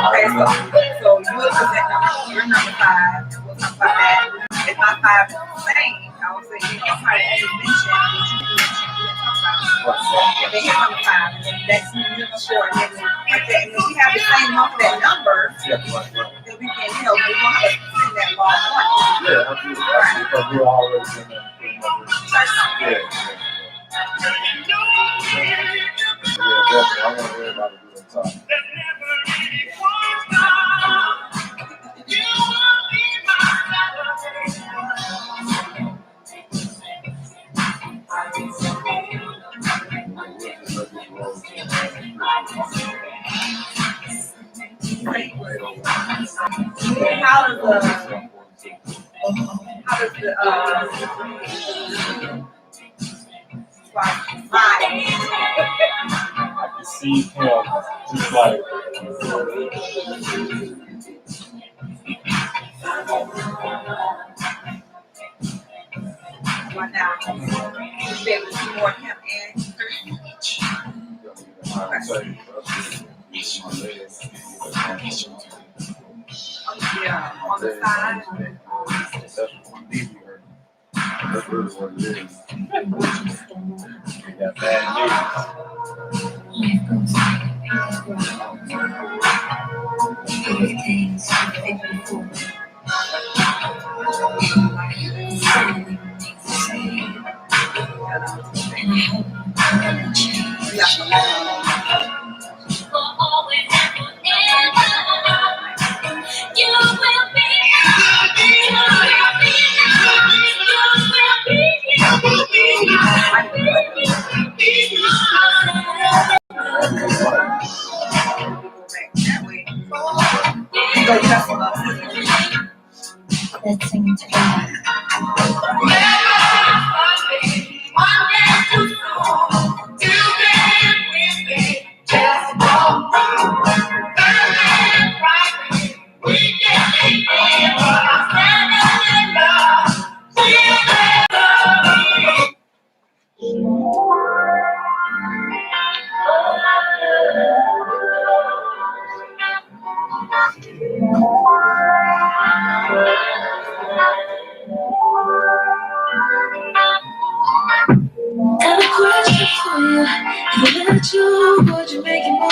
Okay, so you'll present your number 5, and we'll talk about that. If my 5 is the same, I would say, probably only mention what you mentioned, we didn't talk about. And then here's number 5, and then that's number 4, and then like that. And if we have the same number, that number, then we can, we don't have to send that law on. Yeah, absolutely. Right. Because we're already in that pretty much. Yeah. Definitely. I want everybody to do it top. How does the I can see him just like right now. You'll be able to see more of him and yeah, on the side. That's really what it is. We got bad news. Let's sing it together. Got a question for you. If I let you, would you make it more?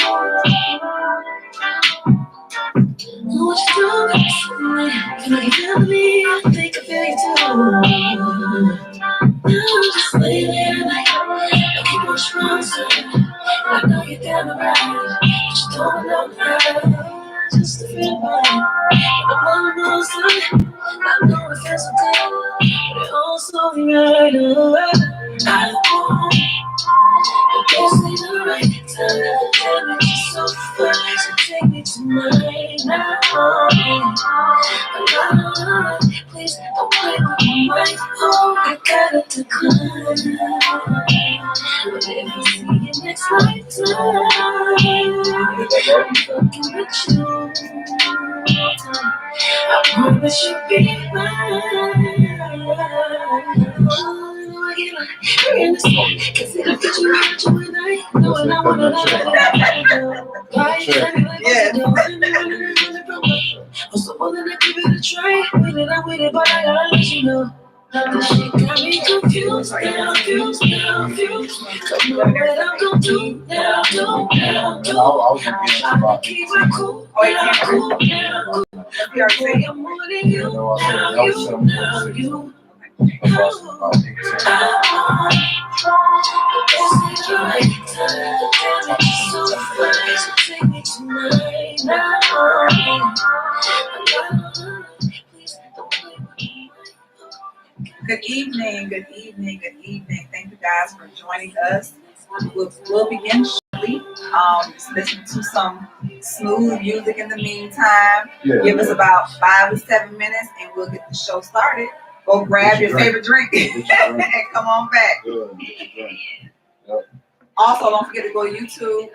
What you doing for me? Feel like you feel me, I think I feel you too. Now I'm just laying there like keep on strong, I know you're down the ride, but you don't know how. Just to feel right, but I'm on the side. I know it feels so good, but it also be right away. I want this ain't the right time. Damn it, you're so fine, so take me tonight. Now, please don't play with my phone. I gotta decline. But if I see you next lifetime, I'm fucking with you. I promise you'll be mine. In the sky, can see the picture of you and I. Know and I wanna know. Yeah. I'm so willing to give it a try. With it, I'm with it, but I gotta let you know. This shit got me confused. Now, confused. Don't know what I'm gonna do. Now, I'm trying to keep it cool. Now, cool. Say I'm more than you. Now, you. Good evening, good evening, good evening. Thank you guys for joining us. We'll begin shortly. Just listen to some smooth music in the meantime. Give us about 5 to 7 minutes and we'll get the show started. Go grab your favorite drink and come on back. Also, don't forget to go to YouTube,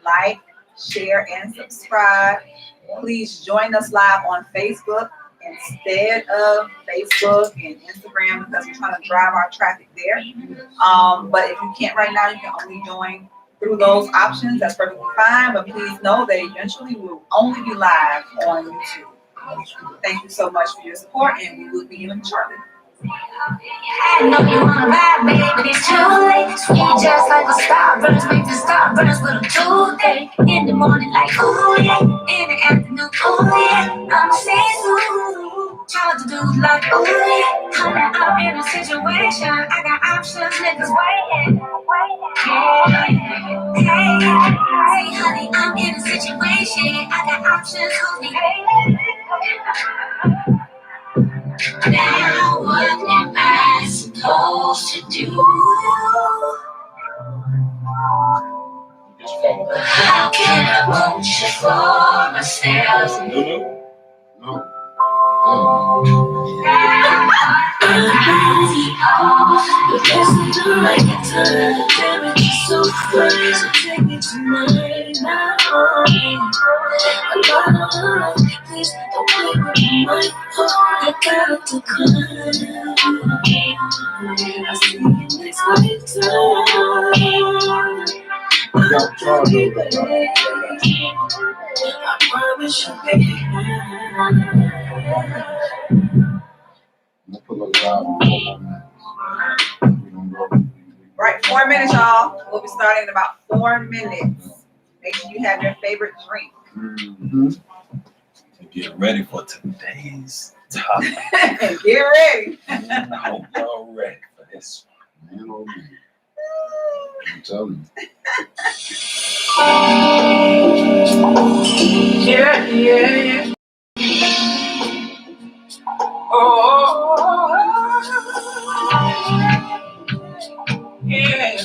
like, share, and subscribe. Please join us live on Facebook instead of Facebook and Instagram because we're trying to drive our traffic there. But if you can't right now, you can only join through those options, that's perfectly fine. But please know that eventually we'll only be live on YouTube. Thank you so much for your support, and we will be in shortly. I know you wanna ride, baby, but it's too late. Sweet just like a starburst, make the starburst with a toothache. In the morning, like ooh yeah. In the afternoon, ooh yeah. I'm saying ooh. Trying to do like ooh yeah. I'm in a situation, I got options, niggas waiting. Hey, honey, I'm in a situation, I got options, hold me. Now what am I supposed to do? How can I want you for myself? No. But there's nothing like it time. Damn it, you're so crazy. Take me tonight, not on. Please don't play with my heart. I gotta decline. I see you next lifetime. Got charge over I promise you, baby. I'm gonna put a little vibe before my man. Right, 4 minutes, y'all. We'll be starting in about 4 minutes. Make sure you have your favorite drink. Mm-hmm. To get ready for today's topic. Get ready. I hope y'all ready for this one. Man on me. I'm telling you. Yeah. Oh, yeah.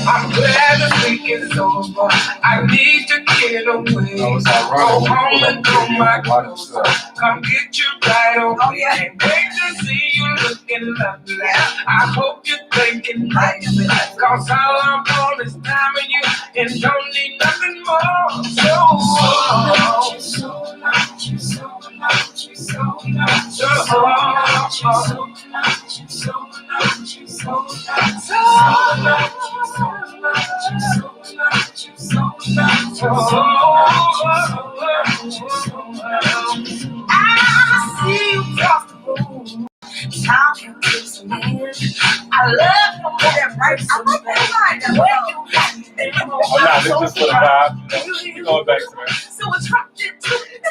I'm glad the week is over. I need to get away. No, it's all Go right. home and throw my Watch clothes yourself. up. Come get you right over. Oh, yeah. Can't wait to see you looking lovely. I hope you're thinking right. Cause all I want is time with you and don't need nothing more. I see you across the room. How you kiss me? I love that right. I like that line. I'm not, it's just for the vibe. You going back to that. So attracted to it.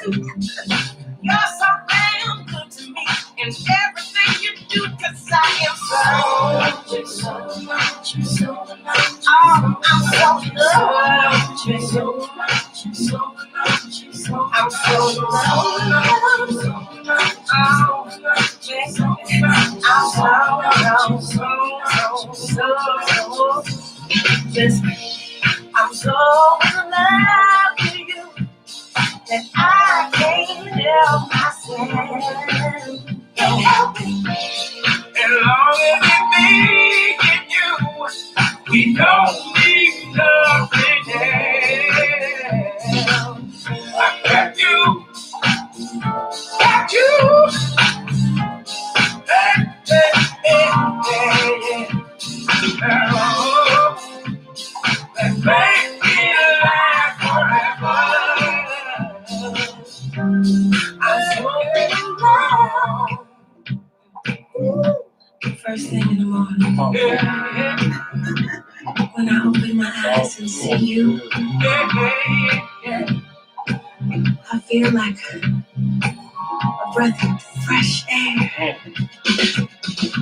You're so damn good to me. And everything you do, cause I am so I'm so in love with you that I can't help myself. Can't help it. As long as it's me and you, we don't need nothing else. I got you, got you. Hey, hey, hey, hey. Oh, that make me alive forever. I'm so in love. First thing in the morning, when I open my eyes and see you, I feel like a breath of fresh air.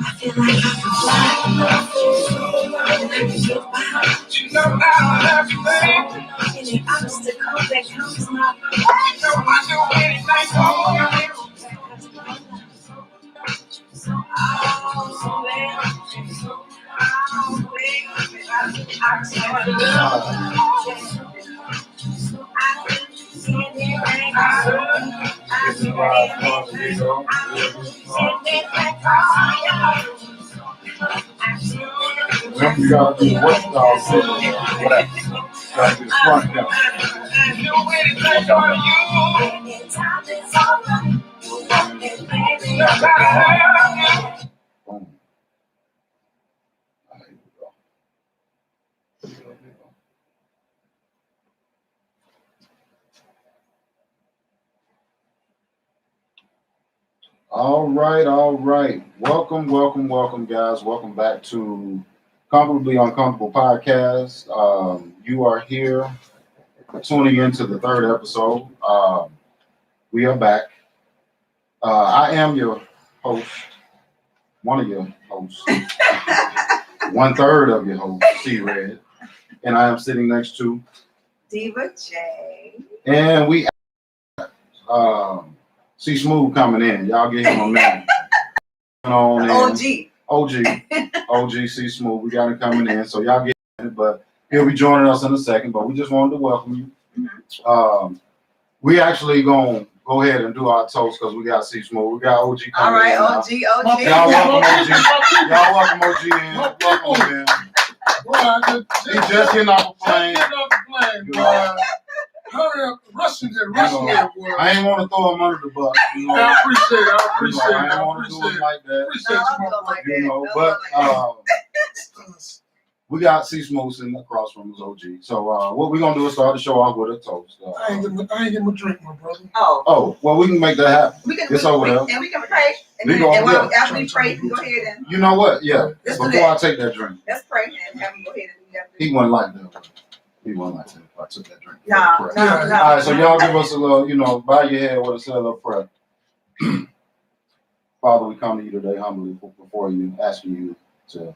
I feel like I can fly, and I can get by. You know how I love you, baby. Any obstacle that comes my way, I'll do anything for you. Remember, you gotta do what y'all say. Whatever. Gotta do the front now. All right. Welcome, guys. Welcome back to Comfortably Uncomfortable podcast. You are here tuning into the third episode. We are back. I am your host, one of your hosts, 1/3 of your host, C-Red, and I am sitting next to Diva J. And we see Smooth coming in. Y'all give him a minute. OG see Smooth. We got him coming in. So y'all get it, but he'll be joining us in a second. But we just wanted to welcome you. Mm-hmm. We actually gonna go ahead and do our toast because we got C Smooth. We got OG coming in. All right, OG. Y'all welcome OG in. Welcome in. He just getting off the plane. Hurry up, rushing there, boy. I ain't want to throw him under the bus. You know? I appreciate it. I ain't want to do it like that. We got C Smooth sitting across from his OG. So what we're gonna do is start the show off with a toast. I ain't getting my drink, my brother. Oh, well, we can make that happen. It's over there. And we can pray. After we pray, we go ahead and. You know what? Yeah. Before I take that drink. Let's pray and have him go ahead and do that. He wasn't like that. He wasn't like that if I took that drink. No. All right, so y'all give us a little, bow your head with a little prayer. Father, we come to you today humbly before you, asking you to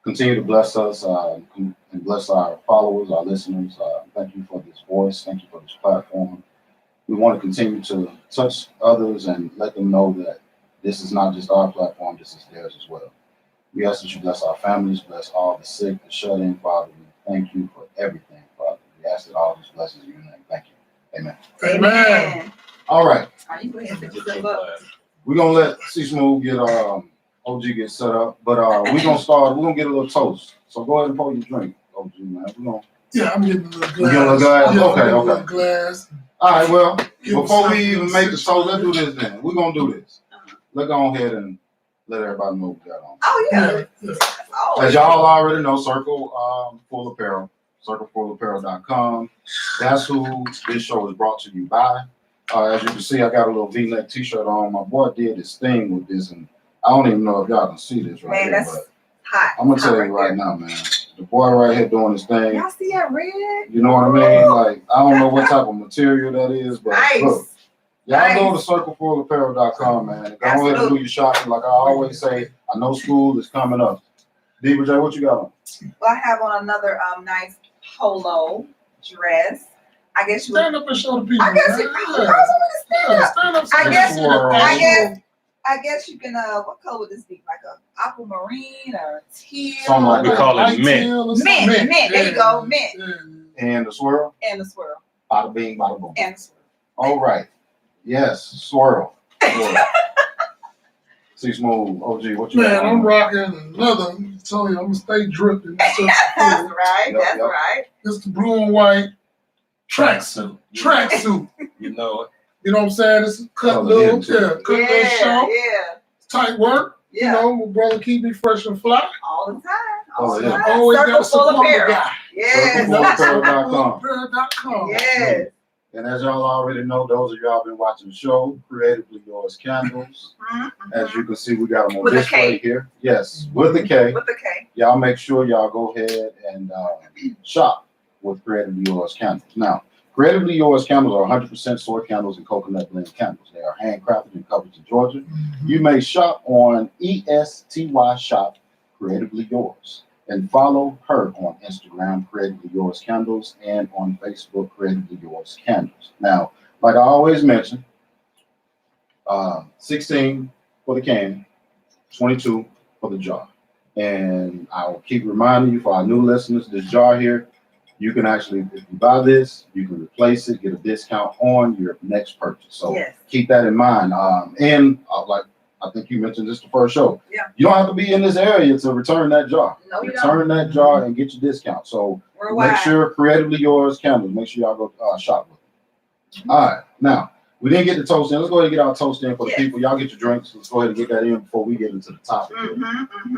continue to bless us and bless our followers, our listeners. Thank you for this voice. Thank you for this platform. We want to continue to touch others and let them know that this is not just our platform, this is theirs as well. We ask that you bless our families, bless all the sick, the shut-in, Father. We thank you for everything, Father. We ask that all these blessings in your name. Thank you. Amen. All right. You go ahead and set yourself up. We're going to let C Smooth get OG get set up, but we're going to get a little toast. So go ahead and pour your drink, OG, man. I'm getting a little glass. You getting a little glass? Okay. Little glass. All right, well, before we even make the toast, let's do this then. We're going to do this. Let's go ahead and let everybody know what we got on. Oh, yeah. As y'all already know, Circle Full Apparel, CircleFullApparel.com. That's who this show is brought to you by. As you can see, I got a little V-neck T-shirt on. My boy did his thing with this, and I don't even know if y'all can see this right here. But hot. I'm gonna tell you right now, man. The boy right here doing his thing. Y'all see that red? You know what I mean? Like, I don't know what type of material that is, but look. Y'all go to CircleFullApparel.com, man. Go ahead and do your shopping. Like I always say, I know school is coming up. Diva J, what you got on? Well, I have on another nice polo dress. I guess you stand up and show the people. I guess you stand up. I guess you can. What color would this be? Like a aquamarine or teal? Something like we call it mint. Mint. There you go, mint. And the swirl. Bada bing, bada boom. And the swirl. All right. Yes, swirl. See Smooth, OG, what you got? Man, I'm rocking leather. I'm telling you, I'm gonna stay dripping. That's right. That's right. It's the blue and white tracksuit. You know it. You know what I'm saying? It's cut little, little short. Yeah. Tight work. Yeah. You know, my brother keep me fresh and fly. All the time. Always got to support the guy. Yes. CircleFullApparel.com. Yes. And as y'all already know, those of y'all been watching the show, Creatively Yours candles. As you can see, we got them on display here. Yes, with the K. Y'all make sure y'all go ahead and shop with Creatively Yours candles. Now, Creatively Yours candles are 100% soy candles and coconut blend candles. They are handcrafted and covered in Georgia. You may shop on ESTY Shop Creatively Yours. And follow her on Instagram, Creatively Yours Candles, and on Facebook, Creatively Yours Candles. Now, like I always mention, 16 for the can, 22 for the jar. And I'll keep reminding you for our new listeners, this jar here, you can actually, if you buy this, you can replace it, get a discount on your next purchase. So keep that in mind. And like I think you mentioned this the first show. Yeah. You don't have to be in this area to return that jar. No, you return that jar and get your discount. So make sure Creatively Yours candles. Make sure y'all go shop with them. All right. Now, we didn't get the toast in. Let's go ahead and get our toast in for the people. Y'all get your drinks. Let's go ahead and get that in before we get into the topic.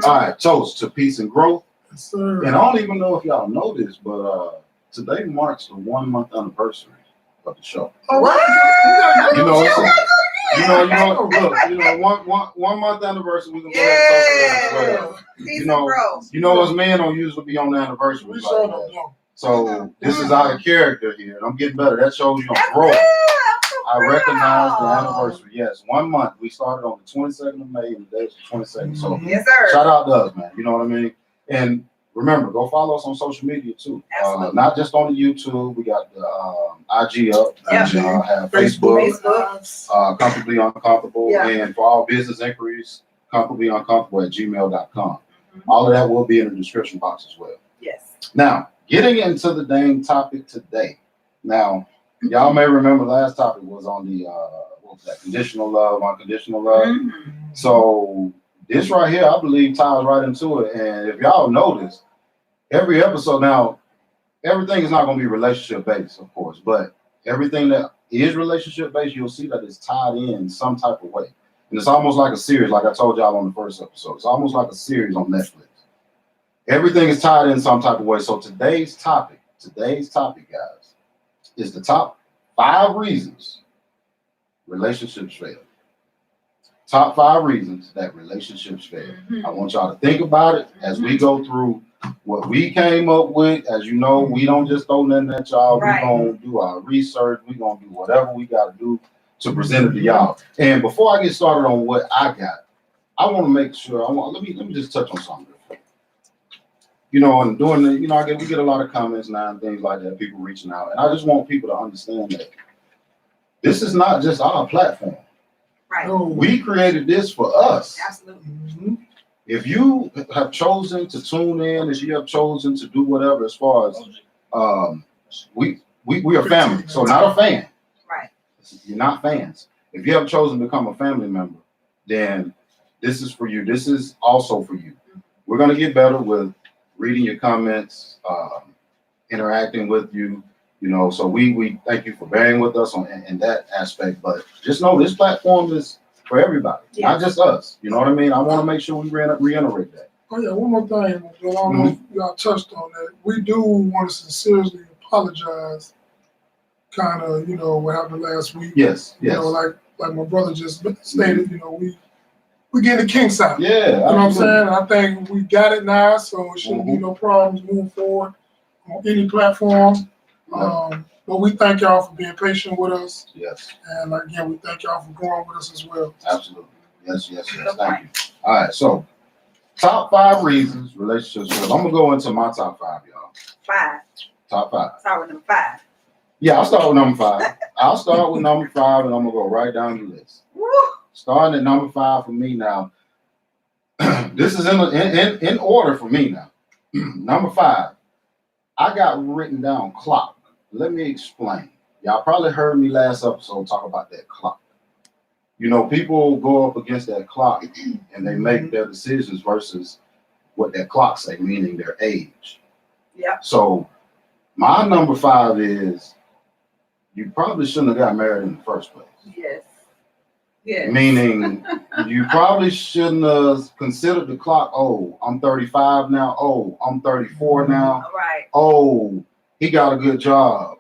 All right. Toast to peace and growth. Yes, sir. And I don't even know if y'all know this, but today marks the 1 month anniversary of the show. What? You know, Look, one month anniversary, we can go ahead and talk about it as well. You know, us men don't usually be on the anniversary. We sure don't. So this is out of character here, and I'm getting better. That shows you I'm growing. I recognize the anniversary. Yes, 1 month. We started on the 22nd of May, and the day is the 22nd. So yes, sir. Shout out to us, man. You know what I mean? And remember, go follow us on social media too. Not just on the YouTube. We got the IG up. Have Facebook. Comfortably Uncomfortable. Yeah. And for all business inquiries, comfortablyuncomfortable@gmail.com. All of that will be in the description box as well. Yes. Now, getting into the dang topic today. Now, y'all may remember last topic was on the what was that? Conditional love, unconditional love. Mm-hmm. So this right here, I believe, ties right into it. And if y'all notice, every episode now, everything is not going to be relationship based, of course, but everything that is relationship based, you'll see that it's tied in some type of way. And it's almost like a series, like I told y'all on the first episode. It's almost like a series on Netflix. Everything is tied in some type of way. So today's topic, guys, is the top 5 reasons relationships fail. Top 5 reasons that relationships fail. Mm-hmm. I want y'all to think about it as we go through what we came up with. As you know, we don't just throw nothing at y'all. Right. We're going to do our research. We're going to do whatever we got to do to present it to y'all. And before I get started on what I got, I want to make sure, let me just touch on something. You know, and doing the, we get a lot of comments now and things like that, people reaching out. And I just want people to understand that this is not just our platform. Right. We created this for us. Absolutely. Mm-hmm. If you have chosen to tune in, if you have chosen to do whatever, as far as we are family, so not a fan. Right. You're not fans. If you have chosen to become a family member, then this is for you. This is also for you. We're gonna get better with reading your comments, interacting with you. So we thank you for bearing with us in that aspect. But just know this platform is for everybody, not just us. You know what I mean? I want to make sure we reiterate that. Oh yeah, one more thing. I don't know if y'all touched on that. We do want to sincerely apologize. Kind of, what happened last week. Yes. Like my brother just stated. We getting the kinks out. Yeah, you know what I'm saying? I think we got it now, so it shouldn't be no problems moving forward on any platform. But we thank y'all for being patient with us. Yes. And again, we thank y'all for growing with us as well. Absolutely. Yes. Thank you. All right. So, top 5 reasons relationships fail. I'm gonna go into my top 5, y'all. 5. Top 5. Start with number 5. Yeah, I'll start with number 5. I'll start with number 5, and I'm gonna go right down the list. Woo. Starting at number 5 for me now. This is in order for me now. Number 5. I got written down clock. Let me explain. Y'all probably heard me last episode talk about that clock. People go up against that clock and they make their decisions versus what that clock say, meaning their age. Yeah. So my number 5 is you probably shouldn't have got married in the first place. Yes. Meaning you probably shouldn't have considered the clock. Oh, I'm 35 now. Oh, I'm 34 now. Right. Oh, he got a good job.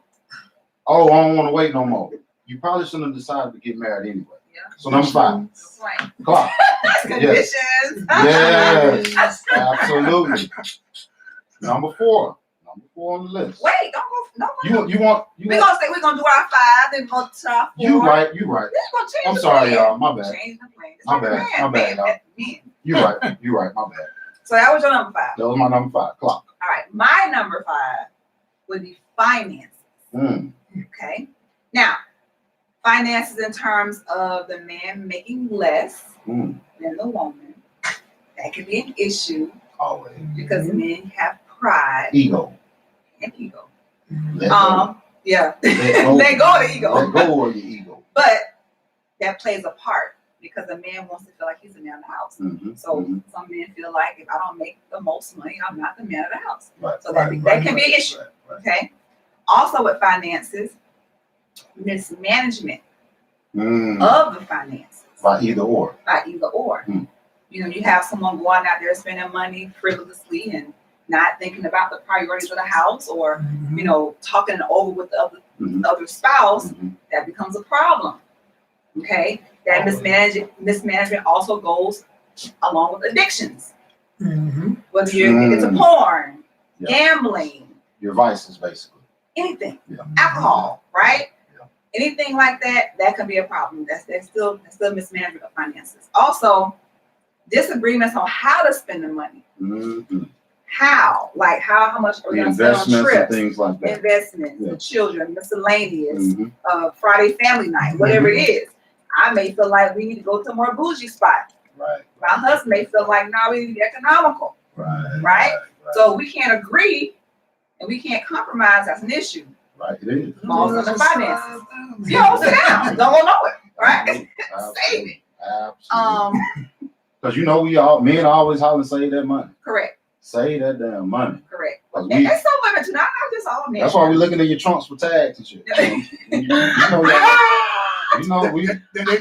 Oh, I don't want to wait no more. You probably shouldn't have decided to get married anyway. Yeah. So number 5, right. Clock. Conditions. Yes, absolutely. Number 4 on the list. Wait, don't go. You want? We're gonna do our 5, then go to our 4. You right. I'm sorry, y'all. My bad. Change the plan. My bad, y'all. You right. My bad. So that was your number 5. That was my number 5. Clock. All right, my number 5 would be finances. Okay. Now, finances in terms of the man making less than the woman. That could be an issue. Always. Because men have pride. Ego. And ego. Yeah. Let go of the ego. Let go of your ego. But that plays a part because a man wants to feel like he's the man of the house. So some men feel like if I don't make the most money, I'm not the man of the house. Right. So that can be an issue. Right. Okay. Also with finances, mismanagement of the finances. By either or. You have someone going out there spending money frivolously and not thinking about the priorities of the house or, talking it over with the other spouse, that becomes a problem. Okay, that mismanagement also goes along with addictions. Whether you're into porn, gambling, your vices, basically. Anything, alcohol, right? Anything like that, that can be a problem. That's still mismanagement of finances. Also, disagreements on how to spend the money. How much are we going to spend on trips, and things like that. Investments, the children, miscellaneous, Friday family night, whatever it is. I may feel like we need to go to a more bougie spot. Right. My husband may feel like, no, we need to be economical. Right. So we can't agree and we can't compromise. That's an issue. Right. It is. Falls under finances. You don't sit down. Don't go nowhere. Right. Save it. Absolutely. Because men always holler, save that money. Correct. Save that damn money. Correct. And some women too, not just all men. That's why we're looking at your trunks for tags and shit. They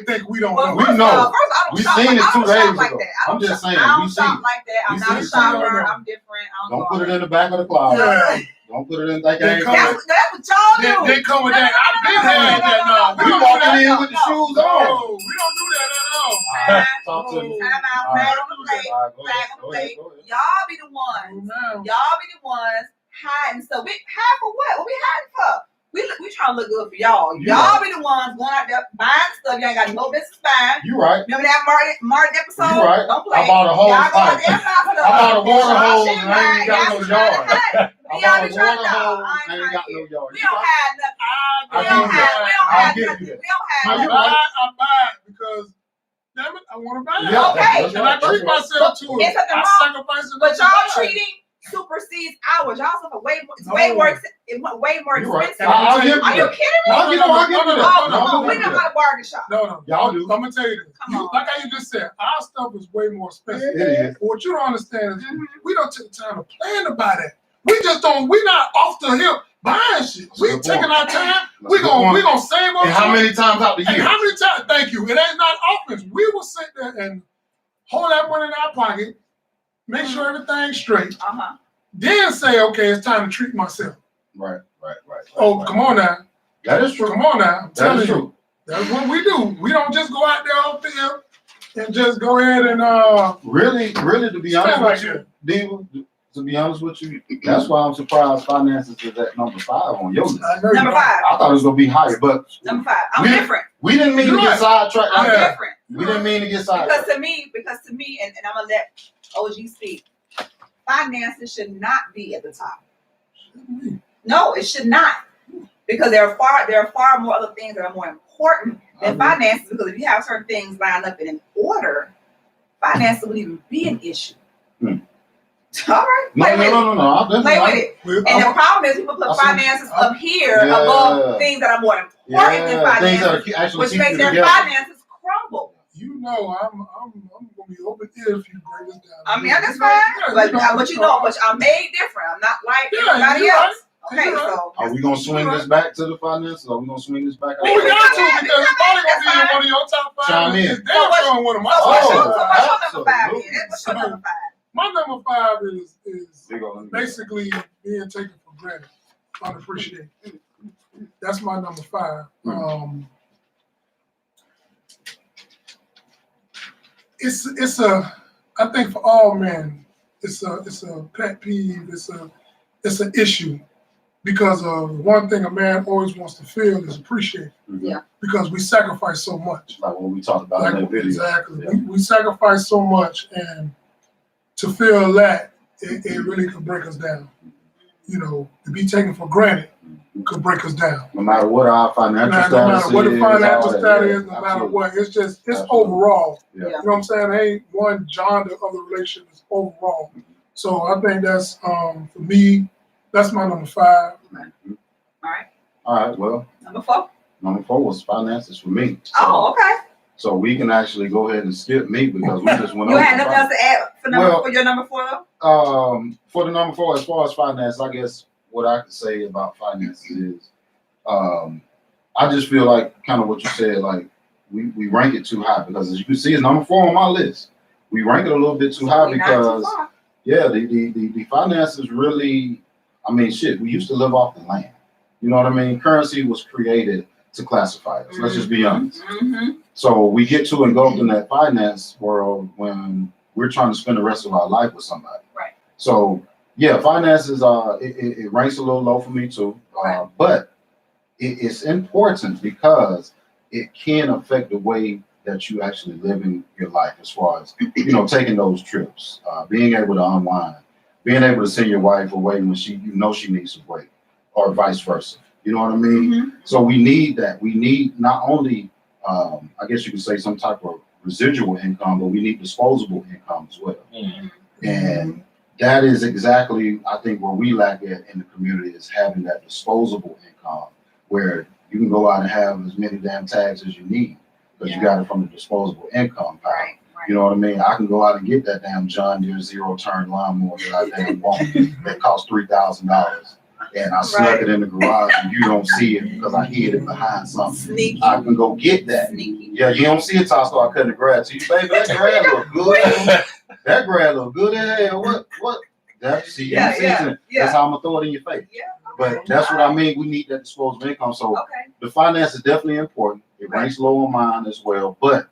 think we don't know. We know. We seen it 2 days like ago. That. I'm just saying. I don't shop like that. I'm not a shopper. I'm different. Don't put it in the back of the closet. Yeah. Don't put it in that game. That's what y'all do. They come with that. I've been had that now. We walking in with the shoes on. No, we don't do that at all. Talk to me. Time out. Flag on the plate. Flag on the plate. Y'all be the ones. Y'all be the ones hiding stuff. We hide for what? What we hiding for? We trying to look good for y'all. Y'all be the ones going out there buying stuff you ain't got no business buying. You right. Remember that Martin episode? You right. Don't play. I bought a hose pipe. I bought a water hose and I ain't got no yard. I bought a water hose and I ain't got no yard. We don't have nothing. We don't have nothing. I buy it because, damn it, I want to buy it. Okay. And I treat myself to it. I sacrifice it. But y'all treating supersedes ours. Y'all stuff way more expensive. Are you kidding me? I'll give you that. We know how to bargain shop. No. Y'all do. I'm gonna tell you this. Like how you just said, our stuff is way more expensive. It is. What you don't understand is we don't take the time to plan about it. We just don't. We not off the hip buying shit. We taking our time. We gonna save up. And how many times out the year? And how many times? Thank you. It ain't not often. We will sit there and hold that money in our pocket. Make sure everything's straight. Then say, okay, it's time to treat myself. Right. Come on now. That is true. Come on now. I'm telling you. That's what we do. We don't just go out there off the hill and just go ahead and really, to be honest with you, Diva, to be honest with you, that's why I'm surprised finances is at number 5 on your list. Number 5. I thought it was gonna be higher, but number 5. I'm different. We didn't mean to get sidetracked. I'm different. We didn't mean to get sidetracked. Because to me, and I'm gonna let OG speak. Finances should not be at the top. No, it should not, because there are far more other things that are more important than finances. Because if you have certain things lined up and in order, finances wouldn't even be an issue. All right, no. Play with it. And the problem is people put finances up here above things that are more important than finances, which makes their finances crumble. You know, I'm gonna be open here if you break this down. I mean, that's fine, but I'm made different. I'm not like everybody else. Right. Okay, so are we gonna swing this back to the finances? Are we gonna swing this back? We got to, because it's probably gonna be in one of your top 5. Chime in. It's damn sure one of my top 5. What's your number 5? What's your number 5? My number 5 is basically being taken for granted, unappreciated. That's my number 5. It's I think for all men, it's a pet peeve. It's an issue, because one thing a man always wants to feel is appreciated. Yeah. Because we sacrifice so much. Like what we talked about in that video. Exactly. Yeah. We sacrifice so much, and to feel that it really could break us down. You know, to be taken for granted could break us down. No matter what our financial status is. No matter what the financial status is, no matter what. It's overall. Yeah. You know what I'm saying? There ain't one genre of the relationship. It's overall. So I think that's, for me, that's my number 5. All right, well. Number 4? Number 4 was finances for me. So, okay. So we can actually go ahead and skip me, because we just went over. You had nothing else to add for your number 4 though? For the number 4, as far as finance, I guess what I could say about finances is, I just feel like kind of what you said, like we rank it too high, because as you can see, it's number 4 on my list. We rank it a little bit too high because, the finances really, I mean, shit, we used to live off the land. You know what I mean? Currency was created to classify us. Let's just be honest. So we get too engulfed in that finance world when we're trying to spend the rest of our life with somebody. Right. So yeah, finances it ranks a little low for me too. But it's important because it can affect the way that you actually living your life, as far as taking those trips, being able to unwind, being able to send your wife away when she needs a break, or vice versa. You know what I mean? So we need that. We need not only I guess you could say some type of residual income, but we need disposable income as well. And that is exactly, I think, where we lack it in the community, is having that disposable income where you can go out and have as many damn tags as you need because you got it from the disposable income pile. Right. You know what I mean? I can go out and get that damn John Deere 0-turn lawnmower that I damn want that costs $3,000. And I snuck it in the garage and you don't see it because I hid it behind something. Sneaky. I can go get that. Sneaky. Yeah, you don't see it till I start cutting the grass. So you, baby, that grass look good. That grass look good as hell. What? That's That's how I'm gonna throw it in your face. Yeah. But that's what I mean. We need that disposable income. So the finance is definitely important. It ranks low on mine as well, but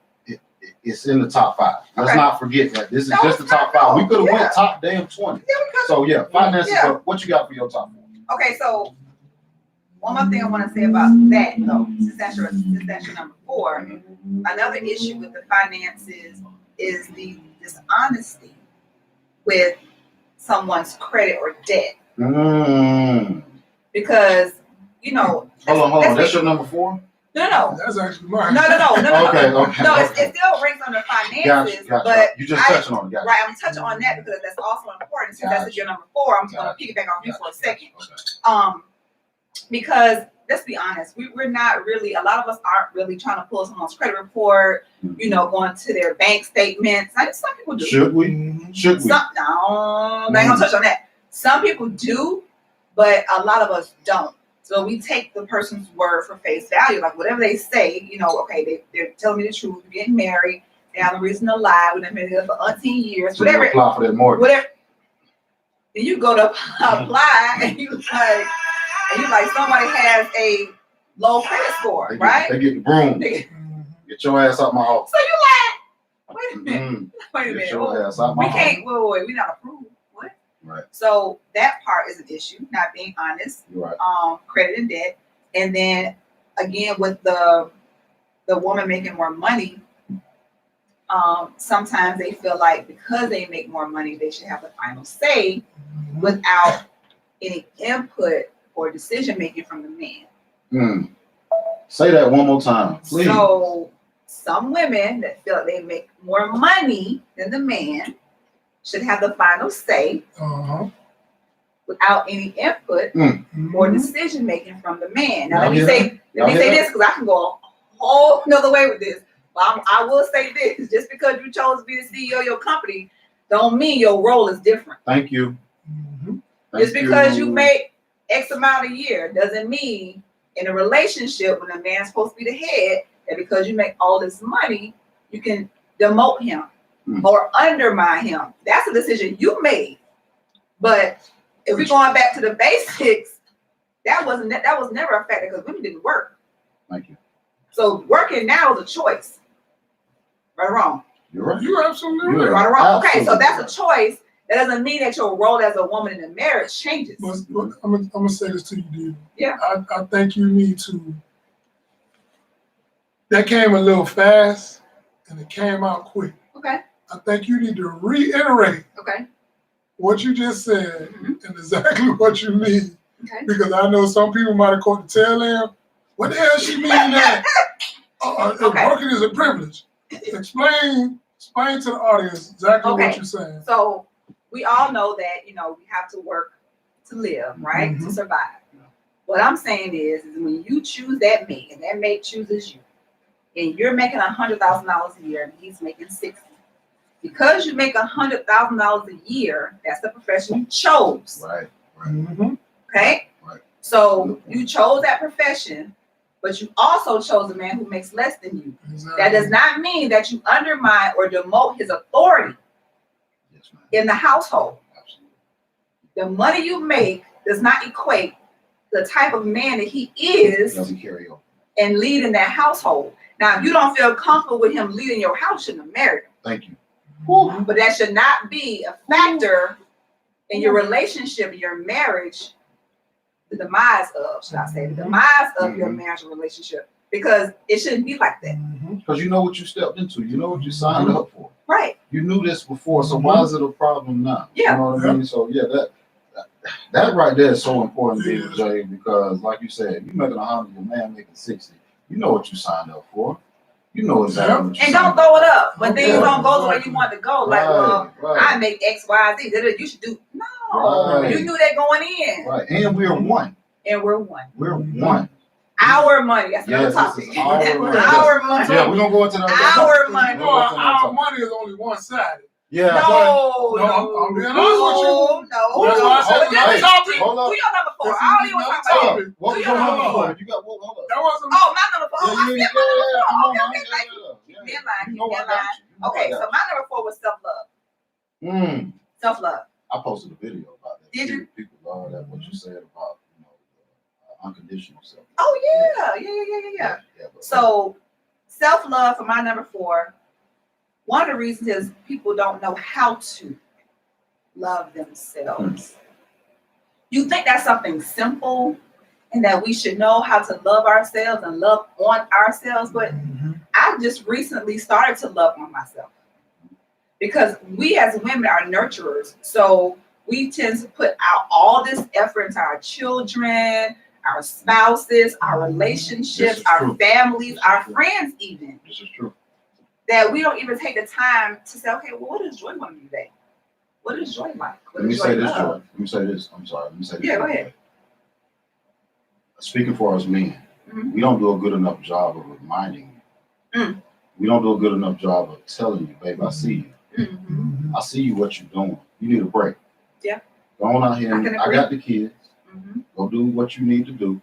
it's in the top 5. Let's not forget that. This is just the top 5. We could have went top damn 20. So yeah, finances. But what you got for your top 4? Okay, so one more thing I want to say about that, though, since that's your number 4, another issue with the finances is the dishonesty with someone's credit or debt. Because, hold on. That's your number 4? No. That's actually mine. No. Okay. No, it still ranks under finances, but you just touching on it. Right, I'm touching on that because that's also important. Since that's your number 4, I'm going to piggyback off you for a second. Because let's be honest, we're not really. A lot of us aren't really trying to pull someone's credit report. Going to their bank statements. Some people do. Should we? No, I ain't gonna touch on that. Some people do, but a lot of us don't. So we take the person's word for face value, like whatever they say, okay, they're telling me the truth, we're getting married, they have no reason to lie, we've been together for 18 years, so whatever. You apply for that mortgage. Whatever. Then you go to apply and you like somebody has a low credit score, right? They get the broom. Get your ass out my office. So you like, wait a minute. Get your ass out my office. Wait, we're not approved. Right. So that part is an issue, not being honest. Right. Credit and debt, and then again with the woman making more money, sometimes they feel like because they make more money, they should have the final say without any input or decision making from the man. Say that one more time, please. So some women that feel like they make more money than the man should have the final say without any input or decision making from the man. Now let me say this because I can go a whole another way with this. But I will say this: just because you chose to be the CEO of your company, don't mean your role is different. Thank you. Just because you make X amount a year doesn't mean in a relationship when a man's supposed to be the head that because you make all this money, you can demote him or undermine him. That's a decision you made. But if we're going back to the basics, that was never a factor because women didn't work. Thank you. So working now is a choice. Right or wrong? You're right. You're absolutely right. Right or wrong? Okay, so that's a choice. That doesn't mean that your role as a woman in a marriage changes. But I'm gonna say this to you, dude. Yeah. I think you need to. That came a little fast, and it came out quick. Okay. I think you need to reiterate what you just said and exactly what you mean. Okay. Because I know some people might have caught the tail end. What the hell she mean that? Working is a privilege. Explain to the audience exactly what you're saying. So we all know that, we have to work to live, right? To survive. What I'm saying is when you choose that mate and that mate chooses you, and you're making $100,000 a year and he's making $60,000. Because you make $100,000 a year, that's the profession you chose. Right. Okay? Right. So you chose that profession, but you also chose a man who makes less than you. Exactly. That does not mean that you undermine or demote his authority in the household. Absolutely. The money you make does not equate the type of man that he is. Doesn't carry over. and leading that household. Now, if you don't feel comfortable with him leading your house, you shouldn't have married him. Thank you. But that should not be a factor in your relationship, in your marriage, the demise of, should I say, the demise of your marriage or relationship. Because it shouldn't be like that. Because you know what you stepped into. You know what you signed up for. Right. You knew this before, so why is it a problem now? Yeah. You know what I mean? So yeah, that right there is so important, Jay, because like you said, you making 100, your man making 60. You know what you signed up for. You know exactly what you and signed don't throw it up when things don't go the way you want to go. Like, I make X, Y, Z. You should do. No, you knew that going in. Right, and we're one. And we're one. We're one. Our money. That's yes, topic. This is our money. Our money. Yeah, we're gonna go into that. Our money. Our money is only one-sided. Yeah. No, I'm being honest with you. No. That's why I said this topic. Hold up. Who your number 4? I don't even want to talk about it. What was your number 4? You got hold up. That wasn't. Oh, my number 4. Okay, so my number 4 was self-love. Self-love. I posted a video about that. Did you? People love that what you said about unconditional self. Oh yeah. So self-love for my number 4. One of the reasons is people don't know how to love themselves. You think that's something simple and that we should know how to love ourselves and love on ourselves, but I just recently started to love on myself because we as women are nurturers. So we tend to put out all this effort into our children, our spouses, our relationships, our families, our friends even. This is true. That we don't even take the time to say, okay, well, what does joy want to be today? What is joy like? Let me say this, Joy. Let me say this. I'm sorry. Let me say this. Yeah, go ahead. Speaking for us men, we don't do a good enough job of reminding you. We don't do a good enough job of telling you, babe, I see you. I see you, what you're doing. You need a break. Yeah. Go on out here. I got the kids. Go do what you need to do.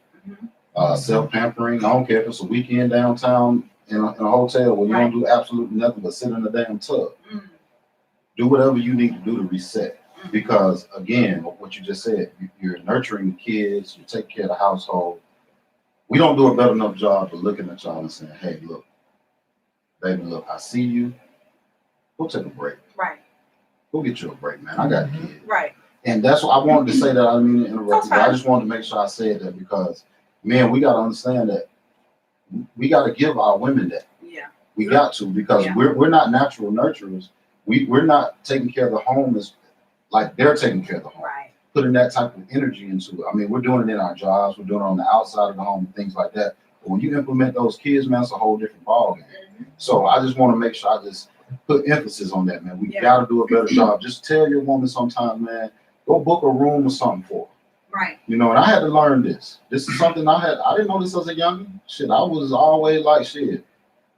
Self-pampering. I don't care if it's a weekend downtown in a hotel where you don't do absolutely nothing but sit in the damn tub. Do whatever you need to do to reset. Because again, what you just said, you're nurturing the kids, you take care of the household. We don't do a better enough job of looking at y'all and saying, hey, look, baby, look, I see you. Go take a break. Right. Go get you a break, man. I got the kids. Right. And that's what I wanted to say that. I didn't mean to interrupt you, but I just wanted to make sure I said that because, man, we got to understand that we got to give our women that. Yeah. We got to because we're not natural nurturers. We're not taking care of the home as like they're taking care of the home. Right. Putting that type of energy into it. I mean, we're doing it in our jobs. We're doing it on the outside of the home, things like that. But when you implement those kids, man, it's a whole different ballgame. So I just want to make sure I just put emphasis on that, man. We got to do a better job. Just tell your woman sometimes, man, go book a room or something for her. Right. You know, and I had to learn this. This is something I didn't know this as a youngin'. Shit, I was always like, shit,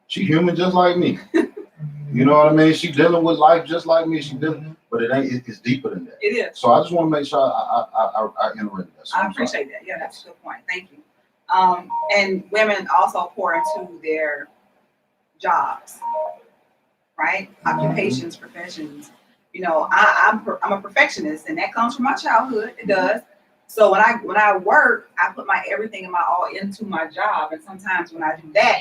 she human just like me. You know what I mean? She dealing with life just like me. She dealing, but it ain't. It's deeper than that. It is. So I just want to make sure I interrupt that. So I appreciate that. Yeah, that's a good point. Thank you. And women also pour into their jobs, right? Occupations, professions. You know, I'm a perfectionist, and that comes from my childhood. It does. So when I work, I put my everything and my all into my job. And sometimes when I do that,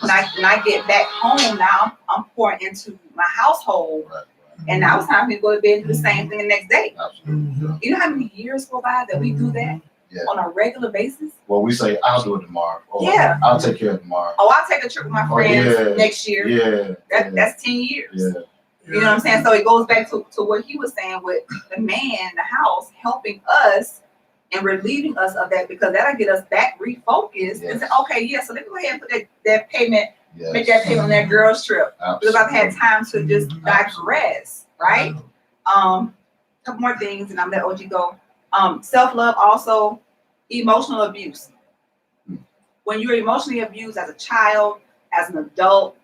when I get back home, now I'm pouring into my household. Right. And now it's time for me to go to bed and do the same thing the next day. Absolutely. You know how many years go by that we do that on a regular basis? Well, we say, I'll do it tomorrow. Or, I'll take care of it tomorrow. Oh, I'll take a trip with my friends next year. Yeah. That's 10 years. Yeah. You know what I'm saying? So it goes back to what he was saying with the man, the house, helping us and relieving us of that, because that'll get us back refocused and say, okay, so let me go ahead and put that payment, make that payment on that girl's trip. Because I've had time to just digress, right? Couple more things and I'm let OG go. Self-love, also emotional abuse. When you're emotionally abused as a child, as an adult,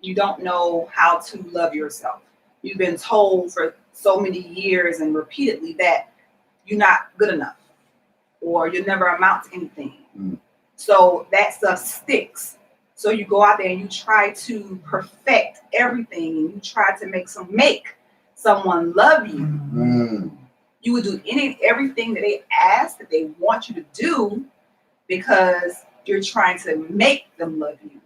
you don't know how to love yourself. You've been told for so many years and repeatedly that you're not good enough, or you'll never amount to anything. So that stuff sticks. So you go out there and you try to perfect everything, and you try to make someone love you. You would do everything that they ask, that they want you to do, because you're trying to make them love you.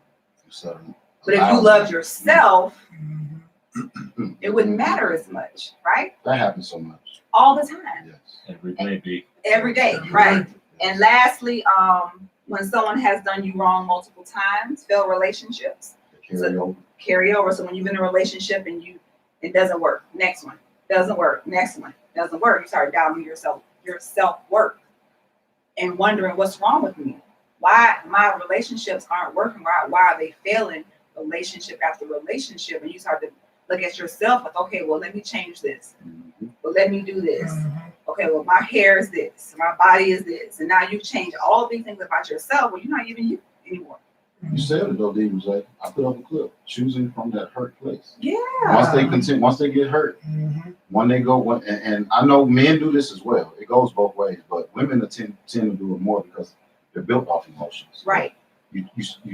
So, but if you loved yourself, Mm-hmm. it wouldn't matter as much, right? That happens so much. All the time. Yes. Every day, right? And lastly, when someone has done you wrong multiple times, failed relationships, carry over. So when you've been in a relationship and it doesn't work, next one doesn't work, next one doesn't work, you start doubting your self-worth and wondering what's wrong with me. Why my relationships aren't working? Why are they failing relationship after relationship? And you start to look at yourself like, okay, well, let me change this. Well, let me do this. Okay, well, my hair is this, my body is this. And now you change all of these things about yourself. Well, you're not even you anymore. You said it though, Dee, was like, I put up a clip, choosing from that hurt place. Yeah. Once they get hurt, when they go, and I know men do this as well. It goes both ways, but women tend to do it more because they're built off emotions. Right. You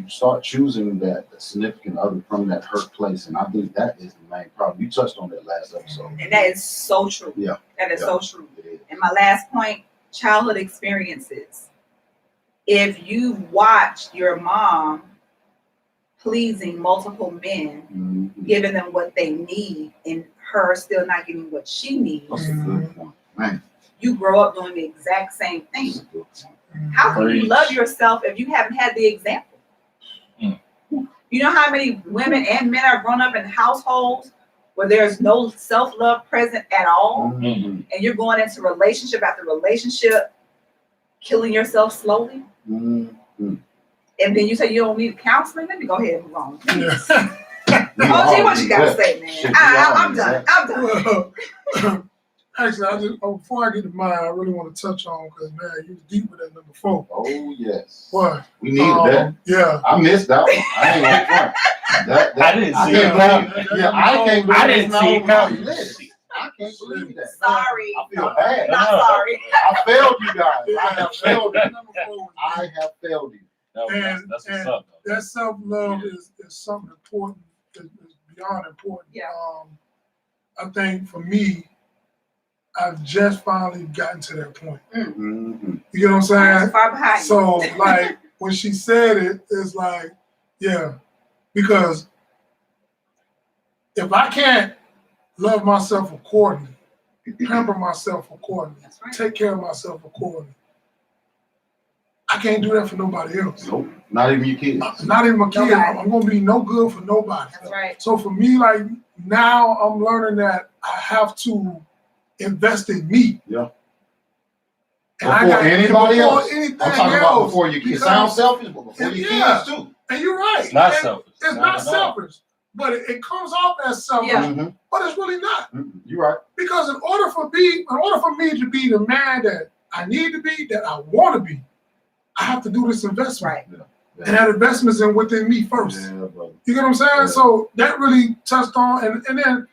start choosing that significant other from that hurt place, and I think that is the main problem. You touched on that last episode, and that is so true. Yeah, that is so true. And my last point: childhood experiences. If you've watched your mom pleasing multiple men, giving them what they need, and her still not getting what she needs, that's a good point. Man. You grow up doing the exact same thing. How can you love yourself if you haven't had the example? You know how many women and men are grown up in households where there's no self-love present at all, and you're going into relationship after relationship, killing yourself slowly? And then you say you don't need counseling? Let me go ahead and move on. Oh, gee, what you got to say, man? I'm done. Actually, before I get to mine, I really want to touch on, because, man, you was deep with that number 4. Oh, yes. What? We needed that. Yeah. I missed that one. I ain't gonna front. I didn't see it. Yeah, I didn't see it coming. I can't believe that. Sorry. I feel bad. Not sorry. I failed you guys. I have failed you. I have failed you. That's what's up. That self-love is something important. It's beyond important. Yeah. I think for me, I've just finally gotten to that point. You get what I'm saying? Far behind. So, like, when she said it, it's like, yeah, because if I can't love myself accordingly, pamper myself accordingly, take care of myself accordingly, I can't do that for nobody else. Nope. Not even your kids. Not even my kids. I'm gonna be no good for nobody. That's right. So for me, like, now I'm learning that I have to invest in me. Yeah. And before anybody else. I'm talking about before your kids. It sounds selfish, but before your kids too. And you're right. It's not selfish. It's not selfish, but it comes off as selfish. Yeah. But it's really not. You're right. Because in order for me to be the man that I need to be, that I want to be, I have to do this investment. Right. Yeah. And that investment's in within me first. Yeah, brother. You get what I'm saying? Yeah. So that really touched on, and then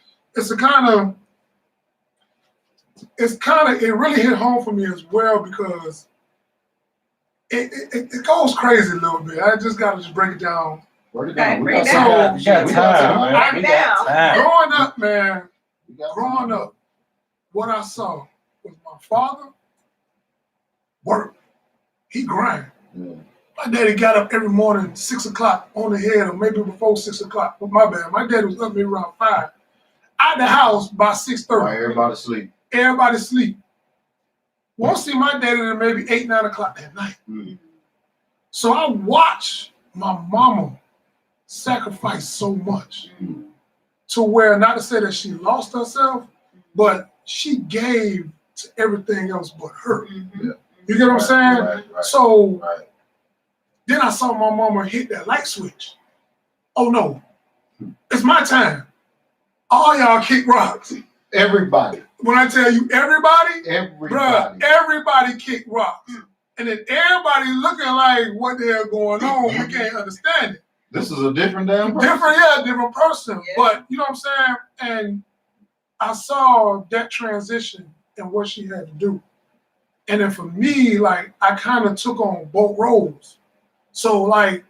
it really hit home for me as well, because it goes crazy a little bit. I just got to break it down. Break it down. Okay, break it down. We got time. We got time. Growing up, man, what I saw was my father work. He grind. Yeah. My daddy got up every morning, 6 o'clock on the head, or maybe before 6 o'clock. But my bad. My daddy was up maybe around 5. Out the house by 6:30. Right, everybody sleep. Everybody sleep. Won't see my daddy till maybe 8, 9 o'clock at night. So I watched my mama sacrifice so much to where, not to say that she lost herself, but she gave to everything else but her. Yeah. You get what I'm saying? Right. So then I saw my mama hit that light switch. Oh no, it's my time. All y'all kick rocks. Everybody. When I tell you everybody, Everybody. bruh, everybody kick rocks. And then everybody looking like what the hell going on, we can't understand it. This is a different damn person. Different person. Yeah. But you know what I'm saying? And I saw that transition and what she had to do. And then for me, like, I kind of took on both roles. So, like,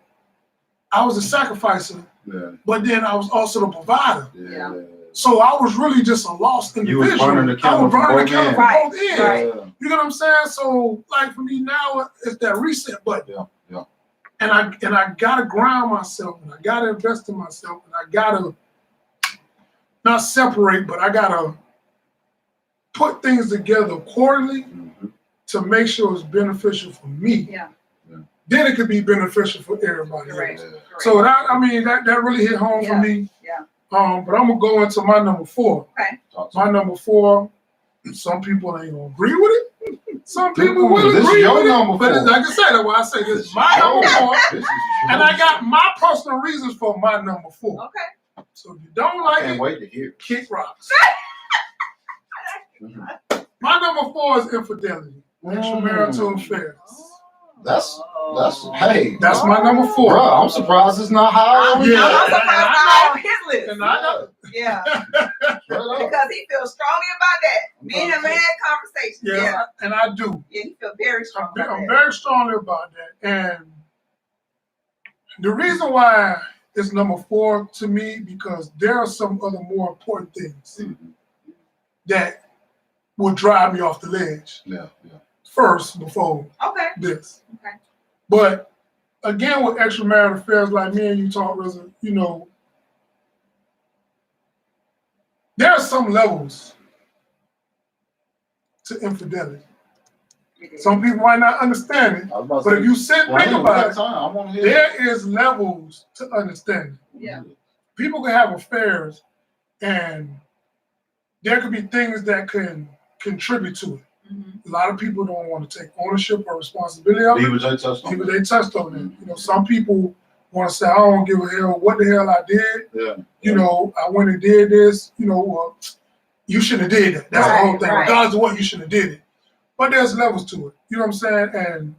I was a sacrificer, but then I was also the provider. Yeah. So I was really just a lost individual. You was burning the candle from both ends. Both ends. Right. You know what I'm saying? So, like, for me now, it's that reset button. Yeah. And I gotta ground myself, and I gotta invest in myself, and I gotta not separate, but I gotta put things together accordingly to make sure it's beneficial for me. Yeah. Then it could be beneficial for everybody Correct. else. Correct. So that really hit home for me. Yeah. But I'm gonna go into my number 4. Okay. My number 4. Some people ain't gonna agree with it. Some people will This is agree your with it. number But 4. like I said, that's why I say this is my number 4. This is And I got my personal reasons for my number 4. Okay. So if you don't like can't it, wait to hear. kick rocks. My number 4 is infidelity, extramarital affairs. That's hey. That's my number 4. Bro, I'm surprised it's not high. I'm Yeah. surprised it's not on his list. And I know. Yeah. Straight up. Because he feels strongly about that. Me and him had conversations. Yeah, and I do. Yeah, he feels very strong about I'm that. very strongly about that. And the reason why it's number 4 to me, because there are some other more important things that will drive me off the ledge Yeah. first before Okay. this. Okay. But again, with extramarital affairs, like me and you talk, Reza, there are some levels to infidelity. Some people might not understand it, but if you sit and think about it, there is levels to understanding. Yeah. People can have affairs, and there could be things that can contribute to it. A lot of people don't want to take ownership or responsibility of it. People they touched on it. Some people want to say, I don't give a hell what the hell I did. I went and did this. Well, you shouldn't have did that. That's the whole thing. Right. Regardless of what, you shouldn't have did it. But there's levels to it. You know what I'm saying? And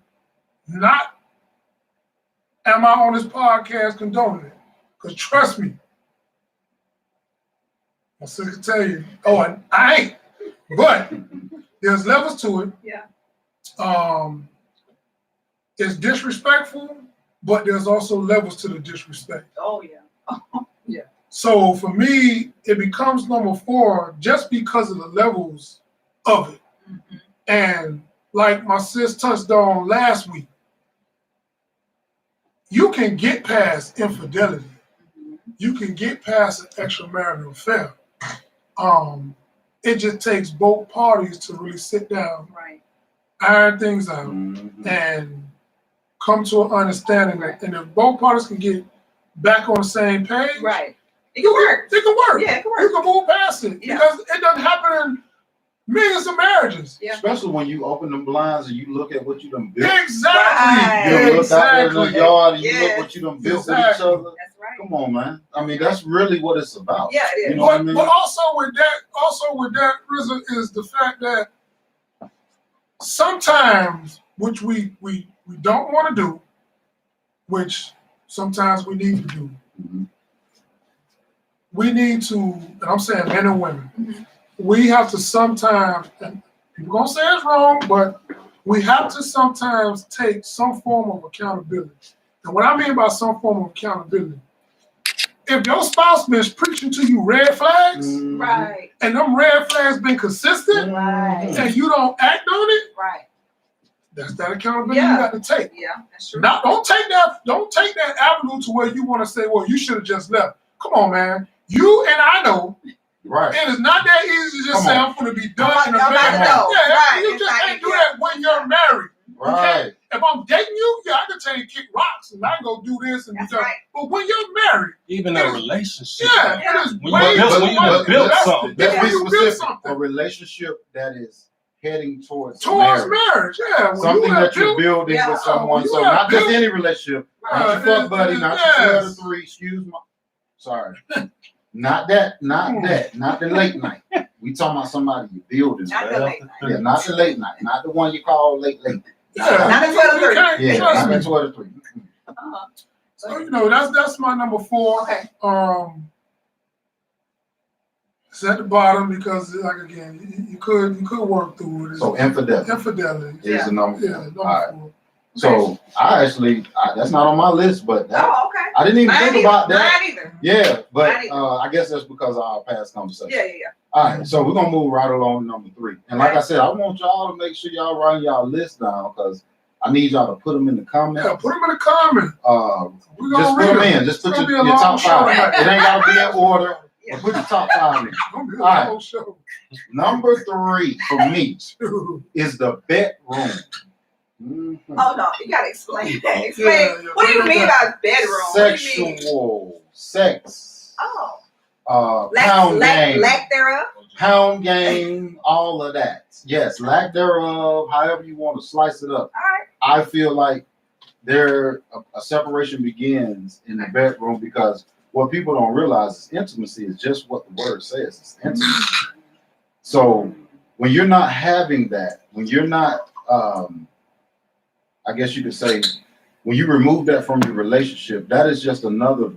not am I on this podcast condoning it? Because trust me, my sister can tell you, I ain't. But there's levels to it. Yeah. It's disrespectful, but there's also levels to the disrespect. Oh, yeah. Yeah. So for me, it becomes number 4 just because of the levels of it. And like my sis touched on last week, you can get past infidelity. You can get past an extramarital affair. It just takes both parties to really sit down, iron things out, and come to an understanding. And if both parties can get back on the same page, it can work. It can work. Yeah, it can work. You can move past it because it doesn't happen in millions of marriages. Yeah. Especially when you open them blinds and you look at what you done built. Exactly. You look out there in the yard and you look Yes. what you done built with each other. That's right. Come on, man. I mean, that's really what it's about. Yeah, it is. You know what I mean? But also with that, Rizzo, is the fact that sometimes, which we don't want to do, which sometimes we need to do, we need to, and I'm saying men and women, we have to sometimes, and people gonna say it's wrong, but we have to sometimes take some form of accountability. And what I mean by some form of accountability, if your spouse been preaching to you red flags, and them red flags been consistent, and you don't act on it, that's that accountability you got to take. Yeah, that's true. Now, don't take that avenue to where you want to say, well, you should have just left. Come on, man. You and I know. It is not that easy to just say I'm going to be done in a bed. You just can't do that when you're married. Okay? If I'm dating you, I can tell you kick rocks and I can go do this and do that. But when you're married, even a relationship, it is when way you build something. Let's be you build specific. something. A relationship that is heading towards marriage. Yeah. Something that you're building with someone. So not just any relationship. Not your fuck buddy, not your 2 out of 3. Excuse me. Sorry. Not that, not the late night. We talking about somebody you're building. Not the late night. Yeah, not the late night. Not the one you call late. Not the 12 to 3. Yeah, not the 12 to 3. So that's my number 4. Okay. It's at the bottom because, like, again, you could work through it. So infidelity is the number 4. Number All right. 4. So I actually, that's not on my list, but Okay. I didn't even think about that. Mine either. Yeah, but I guess that's because of our past conversation. Yeah. All right, so we're gonna move right along to number 3. And like I said, I want y'all to make sure y'all write y'all list down because I need y'all to put them in the comments. Yeah, put them in the comments. Just put them in. Just put your top 5. It ain't got to be in order. But put your top 5 in. All right. Number 3 for me is the bedroom. Mm-hmm. Oh no, you gotta explain that. Explain. What do you mean by bedroom? Sexual sex. Oh. Pound game. Lack thereof. Pound game. All of that. Yes, lack thereof. However you want to slice it up. All right. I feel like a separation begins in the bedroom because what people don't realize is intimacy is just what the word says. It's intimacy. So when you're not having that, when you're not, I guess you could say, when you remove that from your relationship, that is just another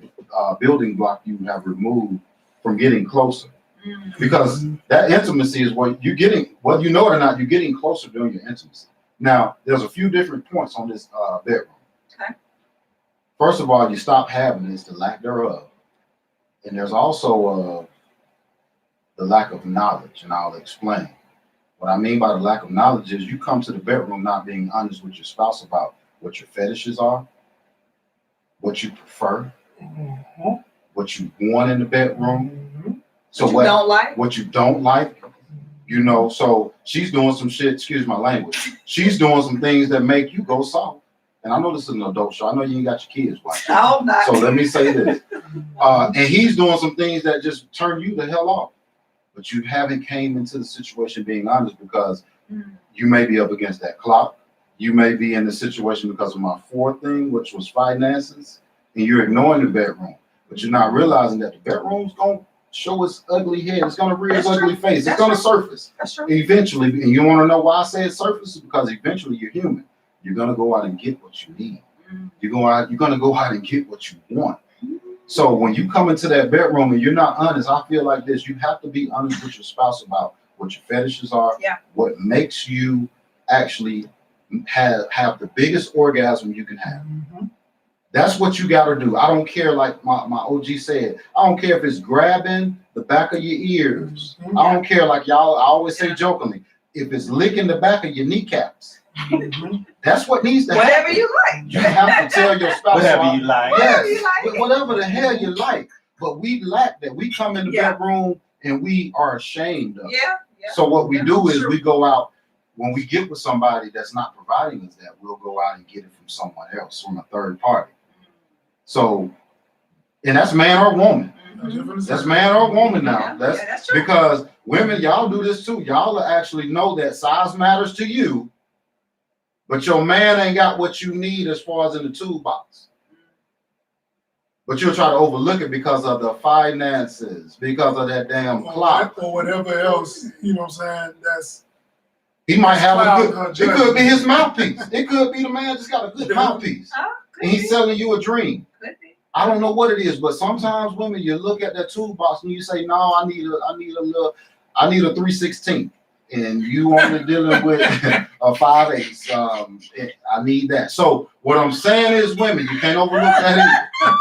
building block you have removed from getting closer. Because that intimacy is what you're getting, whether you know it or not, you're getting closer during your intimacy. Now, there's a few different points on this bedroom. Okay. First of all, you stop having is the lack thereof. And there's also the lack of knowledge, and I'll explain. What I mean by the lack of knowledge is you come to the bedroom not being honest with your spouse about what your fetishes are, what you prefer, what you want in the bedroom. So what you don't like, you know, so she's doing some shit, excuse my language. She's doing some things that make you go soft. And I know this is an adult show. I know you ain't got your kids watching. Oh, not. So let me say this. And he's doing some things that just turn you the hell off. But you haven't came into the situation being honest because you may be up against that clock. You may be in the situation because of my 4th thing, which was finances, and you're ignoring the bedroom. But you're not realizing that the bedroom's going to show its ugly head. It's going to rear its ugly face. It's going to surface. That's true. Eventually, and you want to know why I say it surfaces? Because eventually you're human. You're going to go out and get what you need. You're going to go out and get what you want. So when you come into that bedroom and you're not honest, I feel like this. You have to be honest with your spouse about what your fetishes are, what makes you actually have the biggest orgasm you can have. That's what you got to do. I don't care, like my OG said, I don't care if it's grabbing the back of your ears. I don't care, like y'all, I always say jokingly, if it's licking the back of your kneecaps. That's what needs to happen. Whatever you like. You have to tell your spouse. Whatever you like. Yes, whatever the hell you like. But we lack that. We come in the bedroom and we are ashamed of it. So what we do is we go out, when we get with somebody that's not providing us that, we'll go out and get it from someone else, from a third party. So, and that's man or woman. That's man or woman now. That's true. Because women, y'all do this too. Y'all actually know that size matters to you, but your man ain't got what you need as far as in the toolbox. But you'll try to overlook it because of the finances, because of that damn clock. Or whatever else, you know what I'm saying, he might have a good, it could be his mouthpiece. It could be the man just got a good mouthpiece. And he's selling you a dream. I don't know what it is, but sometimes women, you look at that toolbox and you say, no, I need a 3/16. And you only dealing with a 5/8. I need that. So what I'm saying is, women, you can't overlook that either.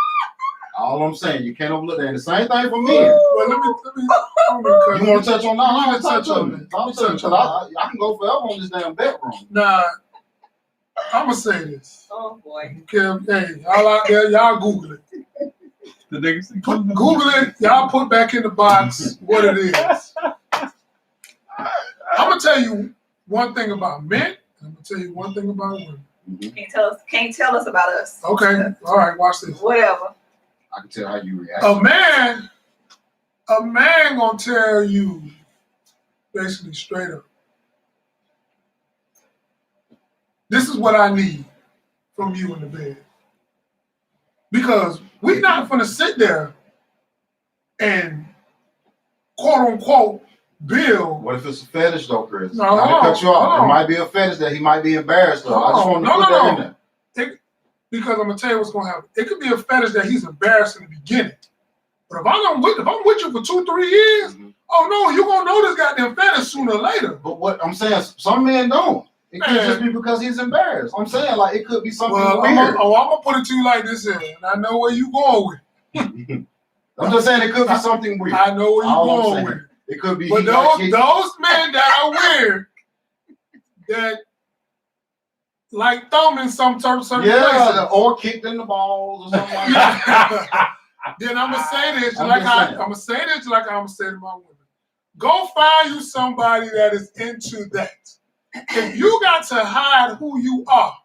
All I'm saying, you can't overlook that. And the same thing for men. Well, let me you want to touch on that? I touch on it. I can go forever on this damn bedroom. Nah, I'm gonna say this. Oh boy. Okay, hey, y'all out there, y'all Google it. Google it. Y'all put back in the box what it is. I'm gonna tell you one thing about men. I'm gonna tell you one thing about women. Can't tell us about us. Okay. All right. Watch this. Whatever. I can tell how you react. A man gonna tell you basically straight up, this is what I need from you in the bed. Because we're not gonna sit there and quote unquote build. What if it's a fetish though, Chris? No, I cut you off. It might be a fetish that he might be embarrassed of. I just want to put that in there. Because I'm gonna tell you what's gonna happen. It could be a fetish that he's embarrassed in the beginning. But if I'm with you for 2-3 years, oh no, you're gonna know this goddamn fetish sooner or later. But what I'm saying, some men don't. It could just be because he's embarrassed. I'm saying, like, it could be something weird. I'm gonna put it to you like this here, and I know where you going with it. I'm just saying it could be something weird. I know where you going with it. It could be. But those men that are weird, that like thumbing some certain places. Or kicked in the balls or something like that. Then I'm gonna say this like I'm gonna say to my women. Go find you somebody that is into that. If you got to hide who you are,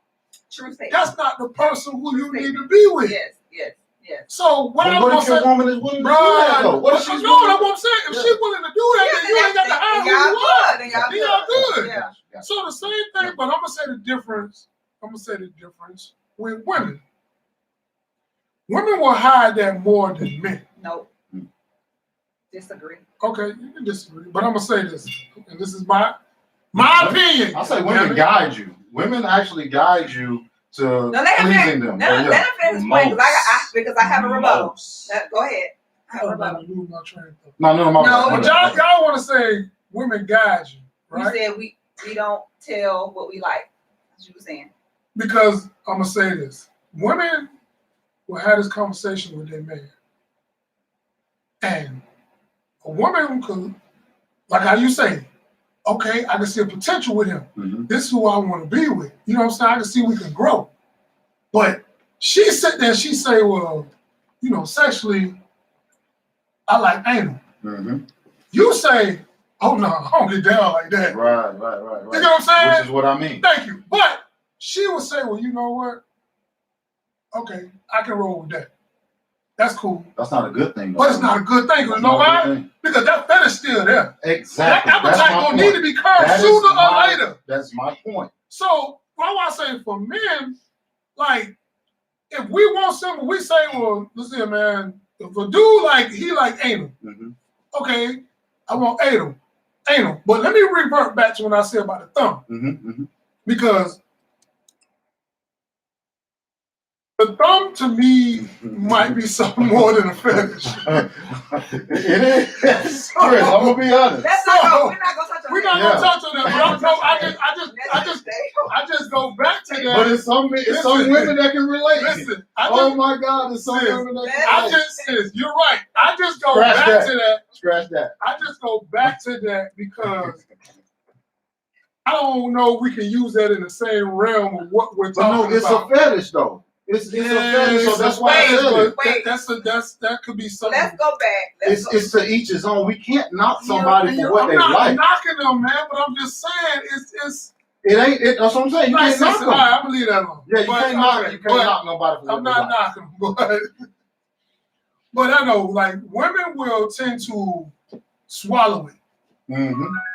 that's not the person who you need to be with. Yes. So what I'm gonna say, woman is willing to do that though? What if she's what I'm saying. If she's willing to do that, then you ain't got to hide who you are. Then y'all good. Yeah. So the same thing, but I'm gonna say the difference. With women. Women will hide that more than men. Nope. Disagree. Okay, you can disagree, but I'm gonna say this, and this is my opinion. I say women guide you. Women actually guide you to pleasing them. Let him finish his point because I have a rebuttal. Go ahead. I have a rebuttal. No. But y'all want to say women guide you, right? You said we don't tell what we like. That's what you were saying. Because I'm gonna say this: women will have this conversation with their man, and a woman could, like how you say, okay, I can see a potential with him. Mm-hmm. This is who I want to be with. You know what I'm saying? I can see we can grow. But she sit there and she say, well, sexually, I like anal. Mm-hmm. You say, oh no, I don't get down like that. Right. You know what I'm saying? Which is what I mean. Thank you. But she would say, well, you know what? Okay, I can roll with that. That's cool. That's not a good thing, though. But it's not a good thing. You know why? Because that fetish still there. Exactly. That appetite gonna need to be curbed sooner or later. That's my point. So what I want to say for men, like, if we want something, we say, well, listen, man, if a dude he like anal, okay, I want anal. But let me revert back to what I said about the thumb. Because the thumb to me might be something more than a fetish. It is. Chris, I'm gonna be honest. We're not gonna touch on that. I just go back to that. But it's some women that can relate. Listen, oh my God, it's some women that can relate. You're right. I just go back to that. Scratch that. I just go back to that because I don't know if we can use that in the same realm of what we're talking about. It's a fetish though. It's a fetish, so that's why I said that could be something. Let's go back. It's to each his own. We can't knock somebody for what they like. I'm not knocking them, man, but I'm just saying it's. It ain't. That's what I'm saying. You can't knock them. I believe that on. Yeah, you can't knock nobody for I'm not knocking them, but I know, like, women will tend to swallow it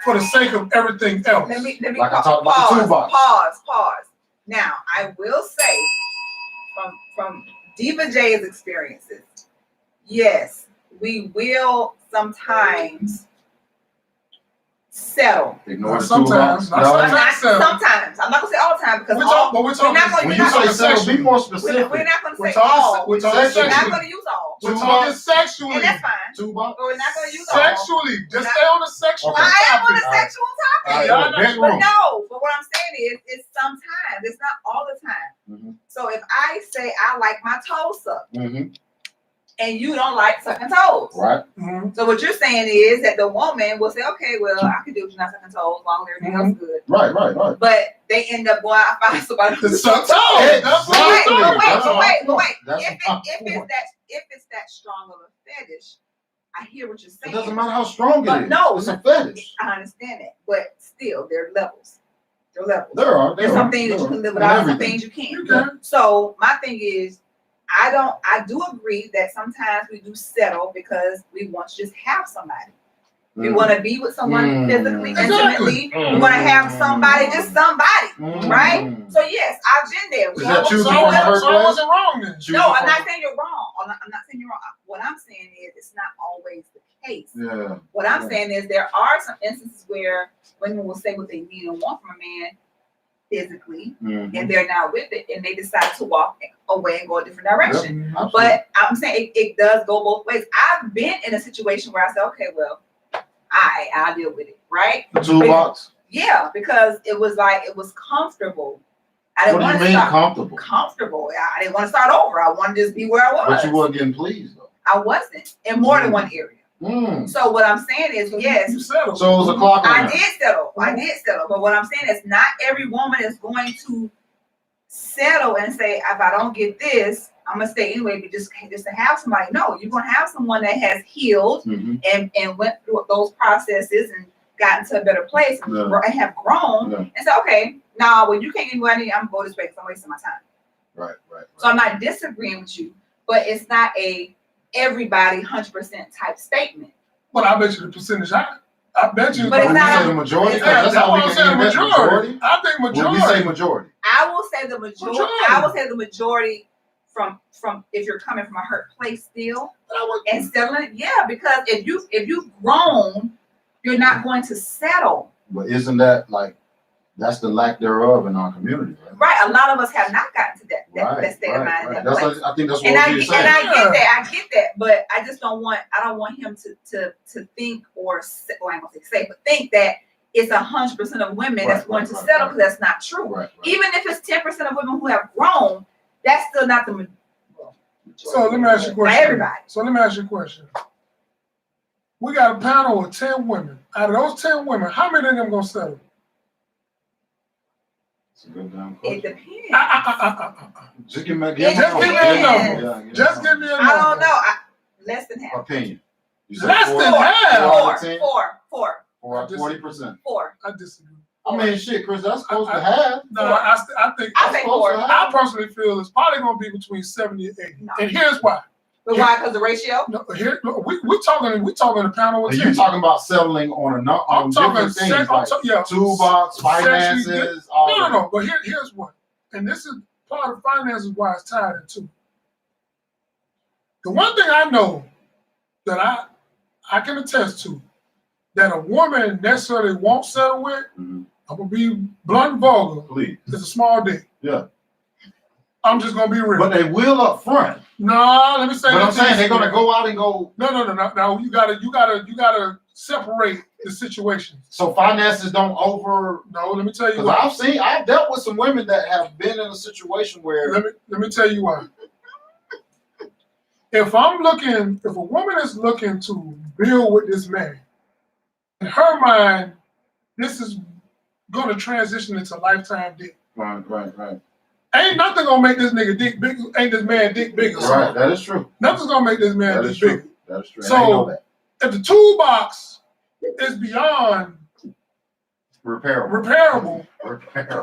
for the sake of everything else. Let me like I talked about the toolbox. Pause. Now, I will say, from Diva J's experiences, yes, we will sometimes settle. Ignore the sometimes. Sometimes. I'm not gonna say all the time because when you say settle, be more specific. We're not gonna say all. We're not gonna use all. We're talking sexually. And that's fine. But we're not gonna use all. Sexually. Just stay on the sexual topic. I am on the sexual topic. But what I'm saying is sometimes. It's not all the time. So if I say I like my toes sucked, and you don't like sucking toes. Right. So what you're saying is that the woman will say, okay, well, I can do it with you not sucking toes as long as everything else is good. Right. But they end up going out and find somebody who suck toes. But wait. If it's that strong of a fetish, I hear what you're saying. It doesn't matter how strong it is. No, it's a fetish. I understand that. But still, there are levels. There are. There's some things that you can live without, some things you can't. So my thing is, I do agree that sometimes we do settle because we want to just have somebody. We want to be with someone physically, intimately. We want to have somebody, just somebody, right? So yes, I've been there. So I wasn't wrong then. No, I'm not saying you're wrong. I'm not saying you're wrong. What I'm saying is it's not always the case. Yeah. What I'm saying is there are some instances where women will say what they need and want from a man physically, and they're not with it, and they decide to walk away and go a different direction. Yep, but I'm saying it does go both ways. I've been in a situation where I said, okay, well, I'll deal with it, right? The toolbox? Yeah, because it was comfortable. I didn't want to start comfortable? Comfortable. I didn't want to start over. I wanted to just be where I was. But you weren't getting pleased, though. I wasn't in more than one area. So what I'm saying is, yes. You settled. So it was a clock. I did settle. But what I'm saying is, not every woman is going to settle and say, if I don't get this, I'm gonna stay anyway, but just to have somebody. No, you're gonna have someone that has healed and went through those processes and gotten to a better place and have grown and say, okay, now when you can't get money, I'm going this way because I'm wasting my time. Right. So I'm not disagreeing with you, but it's not a everybody 100% type statement. But I bet you the percentage high. I bet you. But it's not the majority. That's how we can say majority. I think majority. When we say majority. I will say the majority. I will say the majority from if you're coming from a hurt place still and settling. Yeah, because if you've grown, you're not going to settle. But isn't that like that's the lack thereof in our community, right? Right. A lot of us have not gotten to that state of mind. Right. I think that's what and you're saying. And I get that, but I just don't want him to think or I'm gonna say, but think that it's 100% of women that's going to settle, because that's not true. Right. Even if it's 10% of women who have grown, that's still not the majority. So let me ask you a question. Not everybody. So let me ask you a question. We got a panel of 10 women. Out of those 10 women, how many of them gonna settle? It's a good damn question. It depends. Just give me a number. Just give me a number. I don't know. Less than half. Opinion. Less than half. 4. 40%. 4. I disagree. I mean, shit, Chris, that's close to half. No, I think. I say 4. I personally feel it's probably gonna be between 70 and 80. No. And here's why. But why? Because the ratio? No, here we talking a panel of 10. You talking about settling on different things like toolbox, finances, all that. No. But here's one, and this is part of finances why it's tied into. The one thing I know that I can attest to that a woman necessarily won't settle with, I'm gonna be blunt and vulgar. Please. It's a small dick. Yeah. I'm just gonna be real. But they will up front. No, let me say. But I'm saying they're gonna go out and go. No. Now you gotta separate the situation. So finances don't over. No, let me tell you Because why. I've dealt with some women that have been in a situation where. Let me tell you why. If a woman is looking to build with this man, in her mind, this is going to transition into lifetime dick. Right. Ain't nothing gonna make this nigga dick big. Ain't this man dick bigger? Right, that is true. Nothing's gonna make this man dick bigger. That is true. So if the toolbox is beyond repairable,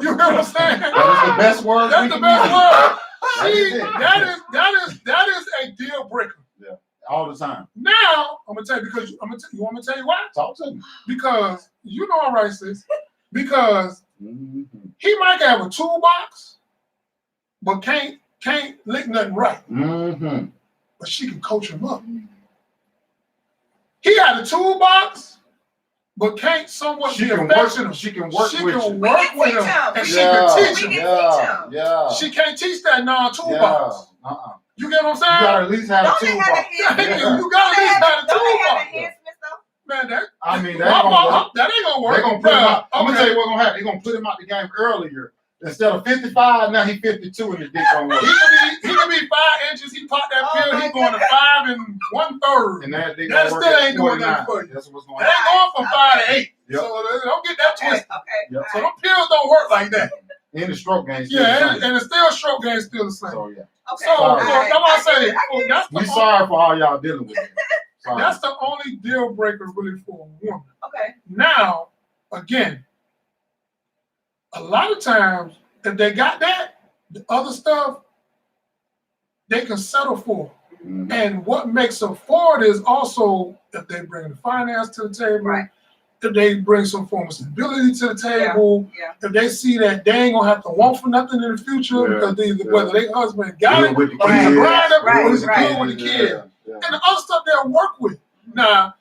you know what I'm saying? That is the best word. That's the best word. See, that is a deal breaker. Yeah, all the time. Now I'm gonna tell you because you want me to tell you why? Talk to me. Because you know I'm right, sis. Because he might have a toolbox, but can't lick nothing right. But she can coach him up. He had a toolbox, but can't somewhat be affectionate. She can work with him. And she can teach him. Yeah. She can't teach that non-toolbox. You get what I'm saying? You gotta at least have a toolbox. You gotta at least have a toolbox. Man, that ain't gonna work. They're gonna put him out. I'm gonna tell you what's gonna happen. They're gonna put him out the game earlier. Instead of 55, now he's 52 and the dick don't work. He could be 5 inches. He popped that pill. He's going to 5 1/3. And that still ain't doing nothing for you. That's what's going on. They ain't going from 5 to 8. Yep. So don't get that twisted. Okay. So them pills don't work like that. In the stroke game. Yeah, and the stroke game is still the same. So yeah. Okay. So that's what I say. We sorry for all y'all dealing with it. That's the only deal breaker really for a woman. Okay. Now, again, a lot of times, if they got that, the other stuff, they can settle for. And what makes them for it is also if they bring the finance to the table, if they bring some form of stability to the table, if they see that they ain't gonna have to want for nothing in the future because whether their husband got it or he's a grinder or he's good with the kid. And the other stuff they'll work with. Now,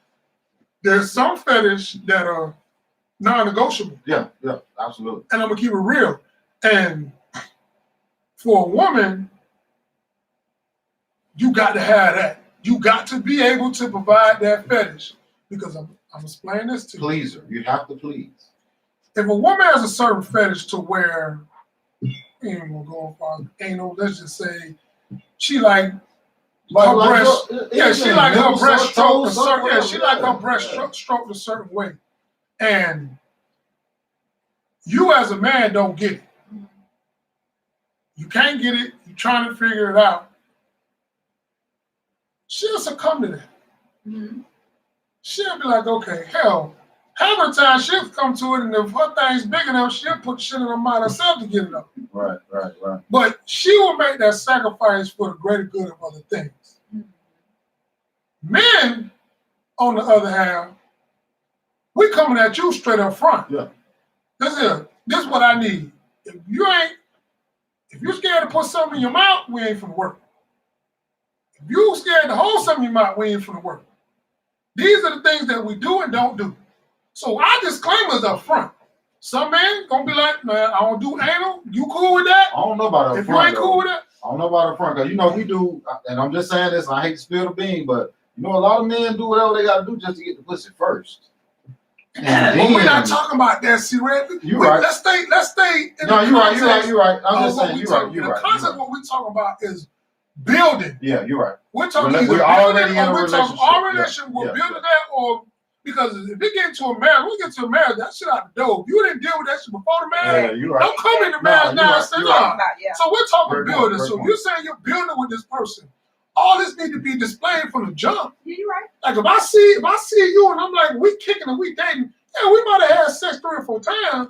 there's some fetish that are non-negotiable. Yeah, absolutely. And I'm gonna keep it real. And for a woman, you got to have that. You got to be able to provide that fetish. Because I'm explaining this to you. Pleaser. You have to please. If a woman has a certain fetish to where, ain't gonna go far, let's just say, she like her breast. She like her breast stroked a certain way. She like her breast stroked a certain way. And you as a man don't get it. you can't get it, you're trying to figure it out, she'll succumb to that. Mm-hmm. She'll be like, okay, hell, half of the time she'll come to it, and if her thing's big enough, she'll put shit in her mind herself to get it up. Right. But she will make that sacrifice for the greater good of other things. Mm-hmm. Men, on the other hand, we coming at you straight up front. Yeah. This is what I need. If you're scared to put something in your mouth, we ain't finna work. If you're scared to hold something in your mouth, we ain't finna work. These are the things that we do and don't do. So our disclaimers up front. Some men gonna be like, man, I don't do anal. You cool with that? I don't know about up if front. You ain't cool with that? I don't know about up front, because we do, and I'm just saying this, and I hate to spill the bean, but a lot of men do whatever they gotta do just to get the pussy first. But we're not talking about that, see, Red. You're right. Let's stay. No, you're right. I'm just saying, you're right. The concept what we're talking about is building. Yeah, you're right. We're talking either we're already in a relationship. Our relationship, we're building yeah. that, or because if we get into a marriage, that shit out the door. If you didn't deal with that shit before the marriage, you're right. don't come in the marriage now and say, no. So we're talking building. So you're saying you're building with this person. All this need to be displayed from the jump. Yeah, you're right. Like if I see you and I'm like, we kicking and we dating, yeah, we might have had sex 3 or 4 times,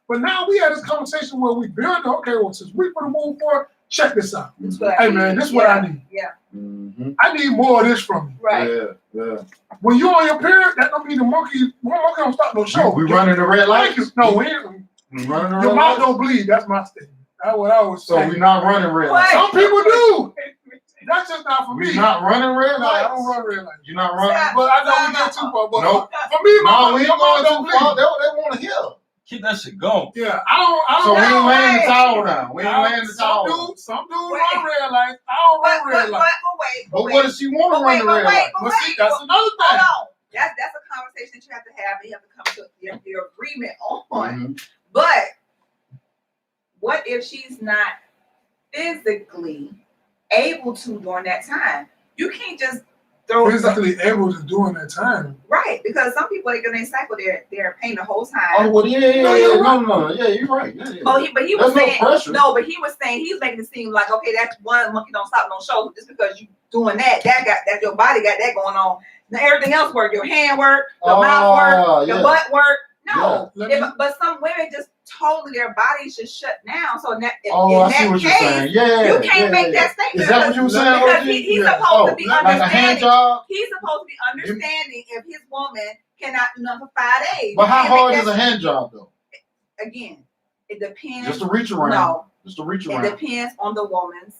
but now we had this conversation where we build. Okay, well, since we put a move forward, check this out. Hey man, this is what I need. Yeah. Mm-hmm. I need more of this from you. Right. Yeah. When you on your period, that don't mean the monkey don't stop no show. We running the red light. No, we ain't. We running the red Your light. mouth don't bleed. That's my statement. That's what I was saying. So we're not running red lights. Some people do. That's just not for me. We're not running red lights. No, I don't run red lights. You're not running. But I know we get too far. But nope. For me, we ain't going don't too far. bleed. They want to hear. Keep that shit going. Yeah, I don't. So we ain't laying the towel down. We ain't laying the towel down. Some dudes run red lights. I don't run red lights. But what if she want to run the red light? But see, that's another thing. Hold on. That's a conversation that you have to have, and you have to come to your agreement on. Mm-hmm. But what if she's not physically able to during that time? You can't just throw physically able to during that time. Right, because some people they cycle they're pain the whole time. Oh well, yeah. No, you're right. Yeah. Oh, but he was saying no, but he was saying he's making it seem like, okay, that's one monkey don't stop no show. Just because you doing that your body got that going on. Now everything else work, your hand work, your mouth work, your butt work. No, but some women just totally their bodies just shut down. So in that case, you can't make that statement. Is that what you were saying? Because he's supposed to be understanding. Like a hand job? He's supposed to be understanding if his woman cannot do nothing for 5 days. But how hard is a hand job though? Again, it depends. Just to reach around. No, just to reach around. It depends on the woman's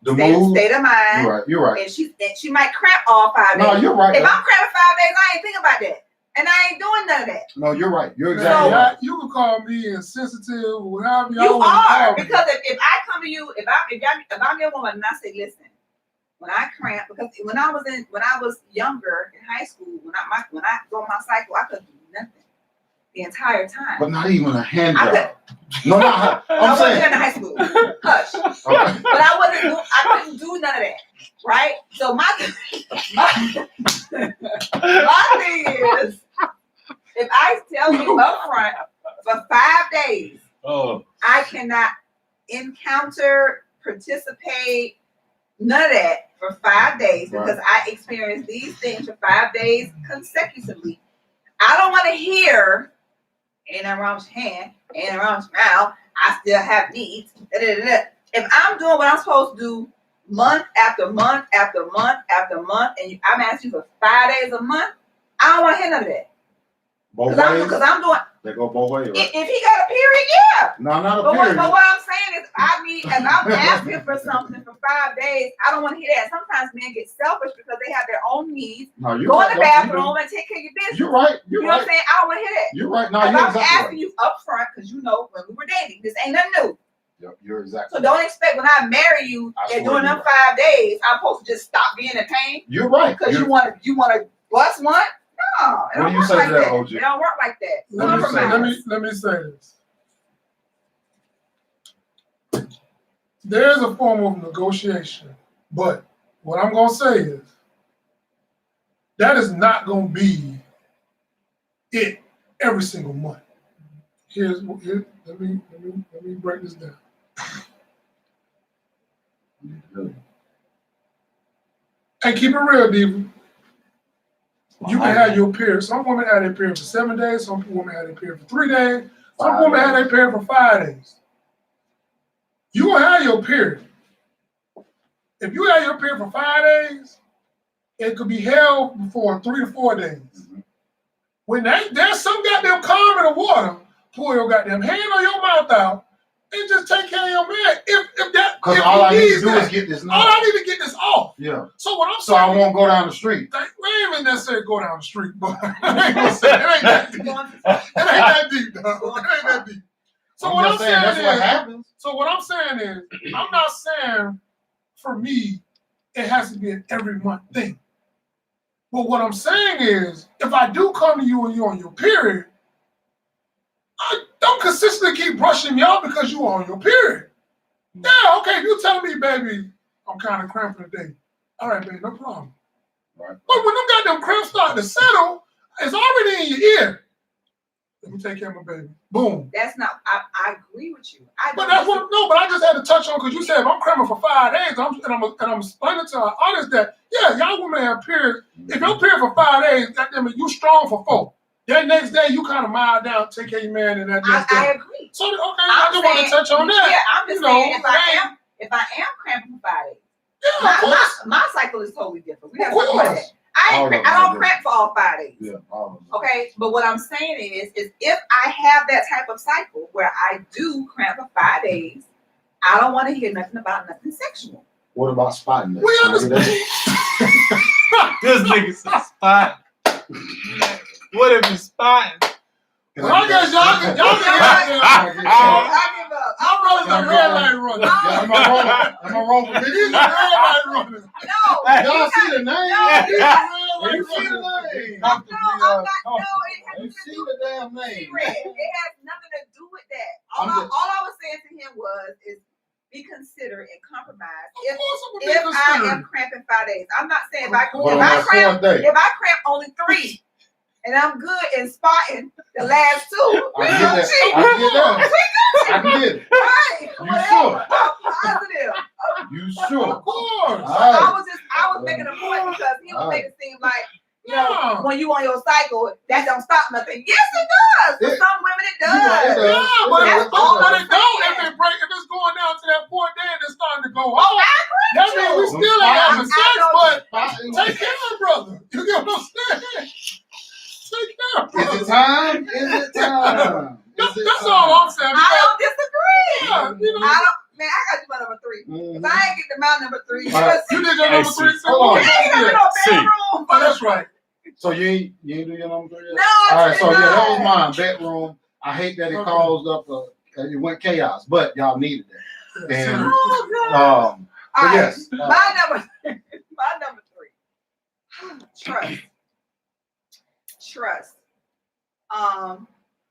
state of mind. You're right. And she might cramp all 5 days. No, you're right. If I'm cramping 5 days, I ain't think about that. And I ain't doing none of that. No, you're right. You're exactly right. You can call me insensitive, whatever you are. Because if I come to you, if I'm your woman and I say, listen, when I cramp, because when I was younger in high school, when I go on my cycle, I couldn't do nothing the entire time. But not even a hand job. No, not her. I wasn't in high school. Hush. Okay. But I couldn't do none of that. Right? So my thing is, if I tell you up front for 5 days, I cannot encounter, participate, none of that for 5 days because I experienced these things for 5 days consecutively. I don't want to hear ain't around your hand, ain't around your mouth, I still have needs. If I'm doing what I'm supposed to do month after month after month after month, and I'm asking you for 5 days a month, I don't want to hear none of that. Because I'm doing. They go both ways. Right? If he got a period, yeah. No, not a period. But what I'm saying is, and I'm asking for something for 5 days, I don't want to hear that. Sometimes men get selfish because they have their own needs. No, go in the bathroom and take care of your business. You're right. You know what I'm saying? I don't want to hear that. You're right. No, I'm exactly asking you up front because you know when we were dating, this ain't nothing new. Yep, you're exactly. So don't expect when I marry you and during them 5 days, I'm supposed to just stop being in pain. You're right. Because you want to bust one. No, it don't work like that. OG? It don't work like that. Let me say this. There's a form of negotiation, but what I'm gonna say is that is not gonna be it every single month. Let me break this down. And keep it real, Diva. You can have your period. Some women have their period for 7 days. Some women have their period for 3 days. Some women have their period for 5 days. You will have your period. If you have your period for 5 days, it could be held for 3 to 4 days. When there's some goddamn calm in the water, pull your goddamn hand or your mouth out and just take care of your man. Because all I need to do is get this. All I need to get this off. Yeah. So what I'm saying, I won't go down the street. We ain't even necessarily go down the street, but I ain't gonna say it ain't that deep. It ain't that deep, dog. It ain't that deep. So what I'm saying that's is, what happens. So what I'm saying is, I'm not saying for me it has to be an every month thing. But what I'm saying is, if I do come to you and you're on your period, I don't consistently keep brushing you out because you are on your period. Yeah, okay, if you telling me, baby, I'm kind of cramping today. All right, baby, no problem. Right. But when them goddamn cramps start to settle, it's already in your ear. Let me take care of my baby. Boom. That's not, I agree with you. But I just had to touch on, because you said if I'm cramping for 5 days, and I'm explaining to our audience that, yeah, y'all women have periods. If your period for 5 days, goddamn it, you strong for 4. That next day, you kind of mild down, take care of your man, and that next day. I agree. So, okay, I just want to touch on that. Yeah, I'm just saying, if I am cramping for 5 days, yeah, my cycle is totally different. We have to do that. I don't cramp for all 5 days. Yeah, okay, but what I'm saying is if I have that type of cycle where I do cramp for 5 days, I don't want to hear nothing about nothing sexual. What about spotting that? We understand. This nigga said spot. What if it's spotting? Well, I guess y'all can I give up. My brother's a red light runner. Am I wrong for this? He's a red light runner. No. Y'all see the name? You see the name? You see the damn name. It has nothing to do with that. All I was saying to him is be considerate and compromise. If I am cramping 5 days, I'm not saying if I cramp only 3. And I'm good in spotting the last 2. I get it. Right. You sure? Positive. You sure? Of course. I was making a point because he was making it seem like, you know, when you on your cycle, that don't stop nothing. Yes, it does. For some women, it does. Yeah, but that's all that it don't. If it's going down to that 4th day and it's starting to go off, that means we still ain't having sex, but take care of brother. You get what I'm saying? Is it time? That's all I'm saying. I don't disagree. Yeah, you know. I got you my number 3. If I ain't get to my number 3, you did your number 3. Hold on. Oh, that's right. So you ain't do your number 3 yet? No. All right. So yeah, that was mine. Bedroom. I hate that it caused up. It went chaos, but y'all needed that. And but yes. My number 3. Trust.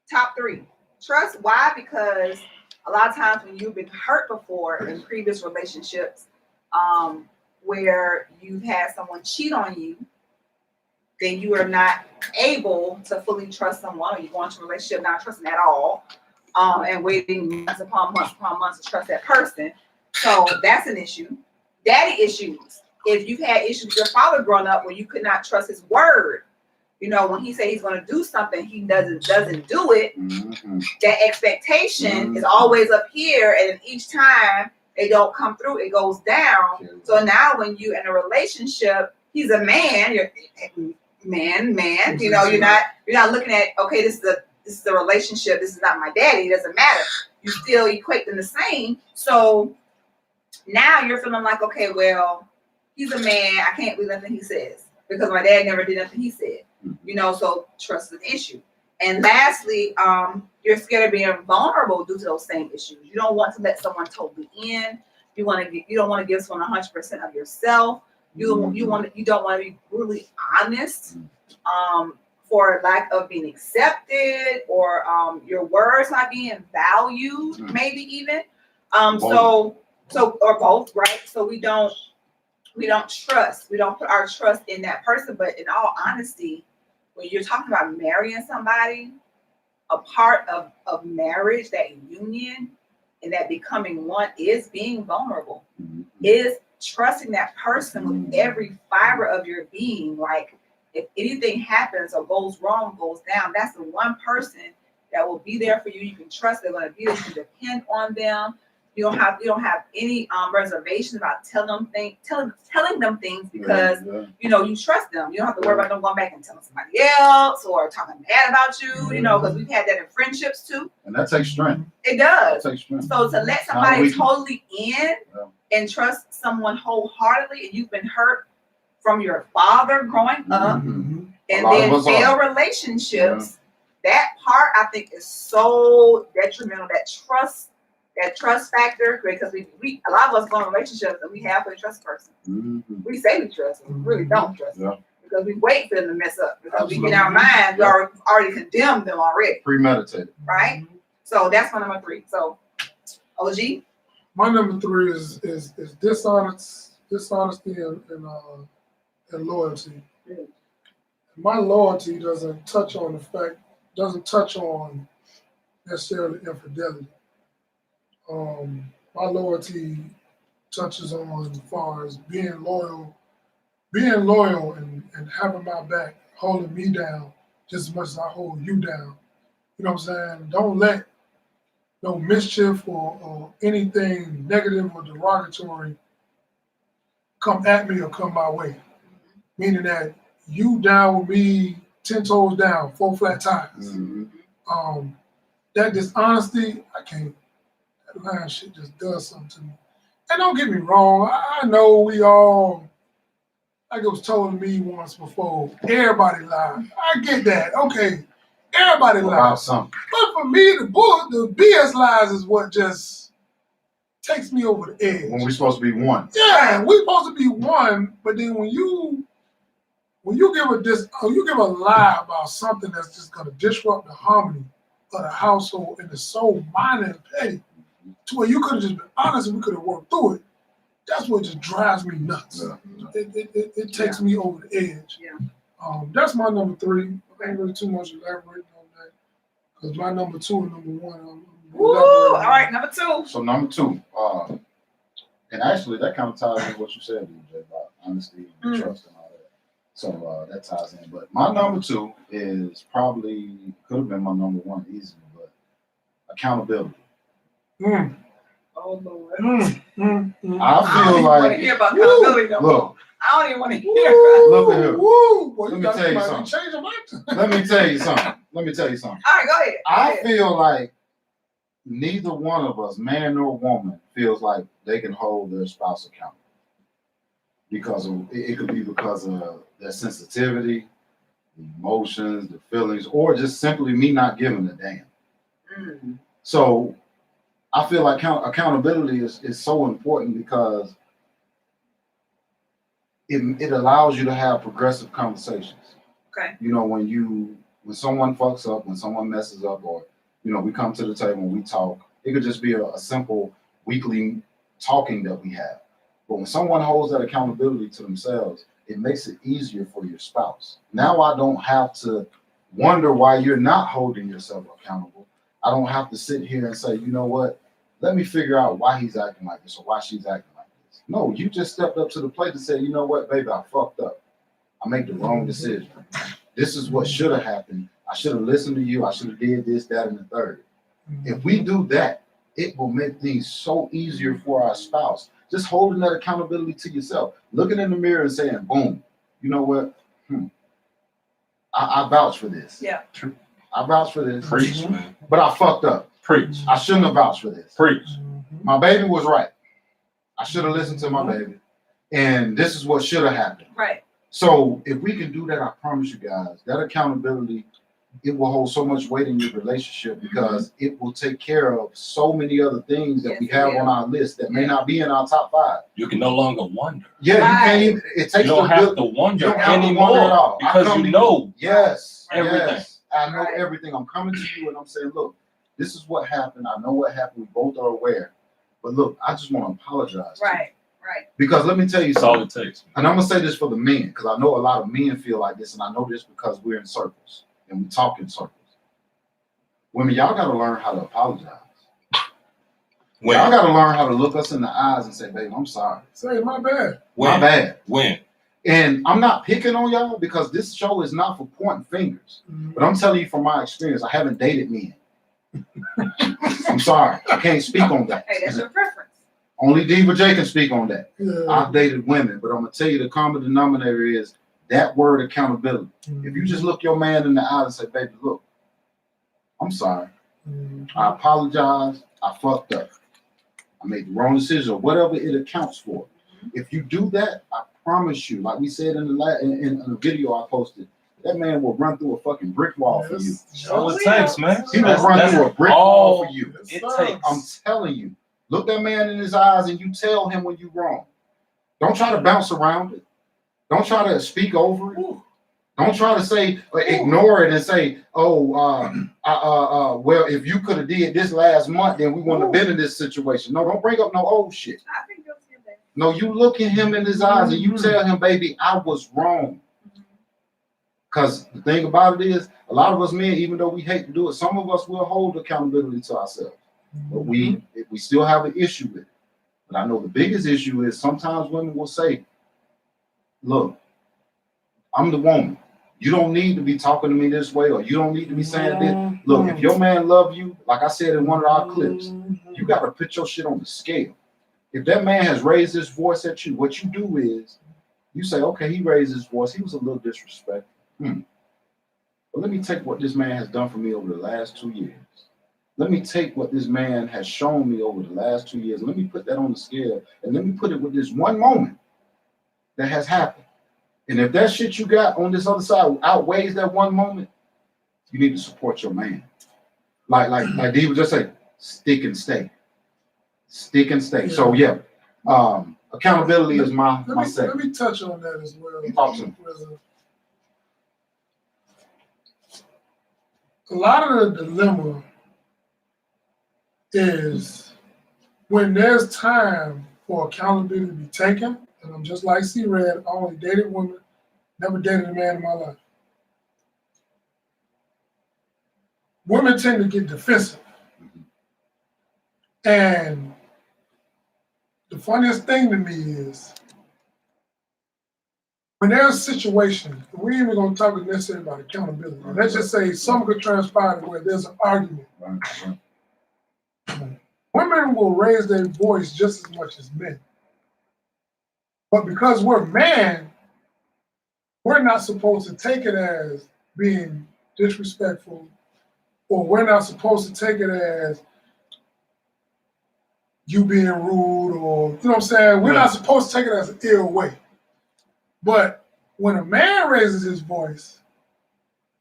Top 3. Trust. Why? Because a lot of times when you've been hurt before in previous relationships, where you've had someone cheat on you, then you are not able to fully trust someone, or you go into a relationship not trusting at all, and waiting months upon months to trust that person. So that's an issue. Daddy issues. If you've had issues with your father growing up where you could not trust his word, you know, when he says he's going to do something, he doesn't do it. Mm-hmm. That expectation is always up here, and each time they don't come through, it goes down. So now when you're in a relationship, he's a man. You're man. You know, you're not looking at, okay, this is a relationship. This is not my daddy. It doesn't matter. You still equate them the same. So now you're feeling like, okay, well, he's a man. I can't believe nothing he says because my dad never did nothing he said. You know, so trust is an issue. And lastly, you're scared of being vulnerable due to those same issues. You don't want to let someone totally in. You don't want to give someone 100% of yourself. You don't want to be brutally honest, for lack of being accepted, or your words not being valued, maybe even. So or both, right? So we don't trust. We don't put our trust in that person. But in all honesty, when you're talking about marrying somebody, a part of marriage, that union and that becoming one, is being vulnerable. is trusting that person with every fiber of your being. Like if anything happens or goes wrong, goes down, that's the one person that will be there for you. You can trust they're going to be there. You can depend on them. You don't have any reservation about telling them things because you know you trust them. You don't have to worry about them going back and telling somebody else or talking bad about you. You know, because we've had that in friendships too. And that takes strength. It does. That takes strength. So to let somebody totally in and trust someone wholeheartedly, and you've been hurt from your father growing up, and then failed relationships. That part I think is so detrimental. That trust factor, because we a lot of us go in relationships and we have to trust a person. We say we trust them, we really don't trust them because we wait for them to mess up because we get in our mind we already condemned them already. Premeditated. Right? So that's my number 3. So OG? My number 3 is dishonesty and loyalty. My loyalty doesn't touch on necessarily infidelity. My loyalty touches on as far as being loyal and having my back, holding me down just as much as I hold you down. You know what I'm saying? Don't let no mischief or anything negative or derogatory come at me or come my way. Meaning that you down with me 10 toes down, 4 flat tires. That dishonesty, I can't. That lying shit just does something to me. And don't get me wrong, I know we all, like it was told to me once before, everybody lies. I get that. Okay, everybody lies. But for me, the BS lies is what just takes me over the edge. When we're supposed to be one. Yeah, we're supposed to be one, but then when you give a lie about something that's just gonna disrupt the harmony of the household and it's so minor and petty, to where you could have just been honest and we could have worked through it. That's what just drives me nuts. It takes me over the edge. That's my number 3. I ain't really too much elaborating on that because my number 2 and number 1. All right, number 2. So number 2, and actually that kind of ties into what you said, DJ, about honesty and trust and all that. So that ties in. But my number 2 is probably could have been my number 1 easily, but accountability. Oh Lord. I feel like hear about accountability no more. Look. I don't even want to hear about Look at here. Boy, Let me tell you something. Let me tell you something. All right, go ahead. I feel like neither one of us, man nor woman, feels like they can hold their spouse accountable. Because it could be because of their sensitivity, the emotions, the feelings, or just simply me not giving a damn. So I feel like accountability is so important because it allows you to have progressive conversations. Okay. You know, when someone fucks up, when someone messes up, or you know, we come to the table and we talk. It could just be a simple weekly talking that we have. But when someone holds that accountability to themselves, it makes it easier for your spouse. Now I don't have to wonder why you're not holding yourself accountable. I don't have to sit here and say, you know what, let me figure out why he's acting like this or why she's acting like this. No, you just stepped up to the plate and said, you know what, baby, I fucked up. I made the wrong decision. This is what should have happened. I should have listened to you. I should have did this, that, and the third. If we do that, it will make things so easier for our spouse. Just holding that accountability to yourself, looking in the mirror and saying, boom, you know what? I vouch for this. Yeah. I vouch for this. Preach, man. But I fucked up. Preach. I shouldn't have vouched for this. Preach. My baby was right. I should have listened to my baby. And this is what should have happened. Right. So if we can do that, I promise you guys, that accountability, it will hold so much weight in your relationship because it will take care of so many other things that we have on our list that may not be in our top 5. You can no longer wonder. Yeah, you can't even, it takes you don't have to wonder anymore because you know everything. Yes, I know everything. I'm coming to you and I'm saying, look, this is what happened. I know what happened. We both are aware. But look, I just want to apologize. Right. Because let me tell you something. That's all it takes. And I'm going to say this for the men, because I know a lot of men feel like this, and I know this because we're in circles and we talk in circles. Women, y'all got to learn how to apologize. Y'all got to learn how to look us in the eyes and say, baby, I'm sorry. Say, my bad. My bad. When? And I'm not picking on y'all because this show is not for pointing fingers. But I'm telling you from my experience, I haven't dated men. I'm sorry. I can't speak on that. Hey, that's your preference. Only Diva J can speak on that. Yeah. I've dated women, but I'm going to tell you the common denominator is that word accountability. If you just look your man in the eye and say, baby, look, I'm sorry. I apologize. I fucked up. I made the wrong decision or whatever it accounts for. If you do that, I promise you, like we said in the video I posted, that man will run through a fucking brick wall for you. All it takes, man. He will run through a brick wall for you. It takes. I'm telling you. Look that man in his eyes and you tell him when you're wrong. Don't try to bounce around it. Don't try to speak over it. Don't try to say, ignore it and say, well, if you could have did this last month, then we wouldn't have been in this situation. No, don't bring up no old shit. I think you'll see that. No, you look at him in his eyes and you tell him, baby, I was wrong. Because the thing about it is, a lot of us men, even though we hate to do it, some of us will hold accountability to ourselves. But we still have an issue with it. But I know the biggest issue is sometimes women will say, look, I'm the woman. You don't need to be talking to me this way, or you don't need to be saying this. Look, if your man love you, like I said in one of our clips, you got to put your shit on the scale. If that man has raised his voice at you, what you do is you say, okay, he raised his voice. He was a little disrespectful. But let me take what this man has done for me over the last 2 years. Let me take what this man has shown me over the last 2 years. Let me put that on the scale, and let me put it with this one moment that has happened. And if that shit you got on this other side outweighs that one moment, you need to support your man. Like Dee would just say, stick and stay. Stick and stay. Yeah. So yeah, accountability is my second. Let me touch on that as well. Talk to me. A lot of the dilemma is when there's time for accountability to be taken, and I'm just like C-Red, I only dated women, never dated a man in my life. Women tend to get defensive. And the funniest thing to me is when there's a situation, we ain't even going to talk necessarily about accountability. Let's just say something could transpire where there's an argument. Women will raise their voice just as much as men. But because we're men, we're not supposed to take it as being disrespectful, or we're not supposed to take it as you being rude, or, you know what I'm saying? We're not supposed to take it as an ill way. But when a man raises his voice,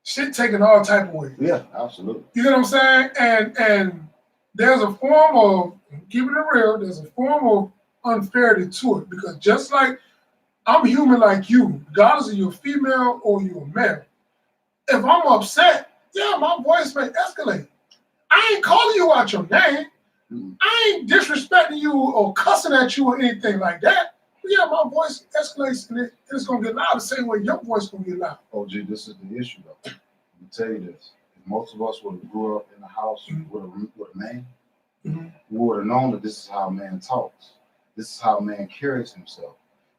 shit taken all type of ways. Yeah, absolutely. You know what I'm saying? And there's a form of, keeping it real, there's a form of unfairity to it, because just like I'm human like you, regardless of you're female or you're male, if I'm upset, yeah, my voice may escalate. I ain't calling you out your name. I ain't disrespecting you or cussing at you or anything like that. But yeah, my voice escalates and it's going to get loud the same way your voice going to get loud. Oh, gee, this is the issue, though. Let me tell you this. If most of us would have grew up in a house with a man, we would have known that this is how a man talks. This is how a man carries himself.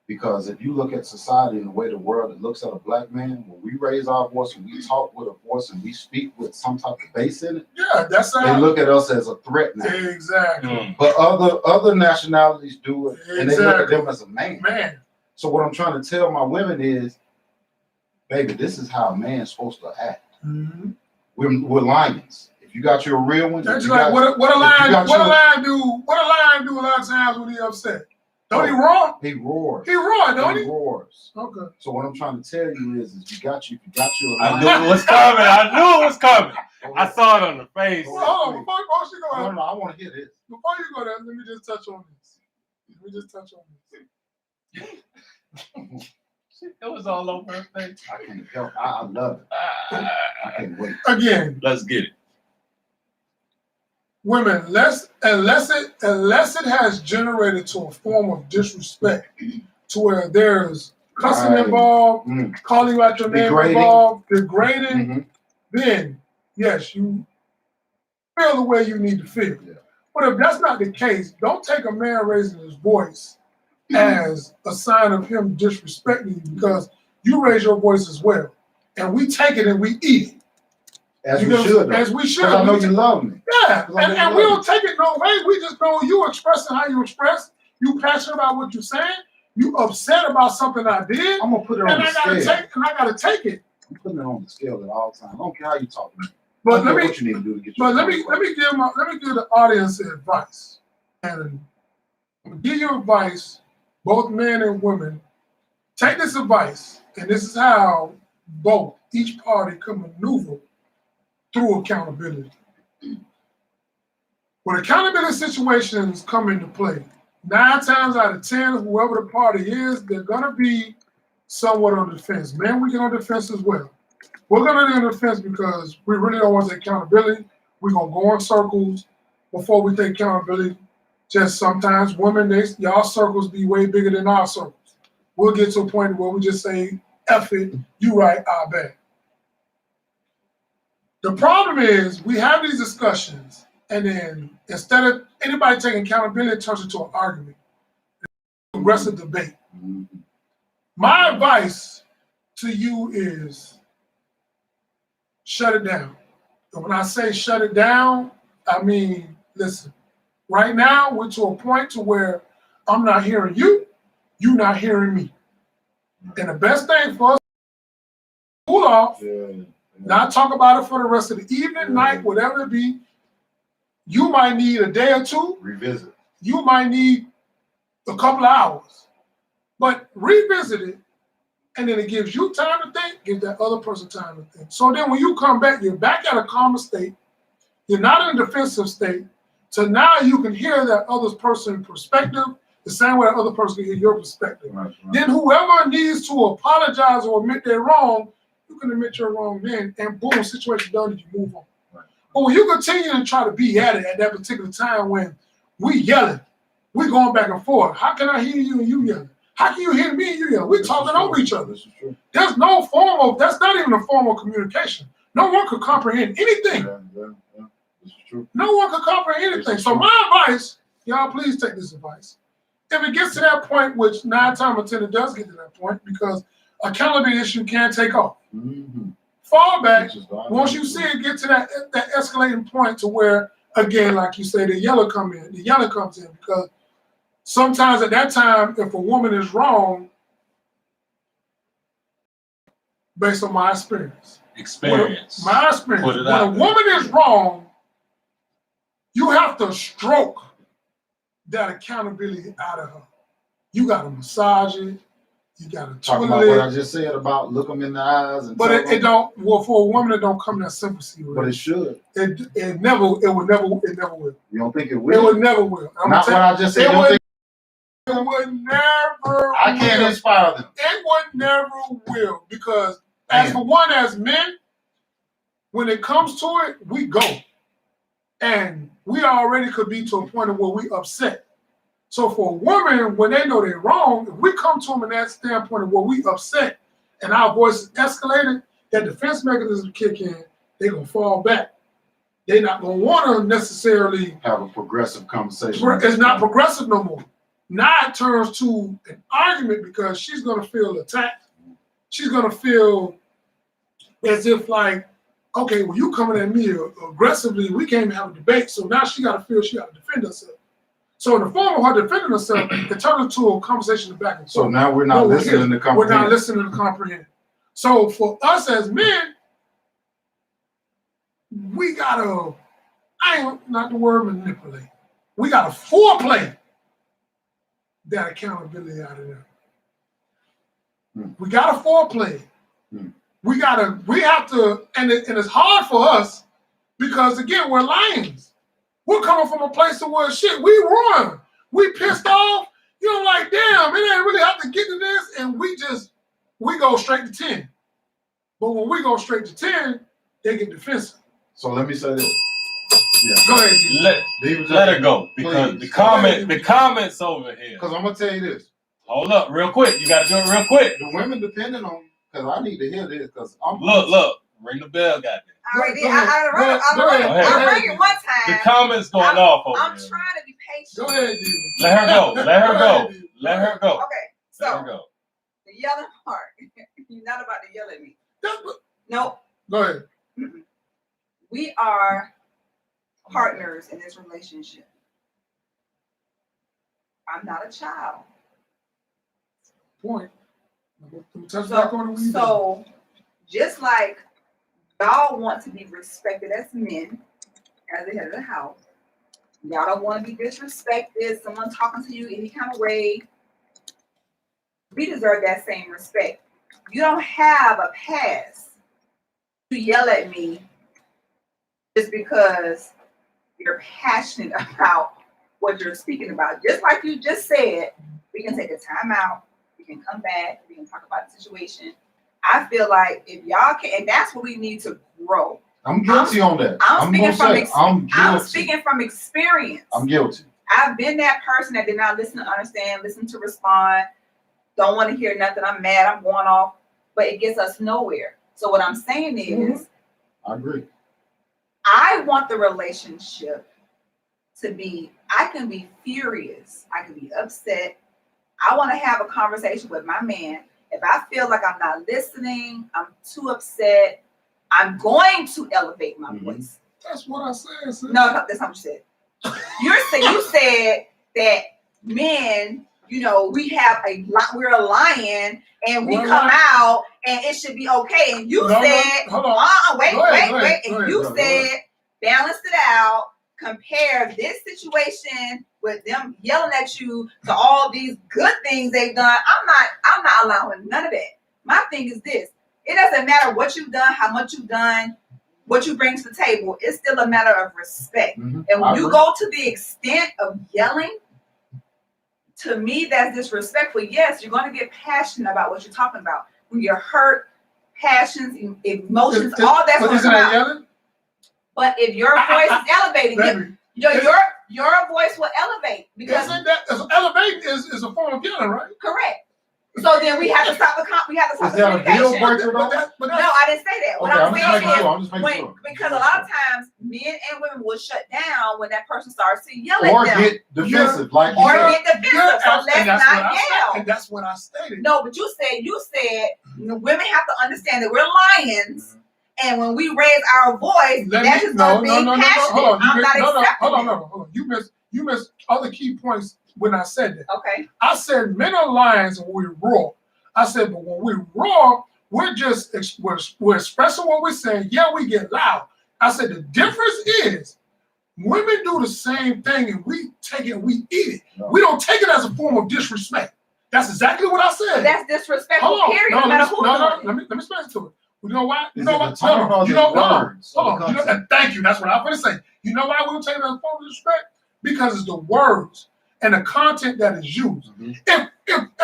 Because if you look at society and the way the world looks at a black man, when we raise our voice and we talk with a voice and we speak with some type of bass in it, that's how they look at us as a threat now. Exactly. But other nationalities do it, and they look at them as a man. So what I'm trying to tell my women is, baby, this is how a man's supposed to act. We're lions. If you got your real one, that's like what a lion do a lot of times when he upset. Don't he roar? He roars. He roars, don't he? He roars. Okay. So what I'm trying to tell you is you got you. I knew it was coming. I saw it on the face. Well, hold on, before she go No, I want to hear this. Before you go there, let me just touch on this. It was all over her face. I can't help. I love it. I can't wait. Again, let's get it. Women, unless it has generated to a form of disrespect, to where there's cussing involved, calling you out your name involved, degrading, then yes, you feel the way you need to feel. But if that's not the case, don't take a man raising his voice as a sign of him disrespecting you, because you raise your voice as well. And we take it and we eat it. As we should. As we should. I know you love me. Yeah. And we don't take it no way. We just know you expressing how you express. You passionate about what you're saying. You upset about something I did. I'm gonna put it on the scale. I gotta take it. I'm putting it on the scale at all times. I don't care how you talk to me. But let what you need to do to get your let me give the audience advice. And I'm gonna give you advice, both men and women. Take this advice, and this is how each party can maneuver through accountability. When accountability situations come into play, 9 times out of 10, whoever the party is, they're gonna be somewhat on the defense. Men, we get on defense as well. We're gonna be on the defense because we really don't want to take accountability. We're gonna go in circles before we take accountability. Just sometimes women, y'all circles be way bigger than our circles. We'll get to a point where we just say, F it, you right, I bet. The problem is we have these discussions, and then instead of anybody taking accountability, it turns into an argument, aggressive debate. My advice to you is shut it down. And when I say shut it down, I mean, listen, right now we're to a point to where I'm not hearing you, you're not hearing me. And the best thing for us to cool off, not talk about it for the rest of the evening, night, whatever it be. You might need a day or two. Revisit. You might need a couple of hours. But revisit it, and then it gives you time to think, gives that other person time to think. So then when you come back, you're back at a calmer state. You're not in a defensive state. So now you can hear that other person's perspective the same way that other person can hear your perspective. Right. Then whoever needs to apologize or admit they're wrong, you can admit you're wrong then, and boom, situation done, and you move on. Right. But when you continue to try to be at it at that particular time when we yelling, we going back and forth. How can I hear you and you yelling? How can you hear me and you yelling? We're talking over each other. There's no form of, that's not even a form of communication. No one could comprehend anything. This is true. No one could comprehend anything. So my advice, y'all please take this advice. If it gets to that point, which 9 times out of 10 it does get to that point, because accountability issue can take off. Fall back, once you see it get to that escalating point to where, again, like you say, the yelling comes in, because sometimes at that time, if a woman is wrong, based on my experience. My experience. When a woman is wrong, you have to stroke that accountability out of her. You got to massage it. You got to talk about what I just said about look them in the eyes. And but it don't. Well, for a woman, it don't come that sympathy. But it should. It will. You don't think it will? It would never will. Not what I just said. It would never. I can't inspire them. It would never will, because as for one, as men, when it comes to it, we go, and we already could be to a point of where we upset. So for a woman, when they know they're wrong, if we come to them in that standpoint of where we upset and our voice is escalated, that defense mechanism kick in, they're gonna fall back. They're not gonna want to necessarily have a progressive conversation. It's not progressive no more. Now it turns to an argument, because she's gonna feel attacked. She's gonna feel as if like, okay, well, you coming at me aggressively, we can't even have a debate. So now she got to feel she got to defend herself. So in the form of her defending herself, it turns into a conversation back and forth. So now we're not listening to comprehend. We're not listening to comprehend. So for us as men, we gotta, not the word manipulate, we gotta foreplay that accountability out of them. We gotta foreplay. We have to, and it's hard for us because, again, we're lions. We're coming from a place of where shit, we run. We pissed off. You know, like, damn, it ain't really have to get to this. And we go straight to 10. But when we go straight to 10, they get defensive. So let me say this. Yeah. Go ahead. Let her go. Because the comments over here. Because I'm going to tell you this. Hold up real quick. You got to do it real quick. The women depending on, because I need to hear this. Because Look. Ring the bell, goddamn. I already did. I'll ring it one time. The comments going off over I'm there. trying to be patient. Go ahead, dude. Let her go. Let her go. Let her go. Okay, so Let her go. the yelling part. You're not about to yell at me. No. Go ahead. We are partners in this relationship. I'm not a child. Point. So just like y'all want to be respected as men, as the head of the house, y'all don't want to be disrespected, someone talking to you any kind of way. We deserve that same respect. You don't have a pass to yell at me just because you're passionate about what you're speaking about. Just like you just said, we can take a time out, we can come back, we can talk about the situation. I feel like if y'all can, and that's what we need to grow. I'm guilty on that. I'm speaking from experience. I'm guilty. I've been that person that did not listen to understand, listen to respond, don't want to hear nothing. I'm mad, I'm going off, but it gets us nowhere. So what I'm saying is, I agree. I want the relationship to be, I can be furious, I can be upset. I want to have a conversation with my man. If I feel like I'm not listening, I'm too upset, I'm going to elevate my voice. That's what I said. Sis. No, that's not what you said. You said that men, you know, we're a lion and we come out and it should be okay. And you said, wait. And you said, balance it out, compare this situation with them yelling at you to all these good things they've done. I'm not allowing none of that. My thing is this. It doesn't matter what you've done, how much you've done, what you bring to the table. It's still a matter of respect. And when you go to the extent of yelling, to me, that's disrespectful. Yes, you're going to get passionate about what you're talking about. When you're hurt, passions, emotions, all that's going to come out. Yelling? But if your voice is elevating, your voice will elevate. Because elevating is a form of yelling, right? Correct. So then we have to stop the communication. Is that a deal breaker? No, I didn't say that. What I'm saying is, because a lot of times men and women will shut down when that person starts to yell at them. Or get defensive, So let's not yell. And that's what I stated. No, but you said women have to understand that we're lions. And when we raise our voice, that is not being passionate. I'm not accepting it. Hold on. You missed other key points when I said that. Okay. I said men are lions and we roar. I said, but when we roar, we're expressing what we're saying. Yeah, we get loud. I said the difference is women do the same thing and we take it and we eat it. No. We don't take it as a form of disrespect. That's exactly what I said. But that's disrespectful, period. No, let me explain it to it. You know why? You know what? Hold on. Thank you. That's what I'm going to say. You know why we don't take it as a form of disrespect? Because it's the words and the content that is used. If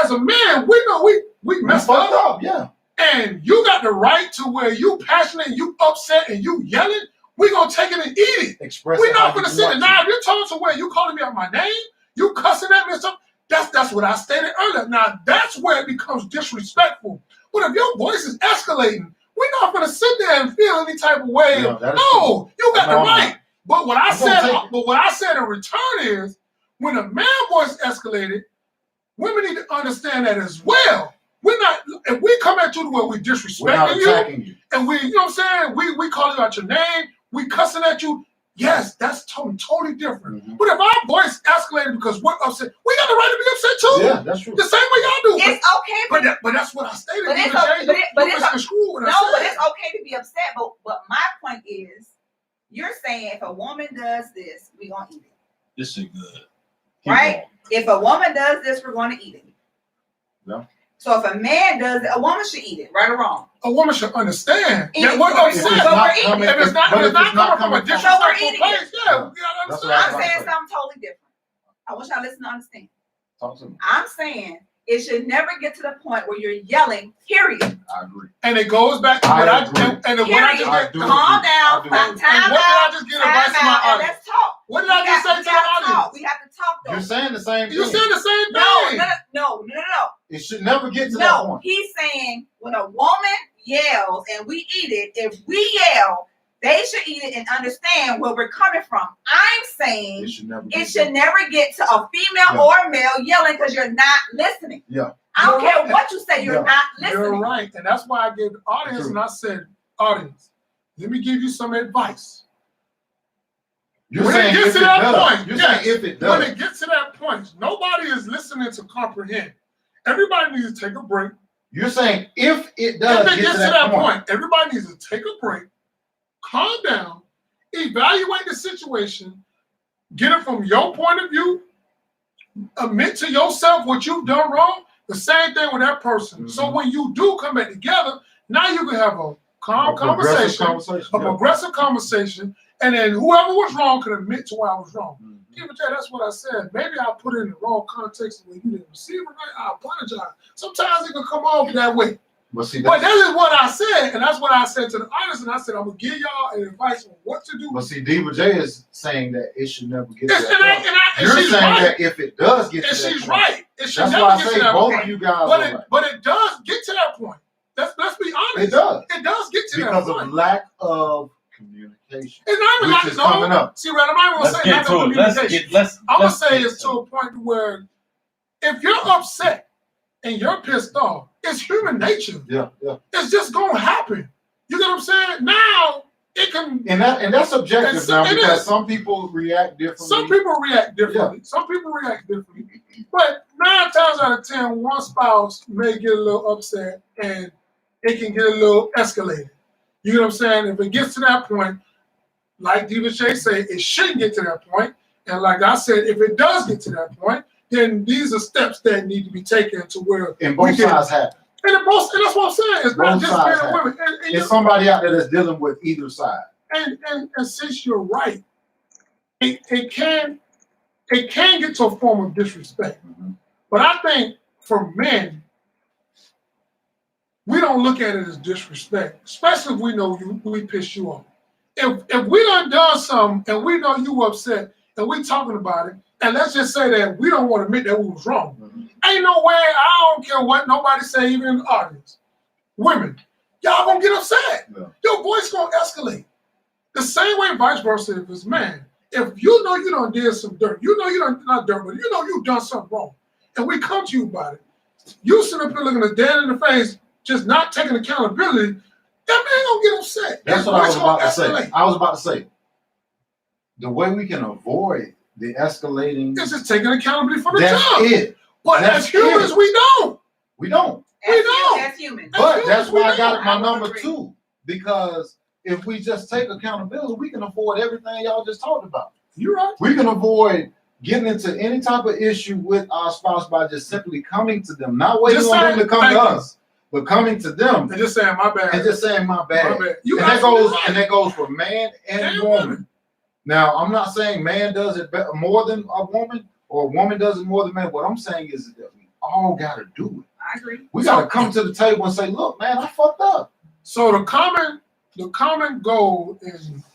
as a man, we know we messed up. Yeah. And you got the right to where you passionate and you upset and you yelling, we gonna take it and eat it. We're not gonna sit there. Now, if you're talking to where you calling me out my name, you cussing at me or something, that's what I stated earlier. Now, that's where it becomes disrespectful. But if your voice is escalating, we're not gonna sit there and feel any type of way. No, you got the right. But what I said in return is, when a man voice escalated, women need to understand that as well. We're not, if we come at you to where we disrespecting you, and we, you know what I'm saying, we call you out your name, we cussing at you, yes, that's totally different. But if our voice escalated because we're upset, we got the right to be upset too. Yeah, that's true. The same way y'all do. It's okay. But that's what I stated. But it's okay to be upset. But my point is, you're saying if a woman does this, we're going to eat it. This is good. Right? If a woman does this, we're going to eat it. No. So if a man does it, a woman should eat it, right or wrong? A woman should understand that we're upset. If it's not coming from a disrespectful place, I'm saying something totally different. I wish I listened to understand. Talk to me. I'm saying it should never get to the point where you're yelling, period. I agree. And it goes back to what I just did. Calm down. Time out. Let's talk. What did I just say to the audience? We have to talk though. You're saying the same thing. You're saying the same thing. No. It should never get to that point. He's saying when a woman yells and we eat it, if we yell, they should eat it and understand where we're coming from. I'm saying it should never get to a female or a male yelling because you're not listening. Yeah. I don't care what you say, you're not listening. You're right. And that's why I gave the audience and I said, audience, let me give you some advice. You're saying if it does. You're saying if it does. When it gets to that point, nobody is listening to comprehend. Everybody needs to take a break. You're saying if it does get to that point, everybody needs to take a break, calm down, evaluate the situation, get it from your point of view, admit to yourself what you've done wrong, the same thing with that person. Mm-hmm. So when you do come back together, now you can have a calm conversation, a progressive conversation, and then whoever was wrong can admit to where I was wrong. Mm-hmm. That's what I said. Maybe I put it in the wrong context when you didn't receive it right. I apologize. Sometimes it can come off that way. But that is what I said, and that's what I said to the audience, and I said, I'm going to give y'all advice on what to do. But see, Diva J is saying that it should never get to that point. You're saying that if it does get to that point. And she's right. It should that's never why get I say to that both point. of you guys But it does get to that point. Let's be honest. It does. It does get to that point. Because of lack of communication. It's not even which is coming up. See, right, I'm not even going to say lack of communication. I'm going to say it's to a point where if you're upset and you're pissed off, it's human nature. Yeah. It's just gonna happen. You get what I'm saying? Now it can, and that's subjective now because some people react differently. Some people react differently. But 9 times out of 10, one spouse may get a little upset and it can get a little escalated. You get what I'm saying? If it gets to that point, like Diva Shay say, it shouldn't get to that point. And like I said, if it does get to that point, then these are steps that need to be taken to where both sides happen. And that's what I'm saying. It's not just men and women. And it's somebody out there that's dealing with either side. And since you're right, it can get to a form of disrespect. Mm-hmm. But I think for men, we don't look at it as disrespect, especially if we know we pissed you off. If we done something and we know you upset and we talking about it, and let's just say that we don't want to admit that we was wrong. Mm-hmm. Ain't no way, I don't care what nobody say, even in the audience. Women, y'all gonna get upset. Yeah. Your voice gonna escalate. The same way vice versa if it's man. If you know you done did some dirt, you know you done, not dirt, but you know you done something wrong, and we come to you about it, you sit up here looking us dead in the face, just not taking accountability, that man gonna get upset. That's what I was about to say. I was about to say, the way we can avoid the escalating. It's just taking accountability for the job. That's it. But as humans, we don't. We don't. As humans. But that's why I got my number 2. Because if we just take accountability, we can avoid everything y'all just talked about. You're right. We can avoid getting into any type of issue with our spouse by just simply coming to them. Not waiting on them to come to us, but coming to them. And just saying my bad. And just saying my bad. And that goes for man and woman. Now, I'm not saying man does it more than a woman or a woman does it more than man. What I'm saying is that we all got to do it. I agree. We got to come to the table and say, look, man, I fucked up. So the common goal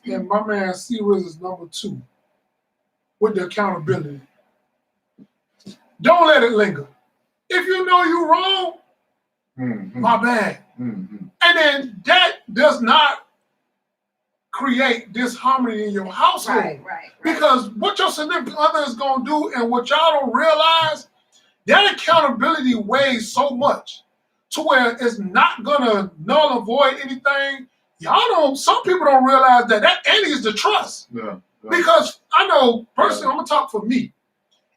in my man C-Riz is number 2 with the accountability. Don't let it linger. If you know you're wrong, my bad. Mm-hmm. And then that does not create disharmony in your household. Right. Because what your significant other is going to do and what y'all don't realize, that accountability weighs so much to where it's not going to null and void anything. Some people don't realize that is the trust. Yeah. Because I know, personally, I'm going to talk for me.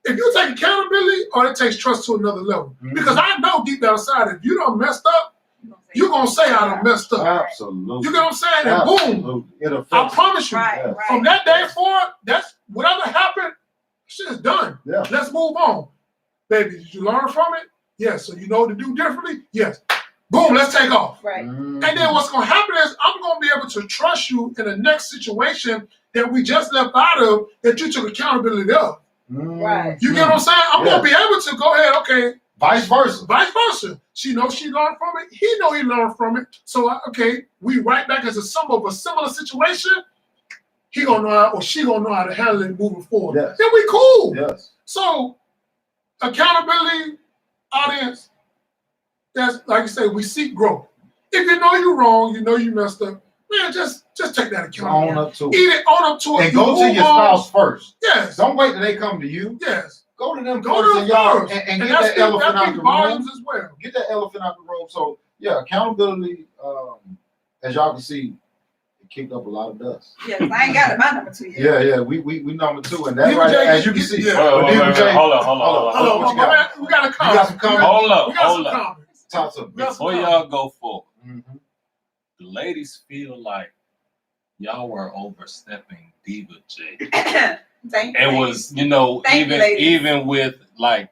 If you take accountability, it takes trust to another level. Mm-hmm. Because I know deep down inside, if you done messed up, you're going to say I done messed up. Absolutely. You get what I'm saying? And boom, I promise you, from that day forward, that's whatever happened, shit is done. Yeah. Let's move on. Baby, did you learn from it? Yes. So you know what to do differently? Yes. Boom, let's take off. Right. Mm-hmm. And then what's going to happen is I'm going to be able to trust you in the next situation that we just left out of that you took accountability of. Right. You get what I'm saying? I'm going to be able to go ahead, okay. Vice versa. She knows she learned from it. He know he learned from it. So, we right back as a sum of a similar situation. He going to know how, or she going to know how to handle it moving forward. Yes. Then we cool. Yes. So, accountability, audience, that's like you say, we seek growth. if you know you're wrong, you know you messed up, man, just take that accountability. Own up to Eat it, own up to it. And go to your spouse first. Yes. Don't wait till they come to you. Yes. Go to them first and y'all and get that elephant out the room. As well. Get that elephant out the room. So yeah, accountability, as y'all can see, it kicked up a lot of dust. Yeah, I ain't got my number 2 yet. Yeah, we number 2, and that's right. As you can see, hold on. We got a comment. You got some comments? Hold up. Talk to me. Before y'all go forward, the ladies feel like y'all were overstepping Diva J. Thank you. It was, even with like,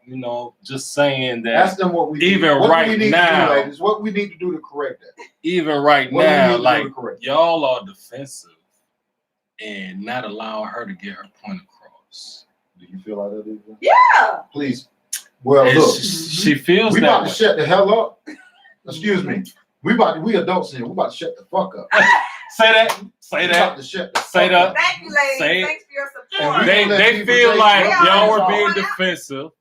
just saying that. Ask them what we even what right we need now, to do, ladies. What we need to do to correct that. Even right what now, like y'all are defensive and not allowing her to get her point across. Do you feel like that, Diva? Yeah. Please. Well, and look, she feels we that about way. to shut the hell up. Excuse me. We adults here. We about to shut the fuck up. Say that. Say that. Say that. Thank you, ladies. Thanks for your support. They feel like y'all were being defensive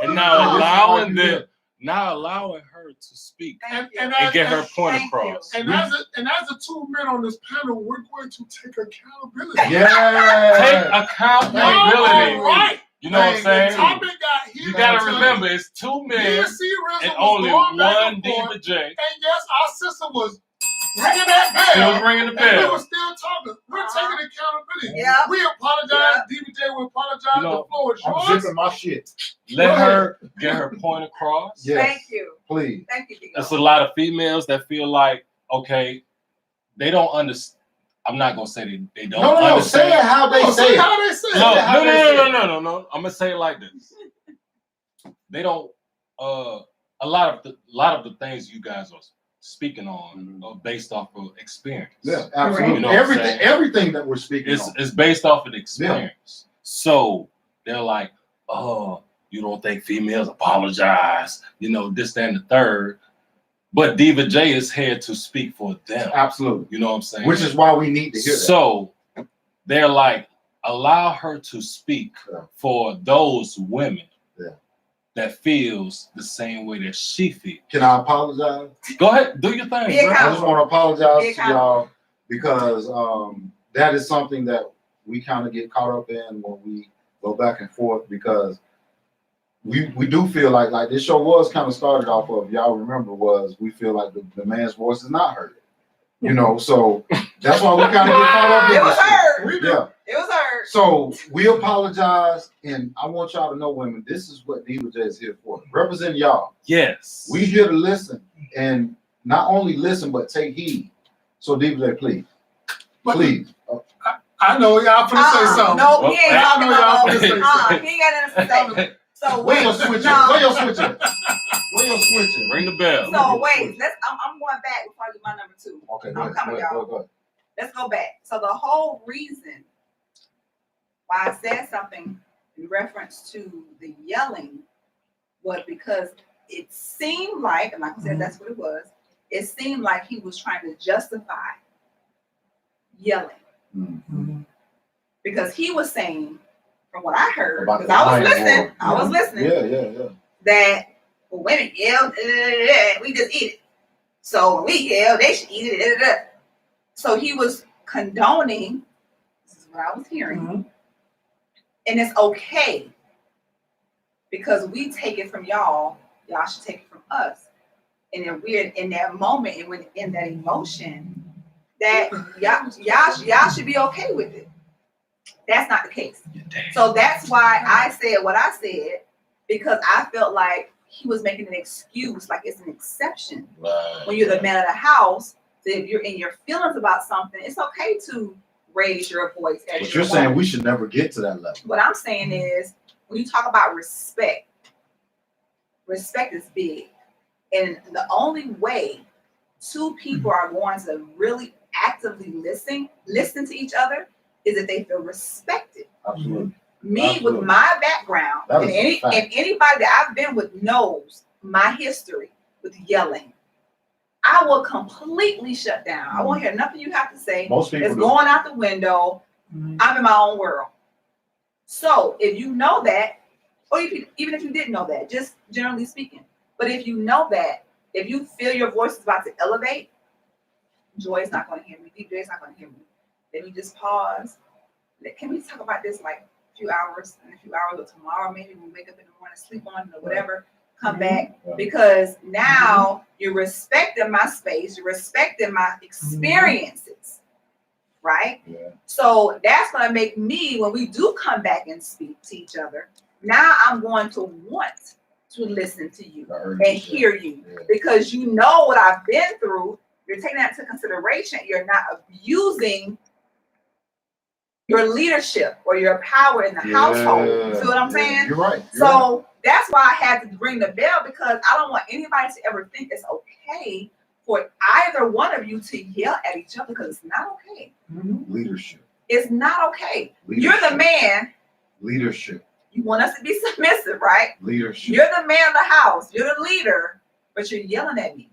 and not allowing her to speak and get her point across. And as the 2 men on this panel, we're going to take accountability. Yeah. Take accountability. Right. You know what I'm saying? You gotta remember, it's 2 men and only one Diva J. And yes, our sister was ringing that bell. She was ringing the bell. And we were still talking. We're taking accountability. Yeah. We apologize. Diva J will apologize. The floor is yours. I'm zipping my shit. Let her get her point across. Yes. Thank you. Please. Thank you. There's a lot of females that feel like, okay, they don't understand. I'm not gonna say they don't understand. No, say it how they say it. How they say it. No. I'm gonna say it like this. They don't. A lot of the things you guys are speaking on are based off of experience. Yeah, absolutely. You know everything that we're speaking on is based off of experience. Yeah. So they're like, oh, you don't think females apologize? This, that, and the third. But Diva J is here to speak for them. Absolutely. You know what I'm saying? Which is why we need to hear that. So they're like, allow her to speak for those women that feels the same way that she feels. Can I apologize? Go ahead, do your thing. I just want to apologize to y'all because that is something that we kind of get caught up in when we go back and forth because we do feel like this show was kind of started off of, y'all remember, was we feel like the man's voice is not heard. So that's why we kind of get caught up in it was heard. Yeah. It was heard. So we apologize, and I want y'all to know, women, this is what Diva J is here for. Represent y'all. Yes. We here to listen, and not only listen, but take heed. So Diva J, please. Please. I know y'all finna say something. No, he ain't talking about he ain't got nothing to say. So where your switcher? Where your switcher? Where your switcher? Ring the bell. So wait, I'm going back before I get my number 2. Okay, I'm coming, y'all. Go ahead. Let's go back. So the whole reason why I said something in reference to the yelling was because it seemed like, and like I said, that's what it was. It seemed like he was trying to justify yelling. Because he was saying, from what I heard, because I was listening. Yeah. That when women yell, we just eat it. So when we yell, they should eat it. So he was condoning, this is what I was hearing, and it's okay because we take it from y'all should take it from us. And then we're in that moment and when in that emotion, that y'all should be okay with it. That's not the case. So that's why I said what I said, because I felt like he was making an excuse, like it's an exception. Right. When you're the man of the house, so if you're in your feelings about something, it's okay to raise your voice. But you're saying we should never get to that level. What I'm saying is, when you talk about respect is big. And the only way 2 people are going to really actively listen to each other is if they feel respected. Absolutely. Me, with my background, and anybody that I've been with knows my history with yelling. I will completely shut down. I won't hear nothing you have to say. Most people it's going out the window. I'm in my own world. So if you know that, or even if you didn't know that, just generally speaking, but if you know that, if you feel your voice is about to elevate, Joy's not going to hear me. DJ's not going to hear me. Let me just pause. Can we talk about this like a few hours or tomorrow? Maybe we'll wake up in the morning, sleep on it or whatever, come back. Because now you're respecting my space, you're respecting my experiences, right? Yeah. So that's going to make me, when we do come back and speak to each other, now I'm going to want to listen to you and hear you because you know what I've been through. You're taking that into consideration. You're not abusing your leadership or your power in the household. You feel what I'm saying? You're right. So that's why I had to ring the bell, because I don't want anybody to ever think it's okay for either one of you to yell at each other, because it's not okay. Leadership. It's not okay. Leadership. You're the man. Leadership. You want us to be submissive, right? Leadership. You're the man of the house. You're the leader, but you're yelling at me.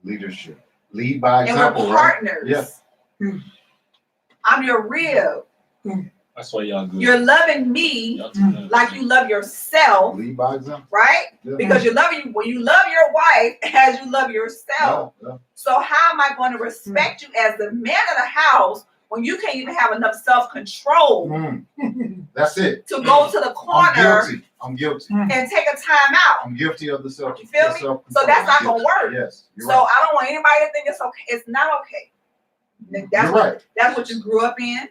Leadership. Lead by example. And we're partners. Right? Yeah. I'm your rib. That's why y'all good. You're loving me like you love yourself. Lead by example. Right? Yeah. Because you love you when you love your wife as you love yourself. Yeah. So how am I going to respect you as the man of the house when you can't even have enough self-control? That's it. To go to the corner. I'm guilty. And take a time out. I'm guilty of the self. You feel me? So that's not gonna work. Yes. So right. I don't want anybody to think it's okay. It's not okay. That's what you grew up in.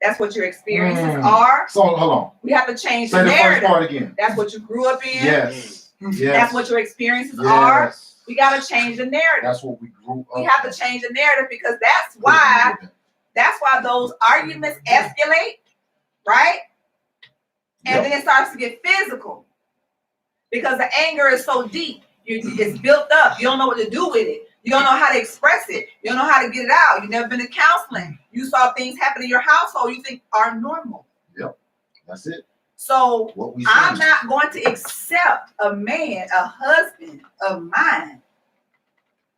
That's what your experiences are. So hold on. We have to change the narrative. First part again. That's what you grew up in. Yes. That's what your experiences are. We gotta change the narrative. That's what we grew up. We have to change the narrative, because that's why those arguments escalate, right? And then it starts to get physical, because the anger is so deep. It's built up. You don't know what to do with it. You don't know how to express it. You don't know how to get it out. You've never been to counseling. You saw things happen in your household you think are normal. Yep. That's it. So I'm not going to accept a man, a husband of mine,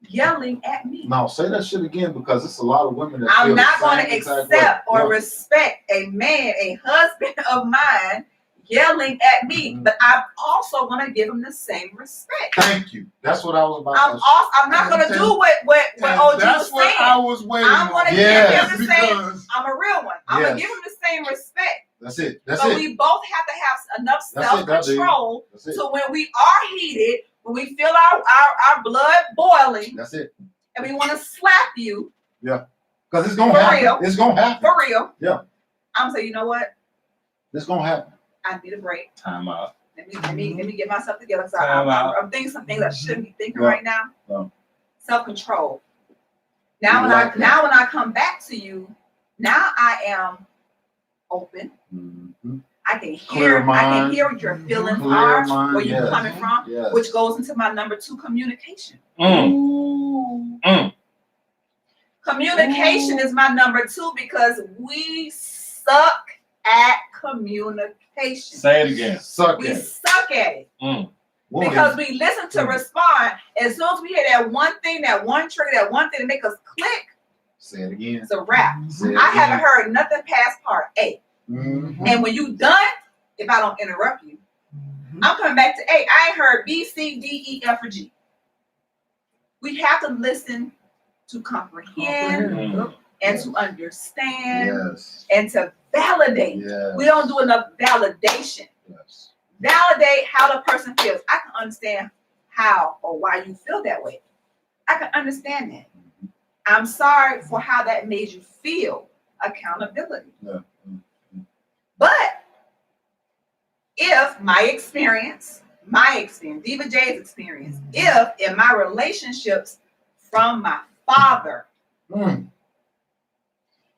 yelling at me. No, say that shit again, because it's a lot of women that I'm not going to accept or respect a man, a husband of mine, yelling at me, but I'm also going to give him the same respect. Thank you. That's what I was about to say. I'm not going to do what OG was saying. That's what I was waiting on. I'm going to give him the same. I'm a real one. I'm going to give him the same respect. That's it. But we both have to have enough self-control so when we are heated, when we feel our blood boiling, that's it, and we want to slap you. Yeah. Because it's going to happen. Real. It's going to happen. For real. Yeah. I'm saying, you know what? It's going to happen. I need a break. Time out. Let me get myself together. So I'm thinking some things I shouldn't be thinking right now. No. Self-control. Now when I come back to you, now I am open. Mm-hmm. I can hear what your feelings are, where you're coming from, which goes into my number 2, communication. Communication is my number 2, because we suck at communication. Say it again. We suck at it. Because we listen to respond. As soon as we hear that one thing, that one trigger, that one thing to make us click, say it again. It's a wrap. I haven't heard nothing past part A. Mm-hmm. And when you done, if I don't interrupt you, I'm coming back to A. I ain't heard B, C, D, E, F, or G. We have to listen to comprehend and to understand and to validate. Yes. We don't do enough validation. Yes. Validate how the person feels. I can understand how or why you feel that way. I can understand that. I'm sorry for how that made you feel. Accountability. Yeah. But if my experience, Diva J's experience, if in my relationships from my father,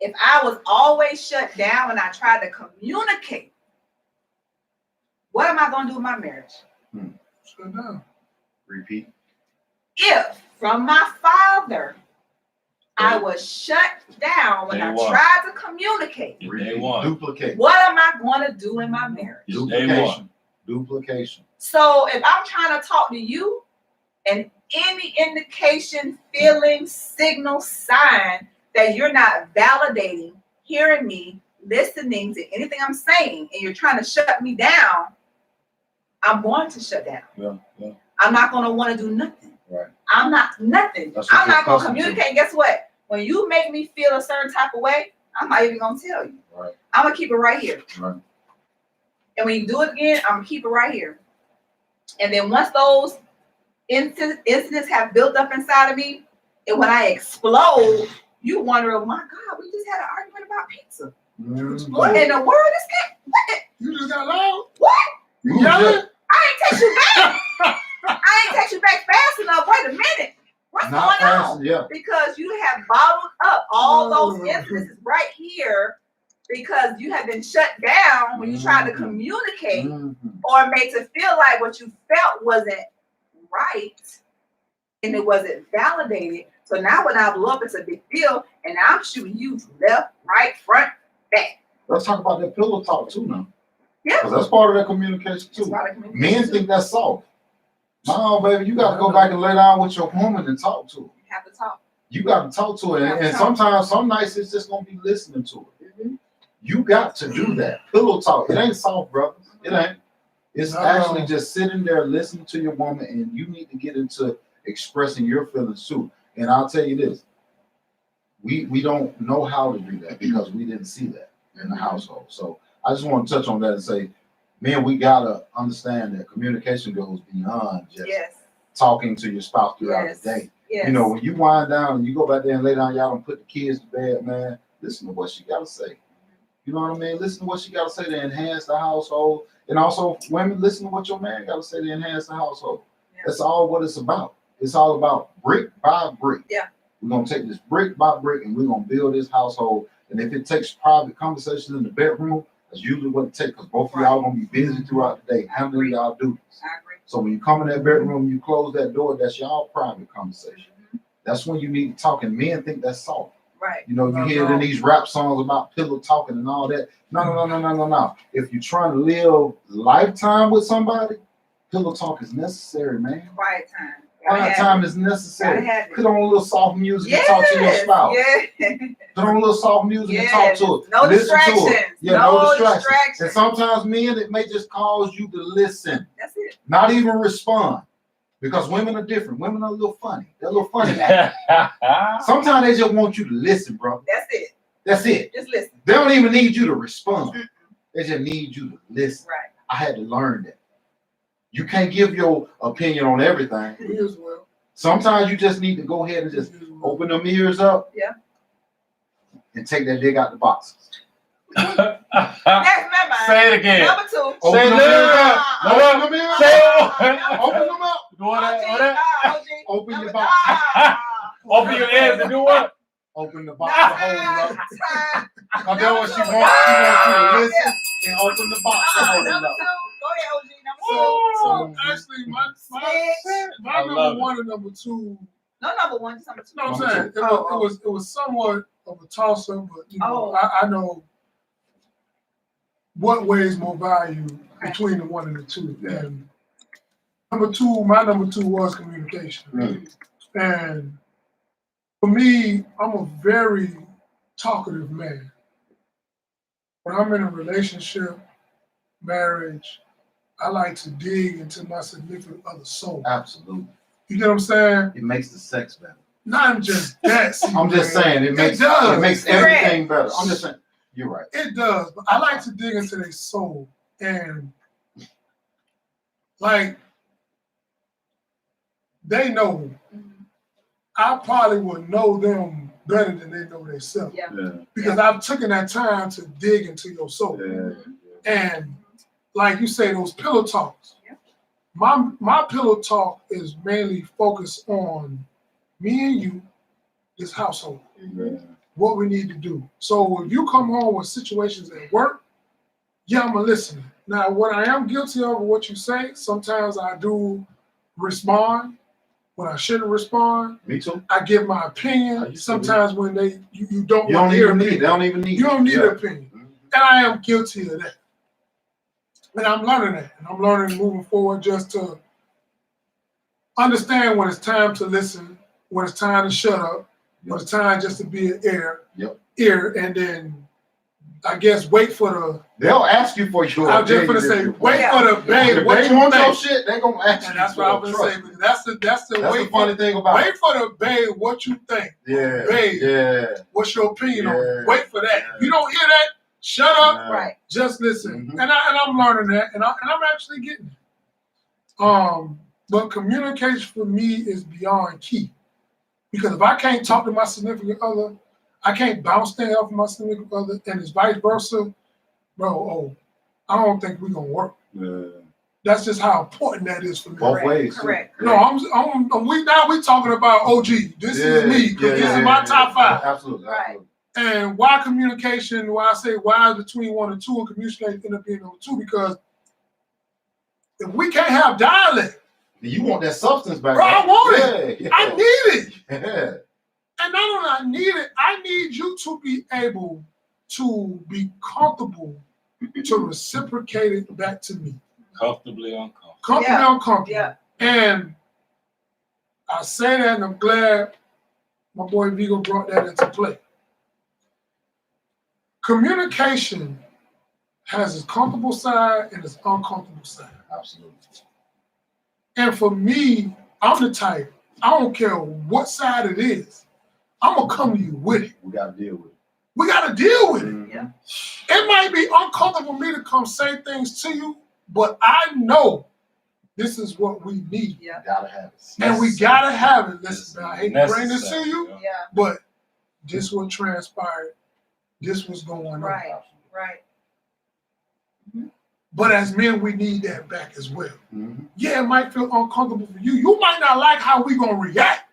if I was always shut down when I tried to communicate, what am I going to do with my marriage? Shut down. Repeat. If from my father, I was shut down when I tried to communicate. Duplicate. What am I going to do in my marriage? Duplication. So if I'm trying to talk to you, and any indication, feeling, signal, sign that you're not validating, hearing me, listening to anything I'm saying, and you're trying to shut me down, I'm going to shut down. I'm not going to want to do nothing. Right. I'm not nothing. I'm not gonna communicate. Guess what? When you make me feel a certain type of way, I'm not even gonna tell you. Right. I'm gonna keep it right here. Right. And when you do it again, I'm gonna keep it right here. And then once those incidents have built up inside of me, and when I explode, you wonder, oh my God, we just had an argument about pizza. What in the world is that? What? You just got loud? What? You yelling? I ain't text you back. I ain't text you back fast enough. Wait a minute. What's going on? Yeah. Because you have bottled up all those instances right here because you have been shut down when you tried to communicate or made to feel like what you felt wasn't right and it wasn't validated. So now when I blew up, it's a big deal, and I'm shooting you left, right, front, back. Let's talk about that pillow talk too now. Yeah. Because that's part of that communication too. Men think that's soft. No, baby, you got to go back and lay down with your woman and talk to her. You have to talk. You got to talk to her. And sometimes, some nights, it's just going to be listening to her. You got to do that. Pillow talk. It ain't soft, brother. It ain't. It's actually just sitting there listening to your woman, and you need to get into expressing your feelings too. And I'll tell you this. We don't know how to do that because we didn't see that in the household. So I just want to touch on that and say, man, we gotta understand that communication goes beyond just talking to your spouse throughout the day. You know, when you wind down and you go back there and lay down, y'all don't put the kids to bed, man. Listen to what she gotta say. You know what I mean? Listen to what she gotta say to enhance the household. And also, women, listen to what your man gotta say to enhance the household. That's all what it's about. It's all about brick by brick. Yeah. We're gonna take this brick by brick and we're gonna build this household. And if it takes private conversations in the bedroom, that's usually what it takes, because both of y'all gonna be busy throughout the day handling y'all duties. I agree. So when you come in that bedroom, you close that door, that's y'all private conversation. That's when you need to talk, and men think that's soft. Right. You know, you hear it in these rap songs about pillow talking and all that. No. If you're trying to live lifetime with somebody, pillow talk is necessary, man. Quiet time. Quiet time is necessary. Put on a little soft music and talk to your spouse. Put on a little soft music and talk to her. No distractions. Yeah, no distractions. And sometimes men, it may just cause you to listen. That's it. Not even respond. Because women are different. Women are a little funny. They're a little funny. Sometimes they just want you to listen, bro. That's it. That's it. Just listen. They don't even need you to respond. They just need you to listen. Right. I had to learn that. You can't give your opinion on everything. Sometimes you just need to go ahead and just open them ears up. Yeah. And take that dig out the boxes. That's my mind. Say it again. Number two. Open them ears up. Open them ears up. Open them up. Open your box. Open your ears and do what? Open the box to hold it up. I know what she wants. She wants you to listen and open the box to hold it up. Go ahead, OG. So actually, my number one and number two. No, number one, just number two. No, I'm saying it was somewhat of a toss-up, but you know, I know what weighs more value between the one and the two. Yeah. And my number two was communication. And for me, I'm a very talkative man. When I'm in a relationship, marriage, I like to dig into my significant other's soul. Absolutely. You get what I'm saying? It makes the sex better. Not just that. I'm just saying it makes everything better. I'm just saying you're right. It does, but I like to dig into their soul, and like they know me. I probably would know them better than they know themselves. Yeah. Because I've taken that time to dig into your soul. And like you say, those pillow talks. My pillow talk is mainly focused on me and you, this household, what we need to do. So if you come home with situations at work, I'm going to listen. Now, what I am guilty of what you say, sometimes I do respond when I shouldn't respond. Me too. I give my opinion. Sometimes when you don't want to hear an opinion. They don't even need. You don't need an opinion. And I am guilty of that. And I'm learning that. And I'm learning moving forward just to understand when it's time to listen, when it's time to shut up, when it's time just to be an ear, and then I guess wait for the. They'll ask you for your. I was just gonna say wait for the babe. If what they you want think? your shit, they gonna ask you. And that's what I was gonna say. That's the wait funny thing about wait for the babe. What you think? Yeah. Babe. Yeah. What's your opinion on it? Wait for that. Yeah. If you don't hear that, shut up. Yeah. Right. Just listen. Mm-hmm. And I'm learning that, and I'm actually getting it. But communication for me is beyond key. Because if I can't talk to my significant other, I can't bounce things off of my significant other, and it's vice versa, bro, I don't think we're going to work. Yeah. That's just how important that is for me. Both ways. Correct. No, we talking about OG. This is me, because this is my top 5. Absolutely. Right. And why communication, why I say why between 1 and 2 and communication end up being number 2, because if we can't have dialect, you want that substance back. Bro, I want it. Yeah. I need it. Yeah. And not only I need it, I need you to be able to be comfortable to reciprocate it back to me. Comfortably uncomfortable. Comfortably uncomfortable. Yeah. And I say that, and I'm glad my boy Vigo brought that into play. Communication has its comfortable side and its uncomfortable side. Absolutely. And for me, I'm the type, I don't care what side it is, I'm going to come to you with it. We got to deal with it. We got to deal with it. Mm-hmm. Yeah. It might be uncomfortable for me to come say things to you, but I know this is what we need. Yeah. Gotta have it. And we got to have it. Listen, I hate to bring this to you, Yeah. but this what transpired. This was going on. Right. Right. But as men, we need that back as well. Mm-hmm. Yeah, it might feel uncomfortable for you. You might not like how we going to react,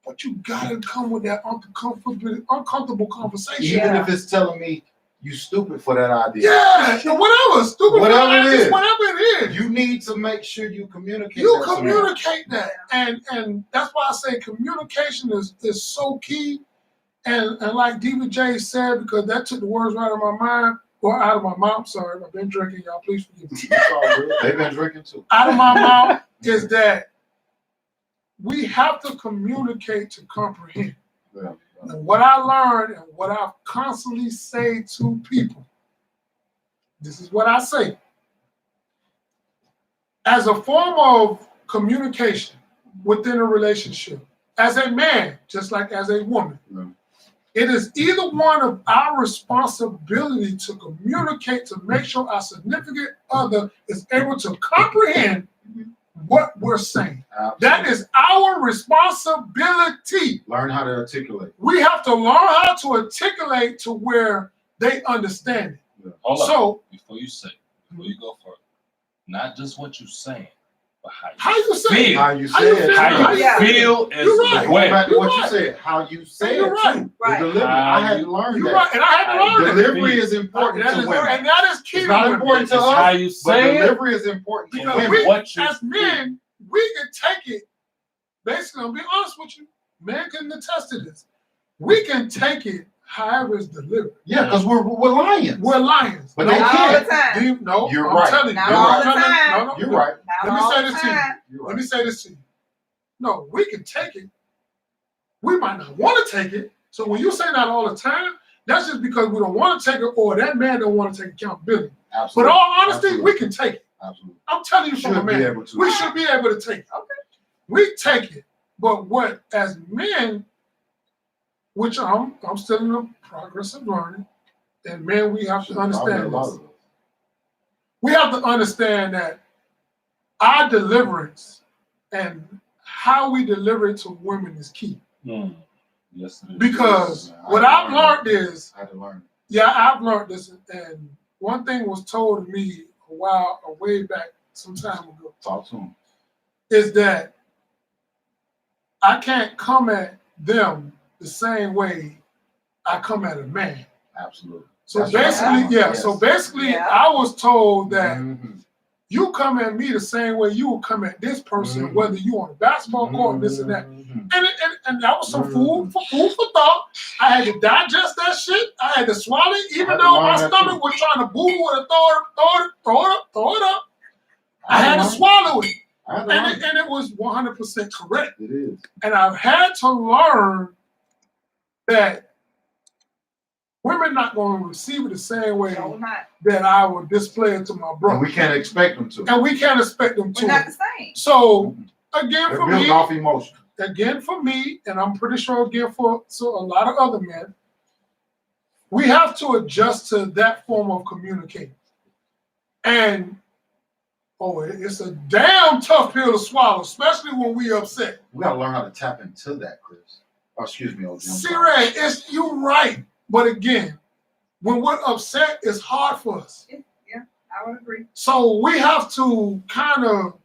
but you got to come with that uncomfortable conversation. Even if it's telling me you stupid for that idea. Yeah, whatever. Stupid Whatever it is. Whatever it is. You need to make sure you communicate You that communicate that. And that's why I say communication is so key. And like Diva J said, because that took the words right out of my mind, or out of my mouth, sorry, I've been drinking, y'all please forgive me. It's all good. They've been drinking too. Out of my mouth is that we have to communicate to comprehend. Yeah. And what I learned and what I constantly say to people, this is what I say. As a form of communication within a relationship, as a man, just like as a woman, it is either one of our responsibility to communicate to make sure our significant other is able to comprehend what we're saying. Absolutely. That is our responsibility. Learn how to articulate. We have to learn how to articulate to where they understand it. Yeah. Hold So, up. Before you go for it, not just what you're saying, but how you say it. How you say it. How you Yeah. feel as You're right. Going well. back to You're what right. you said, how you say You're it right. too. Right. The delivery. I had to learn You're that. right, and I had to learn that. Delivery is important That to is, women. and that is key. It's not to women. important to It's us, how you but say it. delivery is important to Because women. we, What you as do. men, we can take it. Basically, I'll be honest with you. Men can attest to this. We can take it however it's delivered. Yeah, because we're lions. We're lions. But no, they Not all the can't. time. No, You're I'm right. telling you. Not No, all the no, no, time. no, You're right. Not Let me all say the this to you. time. You're Let right. me say this to you. No, we can take it. We might not want to take it. So when you say not all the time, that's just because we don't want to take it, or that man don't want to take accountability. Absolutely. But all honesty, Absolutely. we can take it. Absolutely. I'm telling you from a Should be man. able to. We should be able to take it. Okay. We take it. But what, as men, which I'm still in the progress of learning, and men, we have to understand this. We have to understand that our deliverance and how we deliver it to women is key. Yes, it is. Because Yeah, what I've learned is, I had to learn. yeah, I've learned this, and one thing was told to me way back some time ago, Talk to him. is that I can't come at them the same way I come at a man. Absolutely. So That's basically, right. yeah. Yes. So basically, Yeah. I was told that Mhm. you come at me the same way you will come at this person, Mhm. whether you on a basketball court, this and that. Mhm. And that was some food for thought. I had to digest that shit. I had to swallow it, I even had to though learn my that stomach was trying to boo and throw it up. I had to learned. swallow it, I had to learn. and it was 100% correct. It is. And I've had to learn that women not going to receive it the same way No, not. that I would display it to my brother. And we can't expect them to. And we can't expect them to. We're not the same. So again, They're for built me, off emotion. again for me, and I'm pretty sure again for a lot of other men, we have to adjust to that form of communicating. And it's a damn tough pill to swallow, especially when we upset. We gotta learn how to tap into that, Chris. Oh, excuse me, OG. C-Ray, you're right. But again, when we're upset, it's hard for us. Yeah, I would agree. So we have to kind of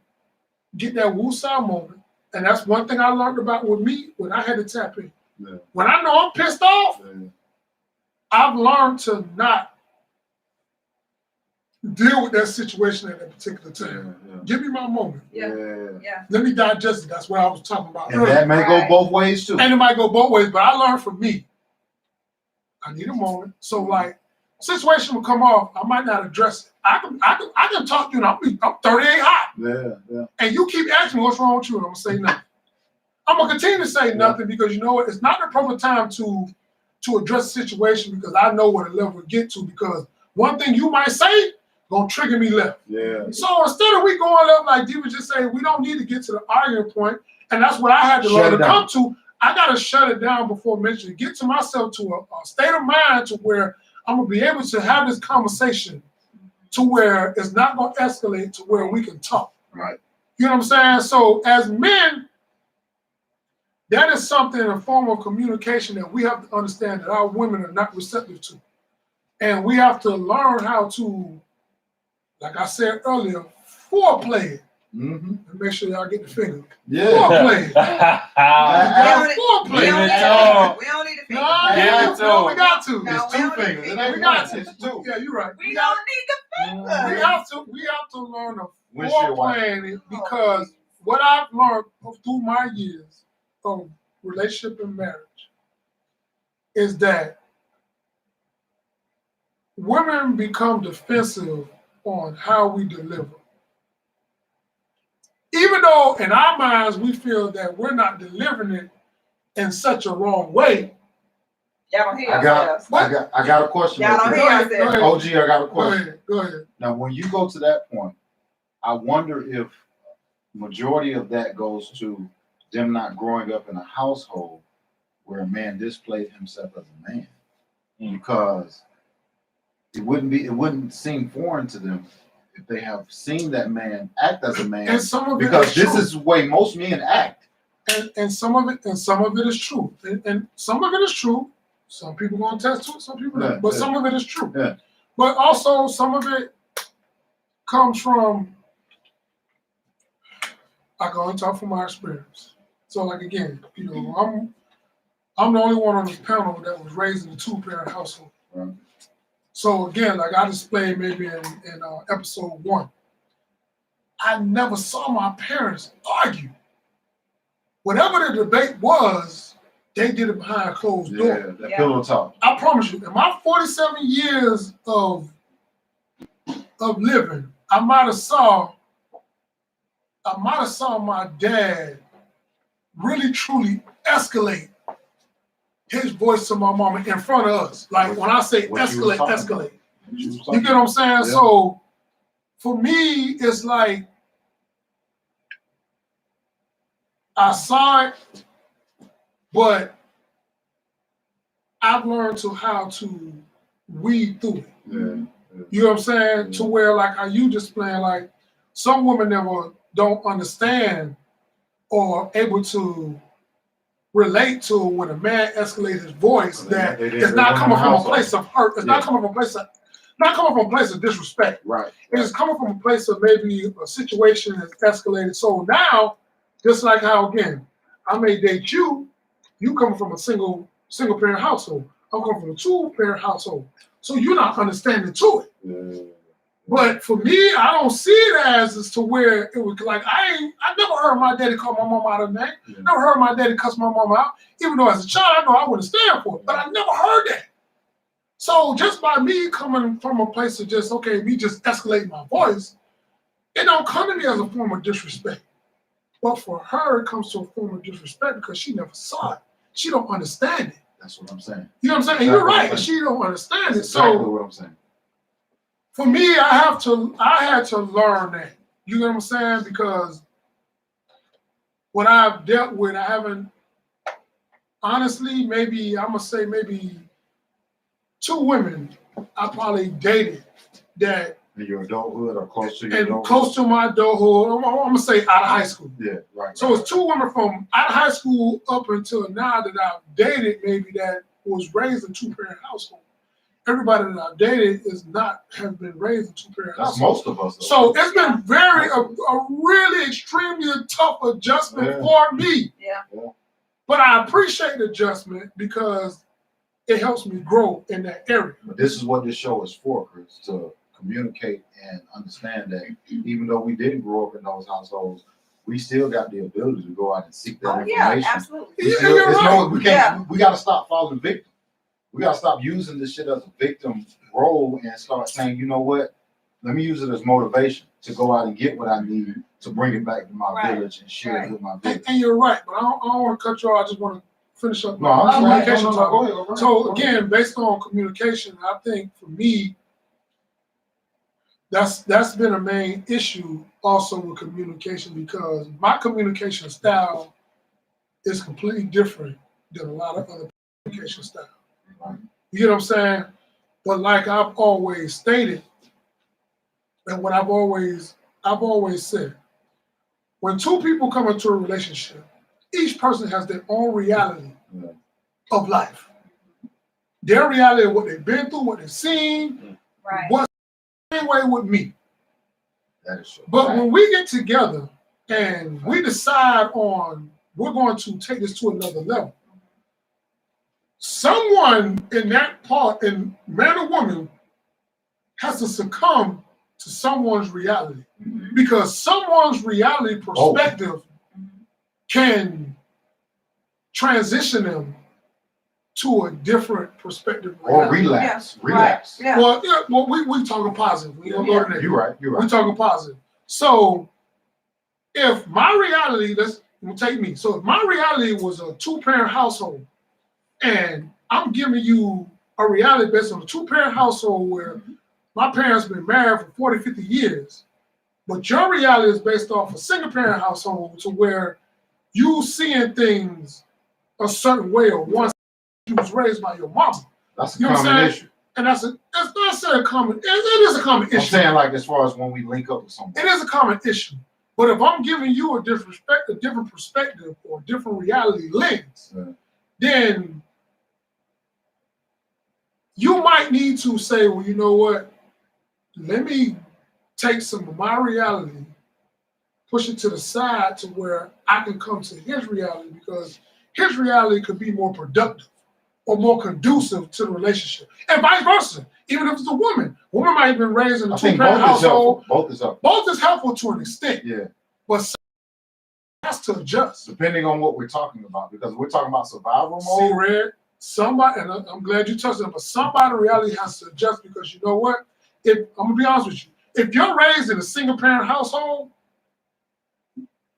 get that woosah moment. And that's one thing I learned about with me when I had to tap in. Yeah. When I know I'm pissed off, I've learned to not deal with that situation at that particular time. Give me my moment. Yeah. Let me digest it. That's what I was talking about And earlier. that may go both ways too. And it might go both ways, but I learned from me. I need a moment. So like, situation will come off, I might not address it. I can talk to you, and I'm 38 hot. Yeah. And you keep asking me what's wrong with you, and I'm gonna say nothing. I'm gonna continue to say nothing because you know what? It's not the proper time to address the situation because I know what a level to get to. Because one thing you might say gonna trigger me left. Yeah. So instead of we going up like D was just saying, we don't need to get to the arguing point, and that's what I had to learn to come to. I gotta shut it down before mentioning. Get to myself to a state of mind to where I'm gonna be able to have this conversation to where it's not gonna escalate to where we can talk. Right. You know what I'm saying? So as men, that is something, a form of communication that we have to understand that our women are not receptive to. And we have to learn how to, like I said earlier, foreplay it. And make sure y'all get the finger. Yeah. Foreplay it. We don't need the finger. No, we got to. It's two fingers. It ain't We got one. to. It's two. Yeah, you're right. We don't need the finger. We have to learn to Windshield foreplaying it because what I've learned through my years of relationship and marriage is that women become defensive on how we deliver. Even though in our minds we feel that we're not delivering it in such a wrong way. Y'all don't hear I got a question. Y'all don't hear yourselves. OG, I got a question. Go ahead. Now, when you go to that point, I wonder if majority of that goes to them not growing up in a household where a man displayed himself as a man, because it wouldn't seem foreign to them if they have seen that man act as a man. And some of because this is the way most men act. And some of it is true. And some of it is true. Some people gonna attest to it, some people don't. But some of it is true. Yeah. But also some of it comes from, I can only talk from my experience. So like again, you know, I'm the only one on this panel that was raised in a 2-parent household. Right. So again, like I displayed maybe in episode 1, I never saw my parents argue. Whatever the debate was, they did it behind a closed door. That pillow talk. I promise you, in my 47 years of living, I might have saw my dad really truly escalate his voice to my mama in front of us. Like when I say escalate. You get what I'm saying? Yeah. So for me, it's like I saw it, but I've learned how to weed through it. Yeah. You know what I'm saying? Yeah. To where like how you displaying, like some women never don't understand or able to relate to when a man escalates his voice, that it's not coming from a place of hurt. It's not coming from a place of disrespect. Right. It's coming from a place of maybe a situation has escalated. So now, just like how again, I may date you coming from a single parent household. I'm coming from a 2-parent household. So you're not understanding to it. Yeah. But for me, I don't see it as to where it was like I never heard my daddy call my mom out of name. Never heard my daddy cuss my mom out. Even though as a child, I know I wouldn't stand for it. But I never heard that. So just by me coming from a place of just, me just escalating my voice, it don't come to me as a form of disrespect. But for her, it comes to a form of disrespect because she never saw it. She don't understand it. That's what I'm saying. You know what I'm saying? And you're right. And she don't understand it. Exactly So what I'm saying. for me, I had to learn that. You know what I'm saying? Because what I've dealt with, I haven't, honestly, maybe, I'm going to say maybe 2 women I probably dated that. In your adulthood or close to your and adulthood? Close to my adulthood. I'm going to say out of high school. Yeah, right. So it's 2 women from out of high school up until now that I've dated, maybe that was raised in 2-parent household. Everybody that I've dated have been raised in 2-parent household. That's most of us. Though. So it's been a really extremely tough adjustment for me. Yeah. But I appreciate the adjustment because it helps me grow in that area. But this is what this show is for, Chris, to communicate and understand that even though we didn't grow up in those households, we still got the ability to go out and seek that information. Yeah, absolutely. We got to stop falling victim. We got to stop using this shit as a victim role and start saying, you know what? Let me use it as motivation to go out and get what I need to bring it back to my village and share it with my village. And you're right, but I don't want to cut you off. I just want to finish up my communication talk. Go ahead. So again, based on communication, I think for me, that's been a main issue also with communication because my communication style is completely different than a lot of other communication styles. You get what I'm saying? But like I've always stated, and what I've always said, when 2 people come into a relationship, each person has their own reality of life. Their reality of what they've been through, what they've seen, what's the same way with me. That is true. But when we get together and we decide on we're going to take this to another level, someone in that part, in man or woman, has to succumb to someone's reality. Because someone's reality perspective can transition them to a different perspective. Or relapse. Relapse. Yeah. Well, we talking positive. We don't go to that. You're right. We talking positive. So if my reality, take me. So if my reality was a 2-parent household, and I'm giving you a reality based on a 2-parent household where my parents been married for 40, 50 years, but your reality is based off a single-parent household to where you seeing things a certain way or once you was raised by your mama. That's a common issue. And that's not a common. It is a common issue. I'm saying like as far as when we link up with someone. It is a common issue. But if I'm giving you a different perspective or a different reality lens, then you might need to say, well, you know what? Let me take some of my reality, push it to the side to where I can come to his reality because his reality could be more productive or more conducive to the relationship. And vice versa. Even if it's a woman might have been raised in a 2-parent household. Both is helpful. Both is helpful to an extent. Yeah. But has to adjust. Depending on what we're talking about, because we're talking about survival mode. See, Red, somebody, and I'm glad you touched on it, but somebody reality has to adjust because you know what? I'm gonna be honest with you. If you're raised in a single-parent household,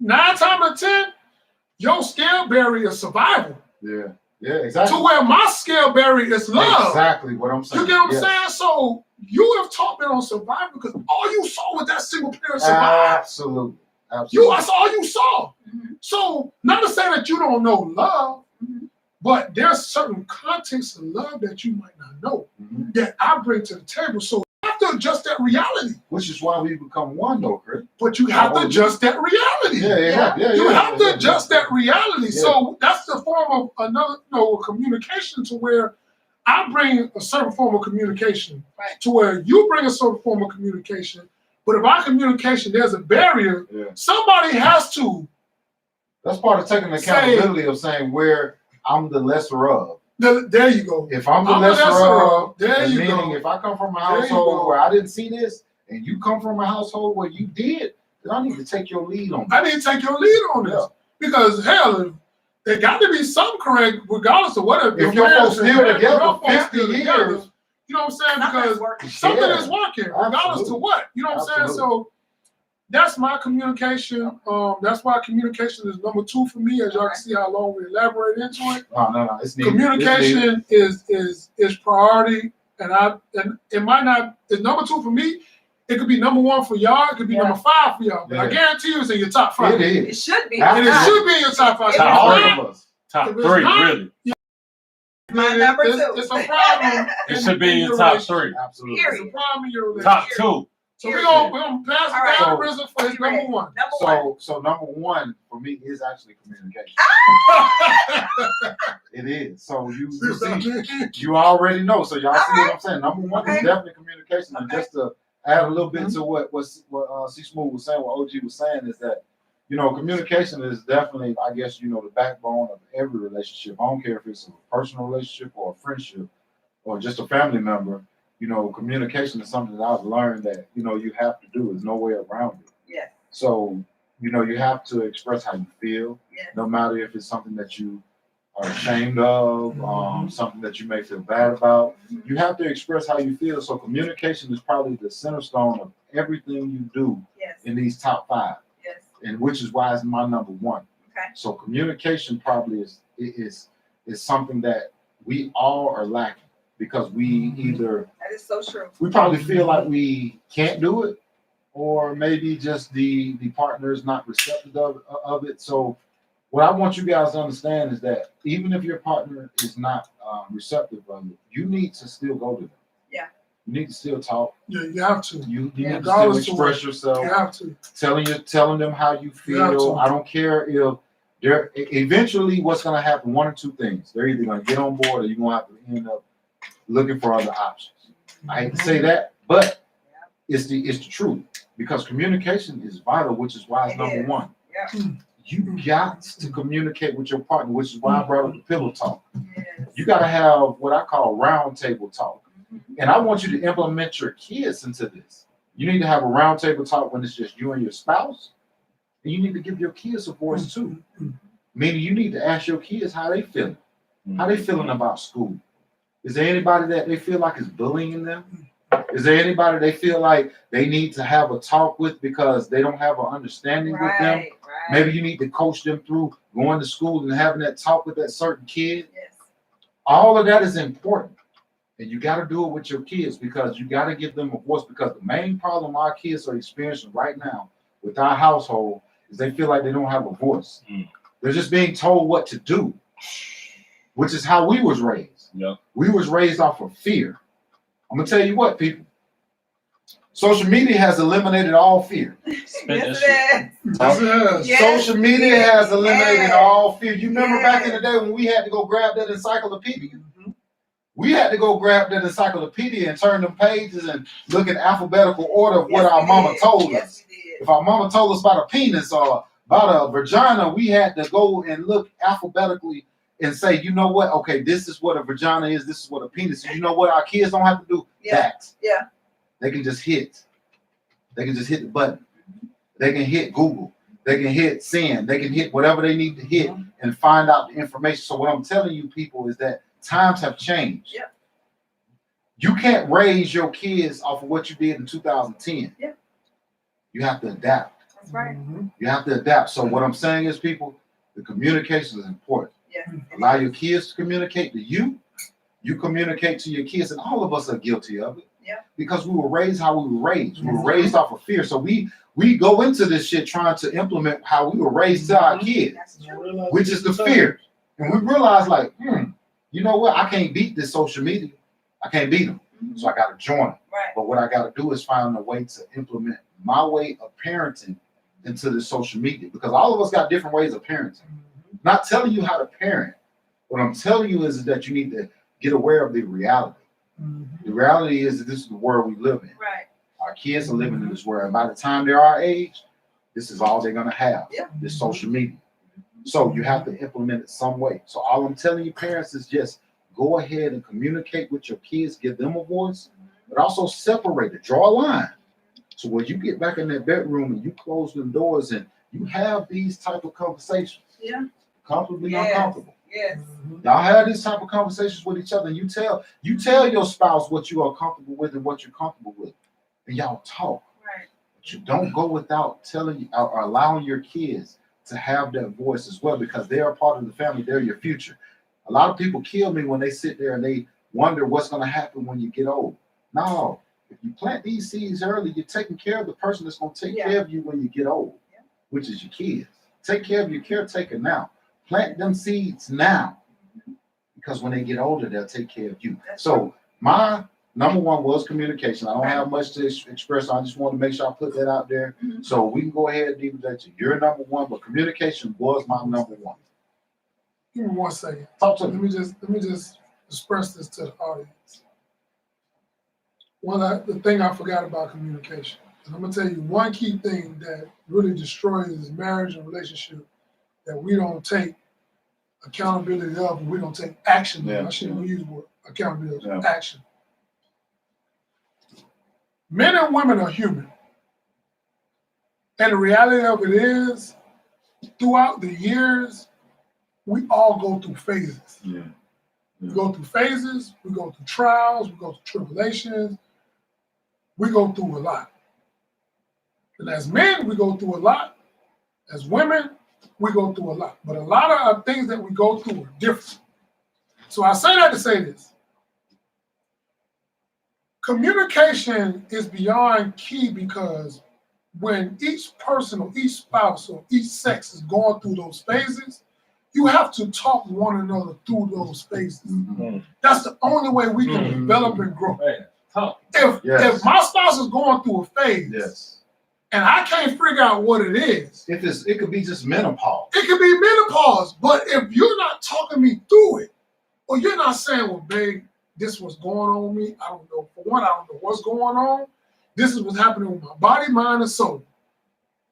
9 times out of 10, your scale barrier is survival. Yeah. Yeah, exactly. To where my scale barrier is love. Exactly what I'm saying. You get what I'm saying? So you have taught me on survival because all you saw was that single-parent survival. Absolutely. That's all you saw. So not to say that you don't know love, but there's certain contexts of love that you might not know that I bring to the table. So you have to adjust that reality. Which is why we become one, though, Chris. But you have to adjust that reality. You have to adjust that reality. Yeah. So that's the form of another, communication to where I bring a certain form of communication to where you bring a certain form of communication. But if our communication, there's a barrier, somebody has to. That's part of taking accountability of saying where I'm the lesser of. There you go. If I'm the lesser of, meaning if I come from a household where I didn't see this, and you come from a household where you did, then I need to take your lead on this. I need to take your lead on this. Because hell, there got to be some correct, regardless of whatever. If your folks still together 50 years, you know what I'm saying? Because something is working, regardless to what. You know what I'm saying? So that's my communication. That's why communication is number 2 for me. As y'all can see how long we elaborate into it. No. It's needed. Communication is priority, and it might not. It's number 2 for me. It could be number 1 for y'all. It could be number 5 for y'all. But I guarantee you, it's in your top 5. It is. It should be. And it should be in your top 5. All of us. Top 3, really. My number 2. It's a problem. It should be in your top 3. Absolutely. It's a problem in your relationship. Top 2. So we're gonna pass it down to Rizzo for his number 1. So number 1 for me is actually communication. It is. So you see, you already know. So y'all see what I'm saying. Number 1 is definitely communication. And just to add a little bit to what C Smooth was saying, what OG was saying is that, you know, communication is definitely, I guess, you know, the backbone of every relationship. I don't care if it's a personal relationship or a friendship or just a family member. You know, communication is something that I've learned that, you know, you have to do. There's no way around it. Yeah. So, you know, you have to express how you feel, Yes. no matter if it's something that you are ashamed of, something that you may feel bad about. You have to express how you feel. So communication is probably the center stone of everything you do in these top 5. Yes. And which is why it's my number 1. Okay. So communication probably is something that we all are lacking because we either That is so true. we probably feel like we can't do it, or maybe just the partner is not receptive of it. So what I want you guys to understand is that even if your partner is not receptive of it, you need to still go to them. Yeah. You need to still talk. Yeah, you have to. You need to still express yourself. You have to. Telling them how you feel. I don't care if they're eventually what's going to happen. 1 or 2 things. They're either going to get on board or you're going to have to end up looking for other options. I hate to say that, but it's the truth, because communication is vital, which is why it's number 1. Yeah. You got to communicate with your partner, which is why I brought up the pillow talk. Yes. You got to have what I call round table talk. And I want you to implement your kids into this. You need to have a round table talk when it's just you and your spouse. And you need to give your kids a voice too. Meaning you need to ask your kids how they feeling. How they feeling about school. Is there anybody that they feel like is bullying them? Is there anybody they feel like they need to have a talk with because they don't have an understanding with them? Right. Maybe you need to coach them through going to school and having that talk with that certain kid. Yes. All of that is important. And you got to do it with your kids because you got to give them a voice, because the main problem our kids are experiencing right now with our household is they feel like they don't have a voice. They're just being told what to do, which is how we was raised. Yeah. We was raised off of fear. I'm going to tell you what, people. Social media has eliminated all fear. Yes, it is. Yes. Social media has eliminated all fear. You remember back in the day when we had to go grab that encyclopedia? We had to go grab that encyclopedia and turn them pages and look in alphabetical order of what our mama told us. If our mama told us about a penis or about a vagina, we had to go and look alphabetically and say, you know what? Okay, this is what a vagina is. This is what a penis is. You know what? Our kids don't have to do that. Yeah. They can just hit. They can just hit the button. They can hit Google. They can hit send. They can hit whatever they need to hit and find out the information. So what I'm telling you people is that times have changed. Yeah. You can't raise your kids off of what you did in 2010. Yeah. You have to adapt. That's right. You have to adapt. So what I'm saying is, people, the communication is important. Yeah. Allow your kids to communicate to you. You communicate to your kids, and all of us are guilty of it. Yeah. Because we were raised how we were raised. We were raised off of fear. So we go into this shit trying to implement how we were raised to our kids, which is the fear. And we realize, like, you know what? I can't beat this social media. I can't beat them. So I got to join it. Right. But what I got to do is find a way to implement my way of parenting into the social media, because all of us got different ways of parenting. Not telling you how to parent. What I'm telling you is that you need to get aware of the reality. The reality is that this is the world we live in. Right. Our kids are living in this world. And by the time they're our age, this is all they're going to have, this social media. So you have to implement it some way. So all I'm telling you, parents, is just go ahead and communicate with your kids, give them a voice, but also separate it, draw a line. So when you get back in that bedroom and you close them doors and you have these type of conversations, comfortably uncomfortable. Yes. Y'all have these type of conversations with each other, and you tell your spouse what you are comfortable with and what you're comfortable with, and y'all talk. Right. you don't go without telling you or allowing your kids to have that voice as well, because they are part of the family. They're your future. A lot of people kill me when they sit there and they wonder what's going to happen when you get old. No, if you plant these seeds early, you're taking care of the person that's going to take care of you when you get old, which is your kids. Take care of your caretaker now. Plant them seeds now, because when they get older, they'll take care of you. So my number one was communication. I don't have much to express. I just want to make sure I put that out there. So we can go ahead and leave that to your number one, but communication was my number one. Give me 1 second. Talk to me. Let me just express this to the audience. The thing I forgot about communication. And I'm gonna tell you one key thing that really destroys marriage and relationship that we don't take accountability of, and we don't take action. I shouldn't use the word accountability. Action. Men and women are human, and the reality of it is, throughout the years, we all go through phases. We go through phases. We go through trials. We go through tribulations. We go through a lot. And as men, we go through a lot. As women, we go through a lot. But a lot of things that we go through are different. So I say that to say this. Communication is beyond key, because when each person or each spouse or each sex is going through those phases, you have to talk one another through those phases. That's the only way we can develop and grow. If my spouse is going through a phase, and I can't figure out what it is. It could be just menopause. It could be menopause, but if you're not talking me through it, or you're not saying, well, babe, this was going on with me. I don't know. For one, I don't know what's going on. This is what's happening with my body, mind, and soul.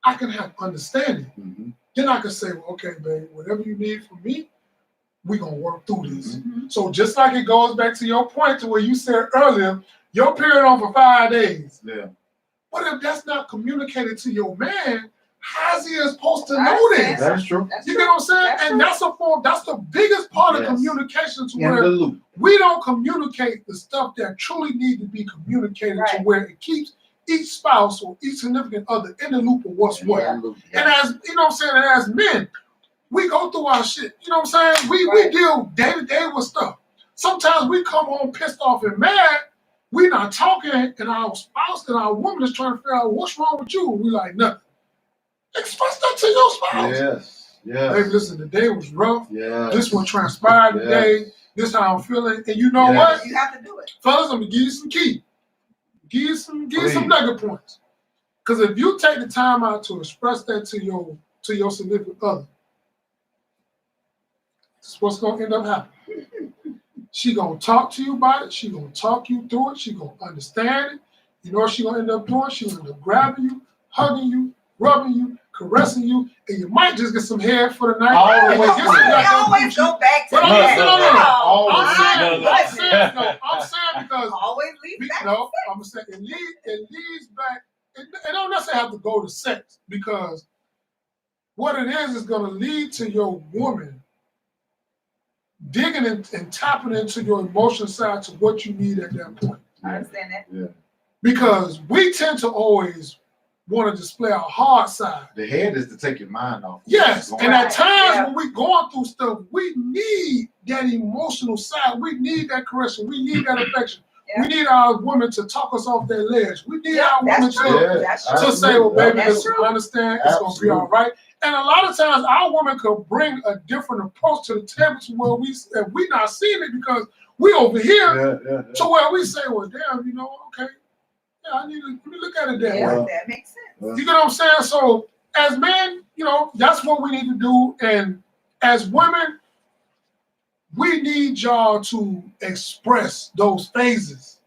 I can have understanding. Then I can say, well, okay, babe, whatever you need from me, we're going to work through this. So just like it goes back to your point to where you said earlier, your period on for 5 days. But if that's not communicated to your man, how's he supposed to know this? That's true. You get what I'm saying? And that's the biggest part of communication, to where we don't communicate the stuff that truly need to be communicated, to where it keeps each spouse or each significant other in the loop of what's what. And as you know what I'm saying, and as men, we go through our shit. You know what I'm saying? We deal day to day with stuff. Sometimes we come home pissed off and mad. We not talking, and our spouse and our woman is trying to figure out what's wrong with you. We like nothing. Express that to your spouse. Hey, listen, the day was rough. This what transpired today. This how I'm feeling. And you know what? You have to do it. Fellas, I'm gonna give you some key. Give you some nugget points. Because if you take the time out to express that to your significant other, this is what's gonna end up happening. She gonna talk to you about it. She gonna talk you through it. She gonna understand it. You know what she gonna end up doing? She gonna end up grabbing you, hugging you, rubbing you, caressing you, and you might just get some hair for the night. I always go back to that. I'm saying because always leave back. No, I'm saying it leads back. It don't necessarily have to go to sex, because what it is going to lead to your woman digging and tapping into your emotional side to what you need at that point. I understand that. Because we tend to always want to display our hard side. The head is to take your mind off. Yes, and at times when we're going through stuff, we need that emotional side. We need that correction. We need that affection. We need our women to talk us off their ledge. We need our women to say, well, baby, listen, I understand. It's going to be all right. And a lot of times our women could bring a different approach to the table, to where we not seeing it because we over here, to where we say, well, damn, you know, okay. Yeah, let me look at it that way. That makes sense. You get what I'm saying? So as men, you know, that's what we need to do. And as women, we need y'all to express those phases.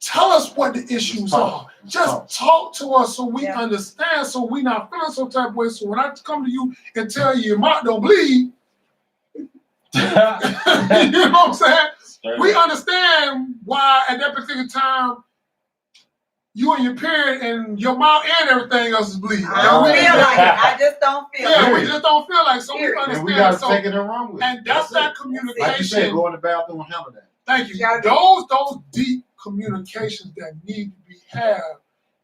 Tell us what the issues are. Just talk to us so we understand, so we not feeling some type of way. So when I come to you and tell you your mouth don't bleed, you know what I'm saying? We understand why at that particular time you and your parent and your mouth and everything else is bleeding. I don't feel like it. I just don't feel like it. We just don't feel like it. So we understand. And we got to take it and run with it. And that's that communication. Like you said, go in the bathroom and handle that. Thank you. Those deep communications that need to be had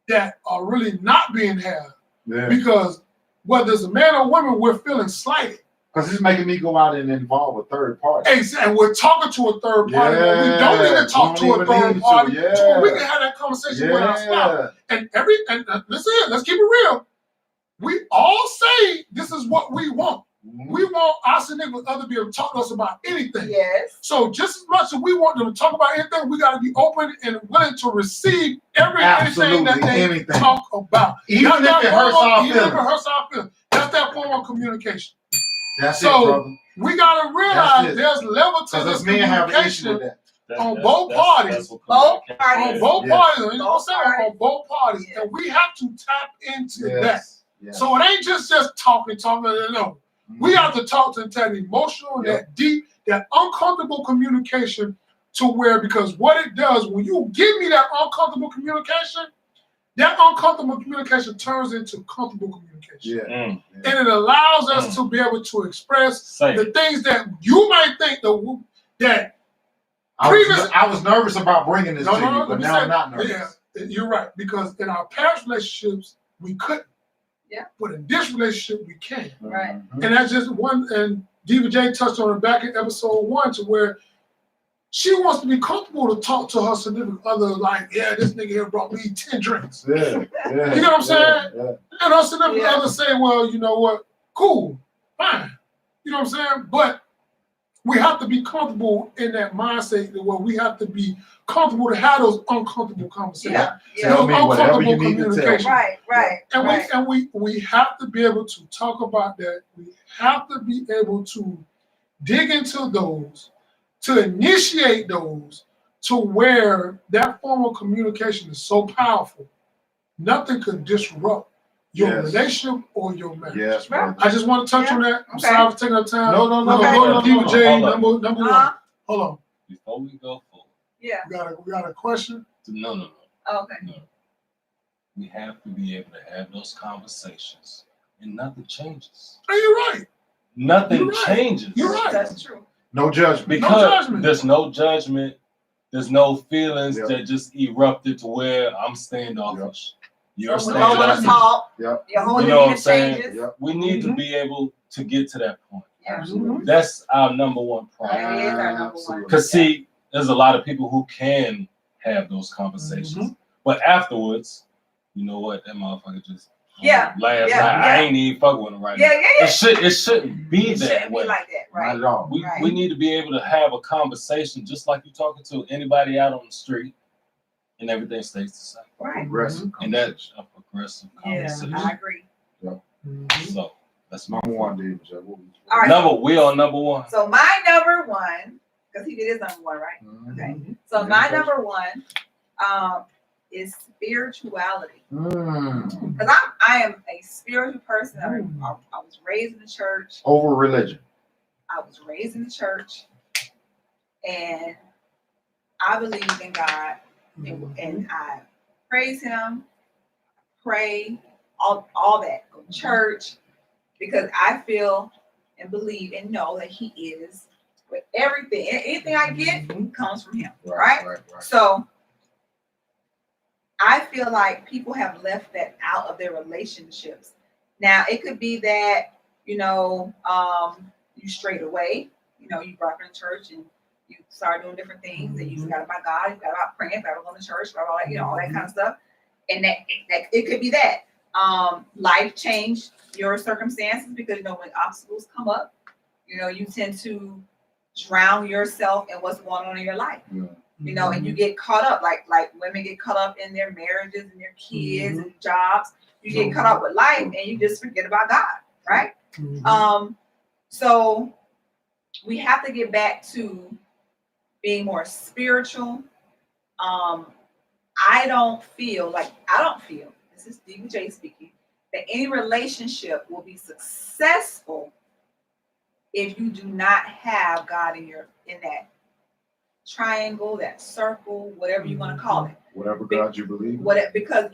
that are really not being had. Yeah. Because whether it's a man or woman, we're feeling slighted. Because it's making me go out and involve a third party. Exactly. And we're talking to a third party. Yeah. We don't need to talk to a third party. Yeah. We can have that conversation with our spouse. And let's keep it real. We all say this is what we want. Mm-hmm. We want our significant other to be able to talk to us about anything. Yes. So just as much as we want them to talk about anything, we got to be open and willing to receive anything that they talk about. Even if it hurts our feelings. That's that form of communication. That's it, brother. We got to realize there's level to this communication on both parties. On both parties. And we have to tap into that. Yes. So it ain't just talking. No. We have to talk to that emotional, that deep, that uncomfortable communication to where, because what it does, when you give me that uncomfortable communication, that uncomfortable communication turns into comfortable communication. Yeah. And it allows us to be able to express the things that you might think that I was nervous about bringing this to you, but now I'm not nervous. Yeah, you're right. Because in our past relationships, we couldn't. Yeah. But in this relationship, we can. Right. And that's just one, and Diva J touched on it back in episode 1 to where she wants to be comfortable to talk to her significant other like, yeah, this nigga here brought me 10 drinks. Yeah. You know what I'm saying? Yeah. And her significant other say, well, you know what? Cool. Fine. You know what I'm saying? But we have to be comfortable in that mindset where we have to be comfortable to have those uncomfortable conversations. Tell me whatever you need to tell me. Right. And we have to be able to talk about that. We have to be able to dig into those, to initiate those, to where that form of communication is so powerful, nothing could disrupt your relationship or your marriage. Yes, right. I just want to touch on that. I'm sorry for taking up time. No. Go to Diva J, number 1. Hold on. Before we go forward. Yeah. We got a question? No. Oh, okay. No. We have to be able to have those conversations, and nothing changes. Hey, you're right. Nothing changes. You're right. That's true. No judgment. Because there's no judgment. There's no feelings that just erupted to where I'm standoffish. You're standoffish. Your whole you know what I'm saying? changes. We need to be able to get to that point. Absolutely. That's our number one priority. That is our number one. Because see, there's a lot of people who can have those conversations, but afterwards, you know what? That motherfucker just last night I ain't even fucking with him right now. It shouldn't be that way. Be like that, right? Not at all. We need to be able to have a conversation just like you're talking to anybody out on the street, and everything stays the same. Right. Progressive. And that's a progressive conversation. I agree. So that's my number 1, Diva J. All right. We on number 1. So my number 1, because he did his number 1, right? Okay. So my number 1 is spirituality. Because I am a spiritual person. I was raised in the church. Over religion. I was raised in the church, and I believe in God, and I praise Him, pray, all that, go to church, because I feel and believe and know that He is with everything. Anything I get comes from Him, right? So I feel like people have left that out of their relationships. Now, it could be that, you strayed away, you brought up in church and you start doing different things, and you forgot about God, you forgot about praying, forgot about going to church, forgot about all that kind of stuff. And that it could be that. Life changed your circumstances, because, when obstacles come up, you tend to drown yourself in what's going on in your life. And you get caught up, like women get caught up in their marriages and their kids and jobs. You get caught up with life and you just forget about God, right? So we have to get back to being more spiritual. I don't feel, this is Diva J speaking, that any relationship will be successful if you do not have God in that triangle, that circle, whatever you want to call it. Whatever God you believe. Because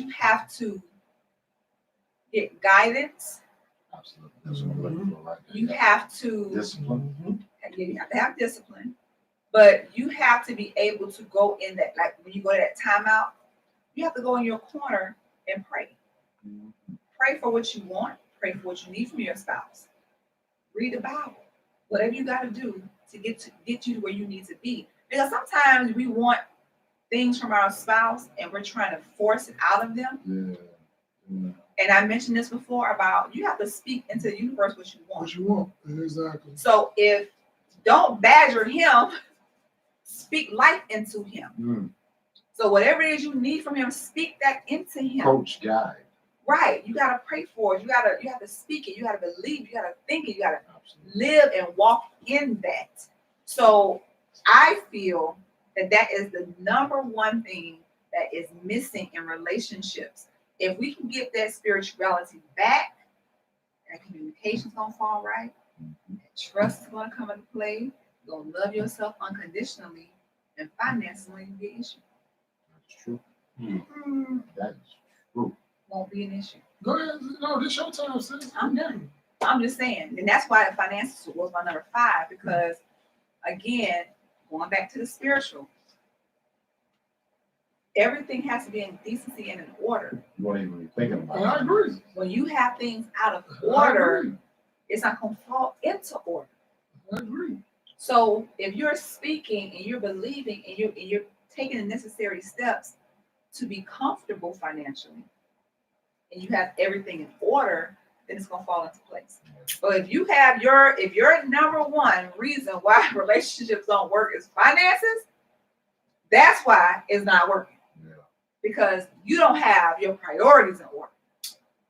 you have to get guidance. Absolutely. That's what I'm looking for right there. You have to discipline. You have to have discipline, but you have to be able to go in that, like when you go to that timeout, you have to go in your corner and pray. Pray for what you want. Pray for what you need from your spouse. Read the Bible. Whatever you got to do to get you to where you need to be. Because sometimes we want things from our spouse and we're trying to force it out of them. And I mentioned this before about you have to speak into the universe what you want. What you want, exactly. So if don't badger him, speak life into him. So whatever it is you need from him, speak that into him. Coach, guide. Right. You gotta pray for it. You have to speak it. You gotta believe. You gotta think it. You gotta live and walk in that. So I feel that is the number one thing that is missing in relationships. If we can get that spirituality back, that communication's gonna fall right, trust is gonna come into play, you're gonna love yourself unconditionally, and finances won't be an issue. That's true. That's true. Won't be an issue. Go ahead. No, this your time, sis. I'm done. I'm just saying, and that's why the finances was my number 5, because again, going back to the spiritual, everything has to be in decency and in order. You weren't even thinking about it. I agree. When you have things out of order, it's not going to fall into order. I agree. So if you're speaking and you're believing and you're taking the necessary steps to be comfortable financially, and you have everything in order, then it's going to fall into place. But if you have if your number one reason why relationships don't work is finances, that's why it's not working. Because you don't have your priorities in order.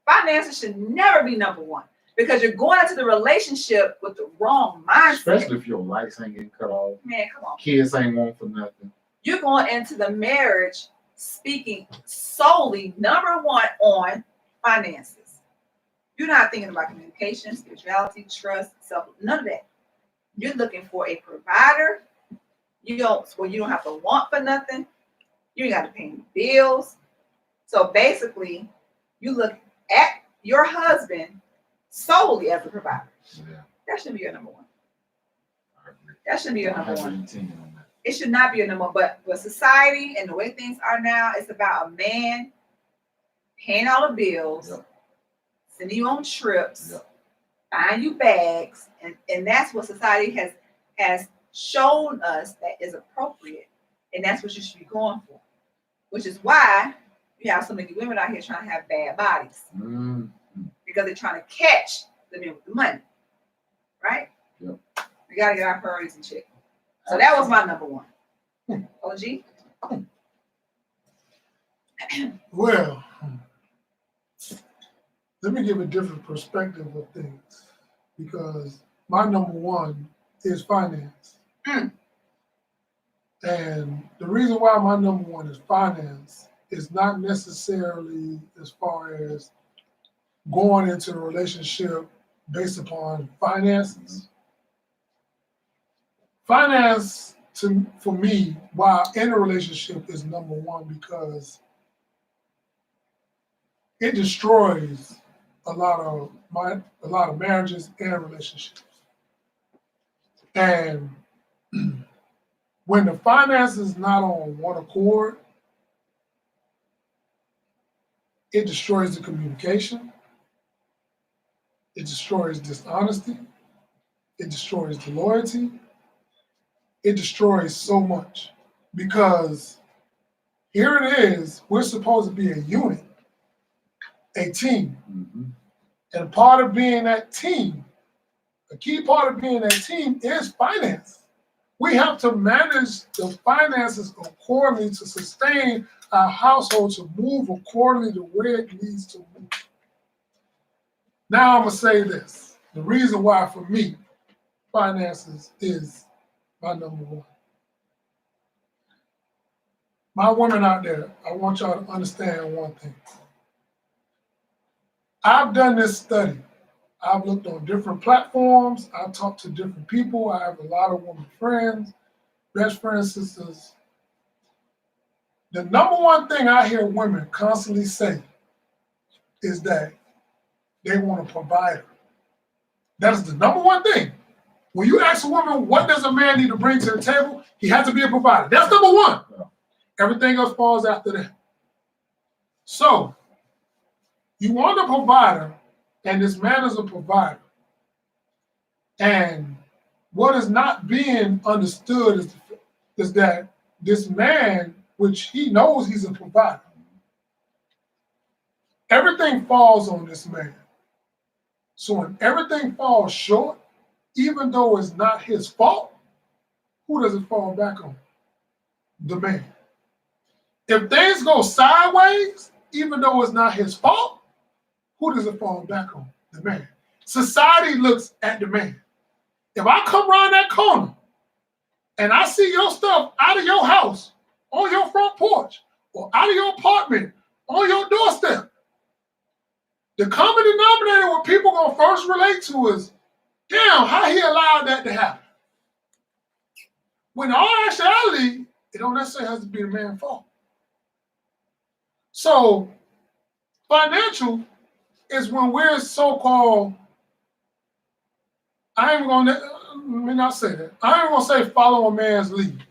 Finances should never be number one, because you're going into the relationship with the wrong mindset. Especially if your lights ain't getting cut off. Man, come on. Kids ain't want for nothing. You're going into the marriage speaking solely, number one, on finances. You're not thinking about communication, spirituality, trust, self, none of that. You're looking for a provider. You don't have to want for nothing. You ain't got to pay any bills. So basically, you look at your husband solely as a provider. Yeah. That should be your number one. I agree. That should be your I number have one. an opinion on that. It should not be your number one. But society and the way things are now, it's about a man paying all the bills, sending you on trips, buying you bags, and that's what society has shown us that is appropriate, and that's what you should be going for. Which is why you have so many women out here trying to have bad bodies, because they're trying to catch the men with the money, right? Yep. We gotta get our priorities in check. So that was my number one. OG. Well, let me give a different perspective of things, because my number one is finance. And the reason why my number one is finance is not necessarily as far as going into a relationship based upon finances. Finance, for me, while in a relationship, is number one, because it destroys a lot of marriages and relationships. And when the finances is not on one accord, it destroys the communication. It destroys dishonesty. It destroys the loyalty. It destroys so much, because here it is, we're supposed to be a unit, a team. And part of being that team, a key part of being that team is finance. We have to manage the finances accordingly to sustain our household, to move accordingly to where it needs to move. Now I'm gonna say this. The reason why for me, finances is my number one. My women out there, I want y'all to understand one thing. I've done this study. I've looked on different platforms. I've talked to different people. I have a lot of women friends, best friends, sisters. The number one thing I hear women constantly say is that they want a provider. That is the number one thing. When you ask a woman, what does a man need to bring to the table? He has to be a provider. That's number one. Everything else falls after that. So you want a provider, and this man is a provider. And what is not being understood is that this man, which he knows he's a provider, everything falls on this man. So when everything falls short, even though it's not his fault, who does it fall back on? The man. If things go sideways, even though it's not his fault, who does it fall back on? The man. Society looks at the man. If I come around that corner and I see your stuff out of your house, on your front porch, or out of your apartment, on your doorstep, the common denominator what people gonna first relate to is, damn, how he allowed that to happen? When in all actuality, it don't necessarily have to be the man's fault. So financial is when we're so-called, let me not say that. I ain't gonna say follow a man's lead.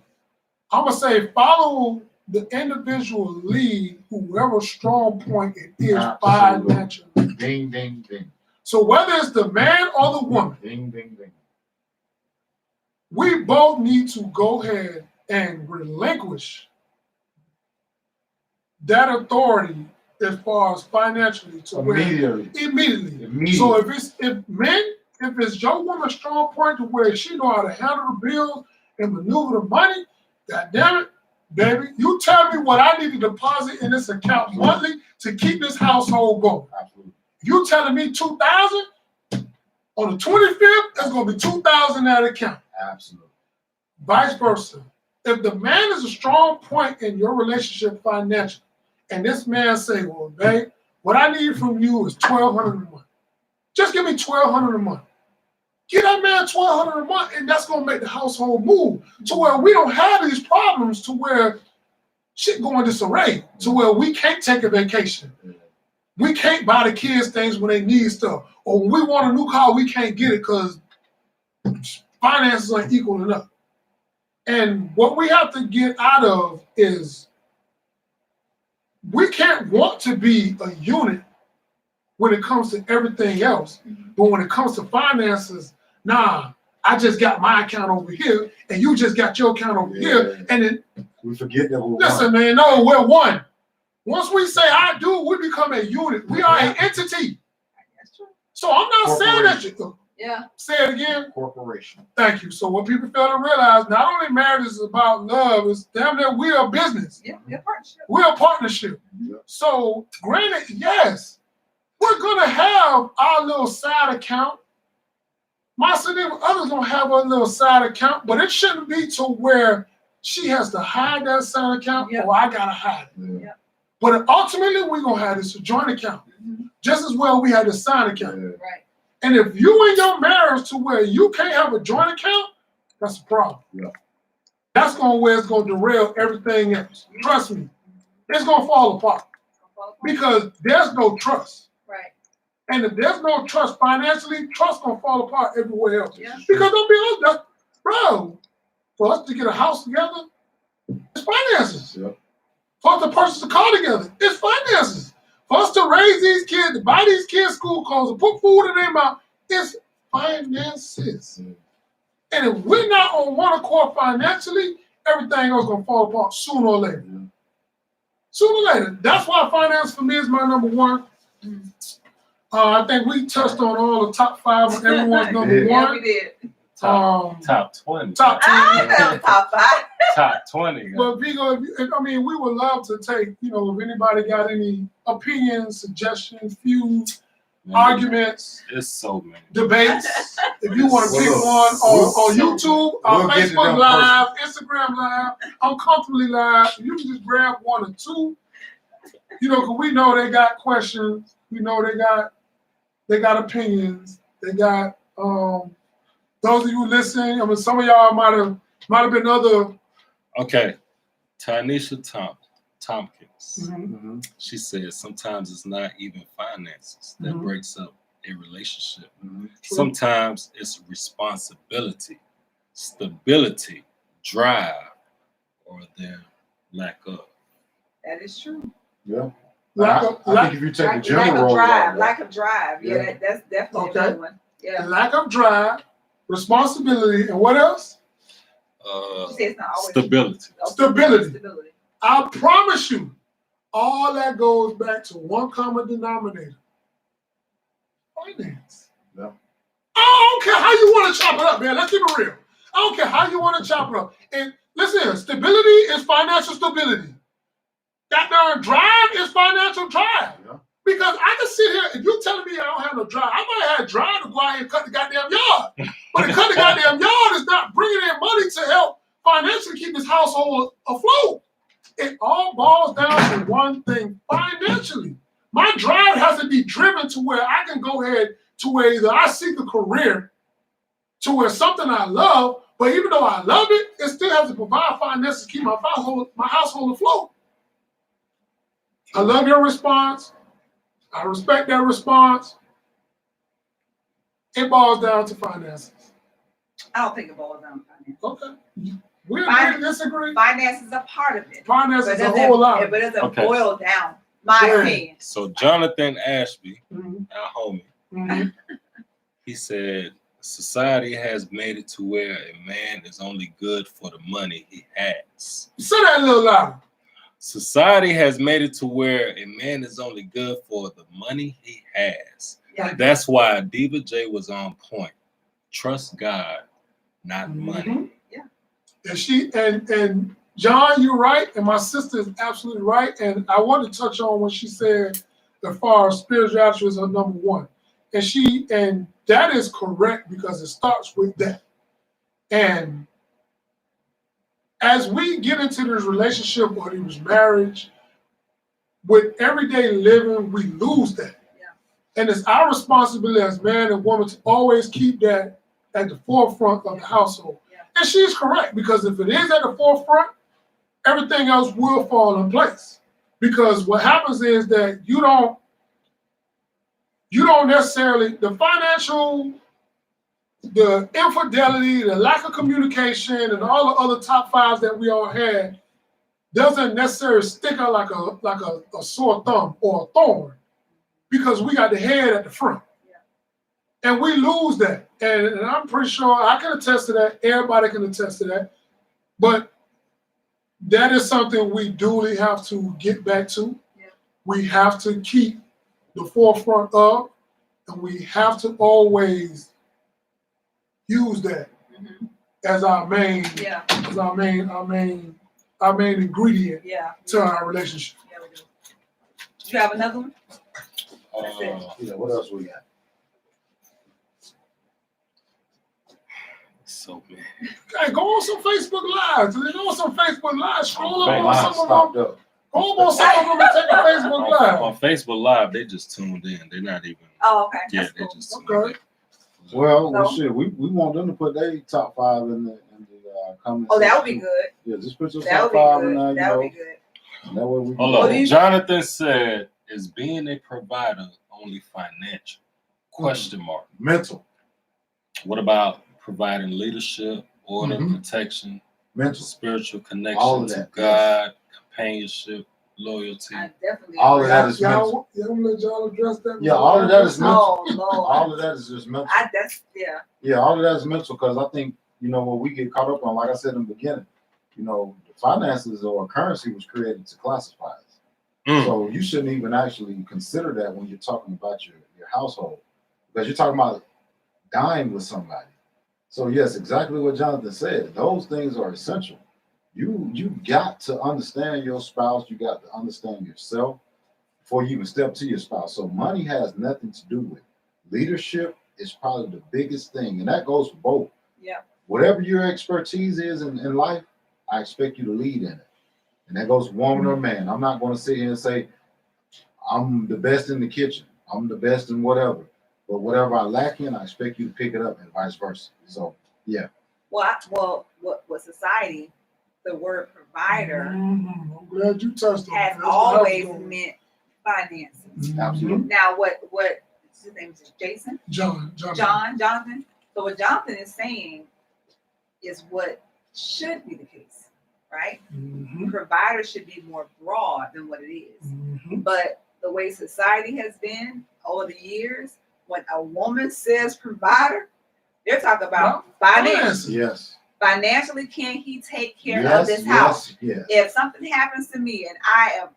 I'm gonna say follow the individual lead, whoever strong point it is financially. Ding, ding, ding. So whether it's the man or the woman, ding, ding, ding, we both need to go ahead and relinquish that authority as far as financially to immediately. So if it's your woman's strong point to where she know how to handle the bills and maneuver the money, God damn it, baby, you tell me what I need to deposit in this account monthly to keep this household going. Absolutely. You telling me $2,000 on the 25th, that's gonna be $2,000 in that account. Absolutely. Vice versa. If the man is a strong point in your relationship financially, and this man say, well, babe, what I need from you is $1,200 a month. Just give me $1,200 a month. Give that man $1,200 a month, and that's gonna make the household move to where we don't have these problems to where shit go in disarray, to where we can't take a vacation. We can't buy the kids things when they need stuff. Or when we want a new car, we can't get it because finances aren't equal enough. And what we have to get out of is we can't want to be a unit when it comes to everything else. But when it comes to finances, nah, I just got my account over here and you just got your account over here. And then we forget that we're listen, man, no, we're one. Once we say I do, we become a unit. We are an entity. So I'm not saying that you say it again. Corporation. Thank you. So what people fail to realize, not only marriage is about love, it's damn near we are business. Yeah, we're a partnership. We're a partnership. Yeah. So granted, yes, we're gonna have our little side account. My significant other's gonna have a little side account, but it shouldn't be to where she has to hide that side account or I gotta hide it. Yeah. But ultimately, we're gonna have this joint account. Just as well we had the side account. Yeah. Right. And if you in your marriage to where you can't have a joint account, that's a problem. Yeah. That's where it's gonna derail everything else. Trust me, it's gonna fall apart because there's no trust. Right. And if there's no trust financially, trust gonna fall apart everywhere else. Yeah. Because don't be honest, bro, for us to get a house together, it's finances. Yeah. For us to purchase a car together, it's finances. For us to raise these kids, to buy these kids school clothes, to put food in their mouth, it's finances. And if we're not on one accord financially, everything else gonna fall apart sooner or later. Sooner or later. That's why finance for me is my number one. I think we touched on all the top 5 of everyone's number one. Yeah, we did. Top 20. Top 20. Top 5. Top 20. But Vigo, we would love to take, if anybody got any opinions, suggestions, views, arguments, it's so many debates. If you want to pick one on YouTube, Facebook Live, Instagram Live, Uncomfortably Live, you can just grab 1 or 2. Because we know they got questions. We know they got opinions. They got those of you listening. Some of y'all might have been other. Okay, Tanisha Tompkins. Mm-hmm. She says sometimes it's not even finances that breaks up a relationship. Sometimes it's responsibility, stability, drive, or their lack of. That is true. Yeah. I think if you take the general role, lack of drive. Yeah, that's definitely another one. Yeah. Lack of drive, responsibility, and what else? Stability. Stability. I promise you, all that goes back to one common denominator: finance. Yeah. I don't care how you want to chop it up, man. Let's keep it real. I don't care how you want to chop it up. And listen, stability is financial stability. That darn drive is financial drive. Yeah. Because I can sit here, if you're telling me I don't have no drive, I might have drive to go out here and cut the goddamn yard. But to cut the goddamn yard is not bringing in money to help financially keep this household afloat. It all boils down to one thing: financially. My drive has to be driven to where I can go ahead to where either I seek a career to where something I love, but even though I love it, it still has to provide finances to keep my household afloat. I love your response. I respect that response. It boils down to finances. I don't think it boils down to finances. Okay. We agree to disagree. Finance is a part of it. Finance is a whole lot. But it doesn't boil down, my opinion. So Jonathan Ashby, our homie, he said, society has made it to where a man is only good for the money he has. Say that a little louder. Society has made it to where a man is only good for the money he has. Yeah. That's why Diva J was on point. Trust God, not money. Yeah. And John, you're right, and my sister is absolutely right. And I want to touch on what she said as far as spirituality is her number one. And that is correct because it starts with that. And as we get into this relationship or this marriage, with everyday living, we lose that. Yeah. And it's our responsibility as man and woman to always keep that at the forefront of the household. Yeah. And she's correct, because if it is at the forefront, everything else will fall in place. Because what happens is that you don't necessarily, the financial, the infidelity, the lack of communication, and all the other top fives that we all had doesn't necessarily stick out like a sore thumb or a thorn, because we got the head at the front. Yeah. And we lose that. And I'm pretty sure I can attest to that. Everybody can attest to that. But that is something we duly have to get back to. Yeah. We have to keep the forefront of, and we have to always use that as our main, as our main ingredient to our relationship. Yeah, we do. Do you have another one? What else we got? So man. Hey, go on some Facebook Live. Go on some Facebook Live. Scroll up on some of them. Go on some of them and take a Facebook Live. On Facebook Live, they just tuned in. They're not even. Oh, okay. Yeah, they just tuned in. Well, shit, we want them to put their top five in the comments. Oh, that would be good. Yeah, just put your top five in there. That would be good. That way we Hold on. Jonathan said, "Is being a provider only financial?" Question mark. Mental. What about providing leadership, order, protection, mental, spiritual connection to God, companionship, loyalty? All of that is mental. Let y'all address that. Yeah, all of that is mental. Oh, Lord. All of that is just mental. Yeah, all of that is mental, because I think, what we get caught up on, like I said in the beginning, the finances or currency was created to classify us. So you shouldn't even actually consider that when you're talking about your household, because you're talking about dying with somebody. So yes, exactly what Jonathan said. Those things are essential. You got to understand your spouse. You got to understand yourself before you even step to your spouse. So money has nothing to do with it. Leadership is probably the biggest thing, and that goes for both. Yeah. Whatever your expertise is in life, I expect you to lead in it. And that goes woman or man. I'm not going to sit here and say, I'm the best in the kitchen. I'm the best in whatever. But whatever I lack in, I expect you to pick it up, and vice versa. So, yeah. Well, what society, the word provider, I'm glad you touched on has always meant finances. Absolutely. Now, what his name is Jason? Jonathan. So what Jonathan is saying is what should be the case. right? Provider should be more broad than what it is. But the way society has been over the years, when a woman says provider, they're talking about finance. Yes. Financially, can he take care of this house? Yes. If something happens to me and I am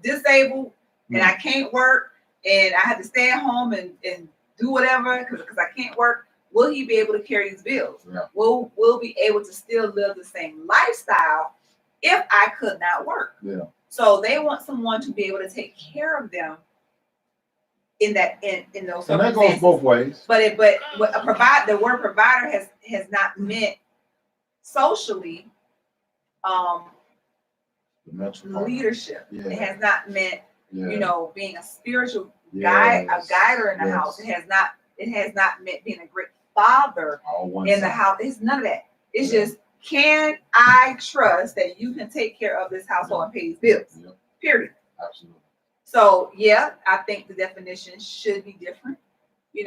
disabled, and I can't work, and I have to stay at home and do whatever because I can't work, will he be able to carry his bills? Yeah. Will be able to still live the same lifestyle if I could not work? Yeah. So they want someone to be able to take care of them in those circumstances. And that goes both ways. But the word provider has not meant socially leadership. Yeah. It has not meant being a spiritual Yes. guider in the house. It has not meant being a great father in the house. It's none of that. It's just, can I trust that you can take care of this household and pay these bills? Yep. Period. Absolutely. So I think the definition should be different, in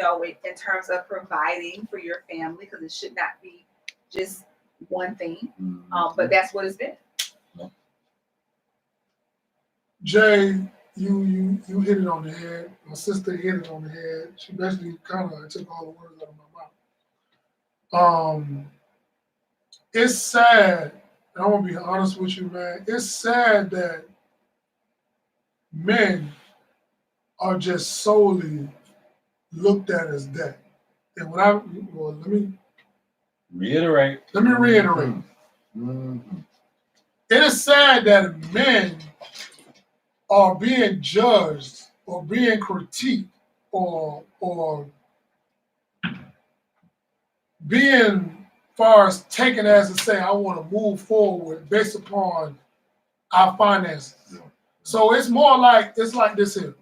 terms of providing for your family, because it should not be just one thing. But that's what it's been. Jay, you hit it on the head. My sister hit it on the head. She basically kind of took all the words out of my mouth. It's sad, and I'm gonna be honest with you, man. It's sad that men are just solely looked at as that. And let me reiterate. It is sad that men are being judged or being critiqued or being far as taken as to say, I want to move forward based upon our finances. So it's more like, it's like this here.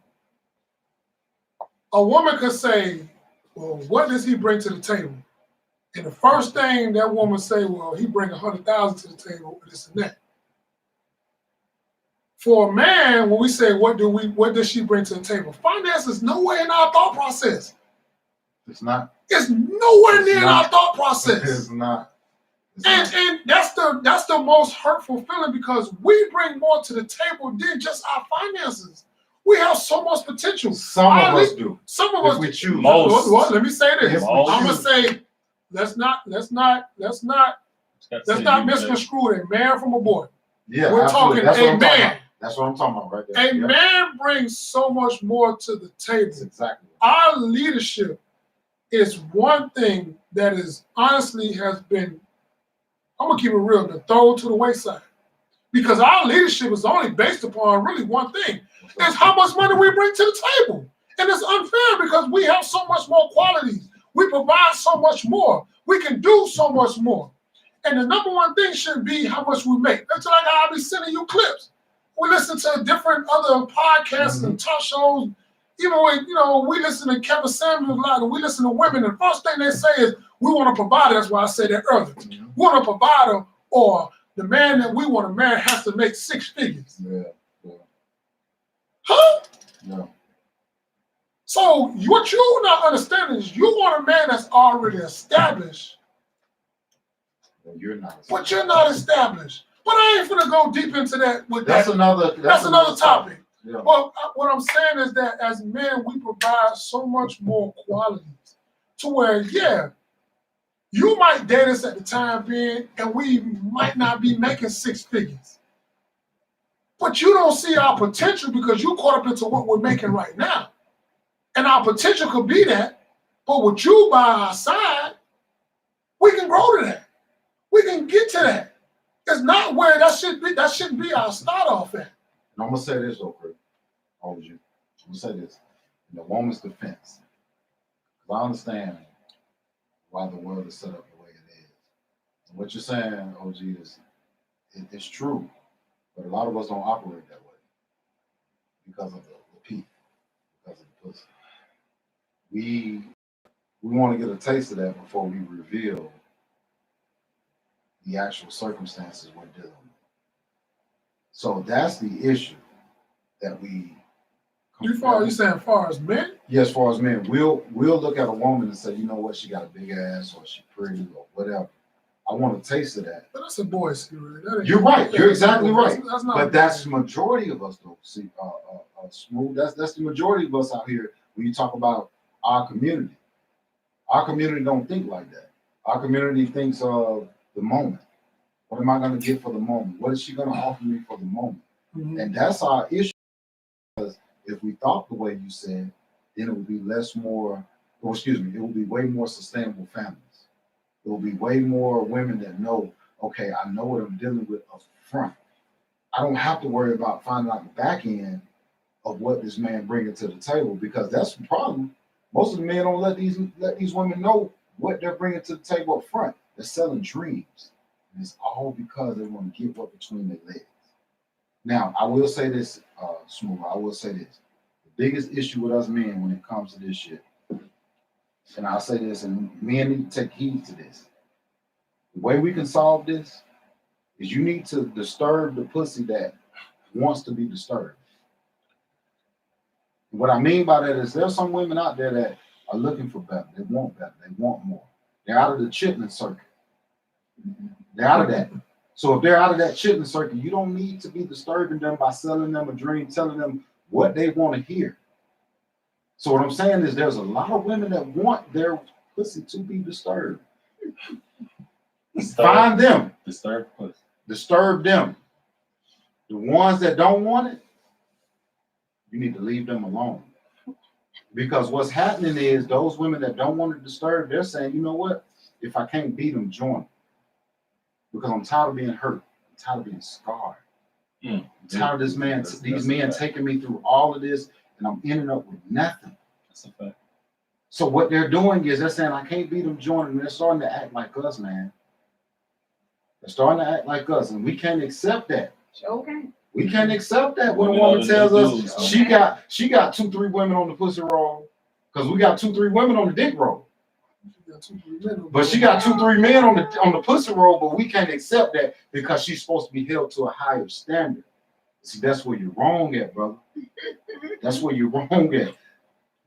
A woman could say, well, what does he bring to the table? And the first thing that woman say, well, he bring 100,000 to the table, this and that. For a man, when we say, what does she bring to the table? Finance is nowhere in our thought process. It's not. It's nowhere near our thought process. It's not. And that's the most hurtful feeling, because we bring more to the table than just our finances. We have so much potential. Some of us do. Some of us we choose. Well, let me say this. I'm gonna choose. say, let's not misconstrue a man from a boy. Yeah, we're absolutely. talking a man. That's what I'm talking about right there. A man brings so much more to the table. That's exactly. Our leadership is one thing that is honestly has been, I'm gonna keep it real, been thrown to the wayside. Because our leadership is only based upon really one thing. It's how much money we bring to the table. And it's unfair because we have so much more qualities. We provide so much more. We can do so much more. And the number one thing should be how much we make. That's like I'll be sending you clips. We listen to different other podcasts and talk shows. Even when, we listen to Kevin Samuels a lot, and we listen to women, and the first thing they say is, we want a provider. That's why I said that earlier. We want a provider, or the man that we want to marry has to make 6 figures. Yeah. Huh? No. So what you're not understanding is you want a man that's already established. Well, you're not. But you're not established. But I ain't gonna go deep into that. That's another topic. Yeah. Well, what I'm saying is that as men, we provide so much more qualities to where, you might date us at the time being, and we might not be making 6 figures. But you don't see our potential because you caught up into what we're making right now. And our potential could be that, but with you by our side, we can grow to that. We can get to that. It's not where that shouldn't be our start off at. And I'm gonna say this, Oprah. I'm gonna say this. In the woman's defense, because I understand why the world is set up the way it is. And what you're saying, OG, it's true, but a lot of us don't operate that way because of the peak, because of the pussy. We want to get a taste of that before we reveal the actual circumstances we're dealing with. So that's the issue that we. You saying far as men? Yes, as far as men, we'll look at a woman and say, you know what, she got a big ass, or she pretty, or whatever. I want a taste of that. But that's a boy's secret. You're right. You're exactly right. That's not but that's the majority of us, though. See, Smooth. That's the majority of us out here. When you talk about our community don't think like that. Our community thinks of the moment. What am I going to get for the moment? What is she going to offer me for the moment? Mm-hmm. And that's our issue. Because if we thought the way you said, then it would be it would be way more sustainable families. It will be way more women that know, okay, I know what I'm dealing with up front. I don't have to worry about finding out the back end of what this man bringing to the table, because that's the problem. Most of the men don't let these women know what they're bringing to the table up front. They're selling dreams. And it's all because they want to get what between their legs. Now, I will say this, Smooth, I will say this. The biggest issue with us men when it comes to this shit, and I'll say this, and men need to take heed to this. The way we can solve this is you need to disturb the pussy that wants to be disturbed. What I mean by that is there's some women out there that are looking for better. They want better. They want more. They're out of the chitlin circuit. They're out of that. So if they're out of that chitlin circuit, you don't need to be disturbing them by selling them a dream, telling them what they want to hear. So what I'm saying is there's a lot of women that want their pussy to be disturbed. Find them. Disturb pussy. Disturb them. The ones that don't want it, you need to leave them alone. Because what's happening is those women that don't want to disturb, they're saying, you know what? If I can't beat them, join them. Because I'm tired of being hurt. I'm tired of being scarred. I'm tired of these men taking me through all of this, and I'm ending up with nothing. That's a fact. So what they're doing is they're saying, I can't beat them, join them. They're starting to act like us, man. They're starting to act like us, and we can't accept that. Okay. We can't accept that when a woman tells us she got 2-3 women on the pussy roll, because we got 2-3 women on the dick roll. But she got 2-3 men on the pussy roll, but we can't accept that because she's supposed to be held to a higher standard. See, that's where you're wrong at, brother. That's where you're wrong at.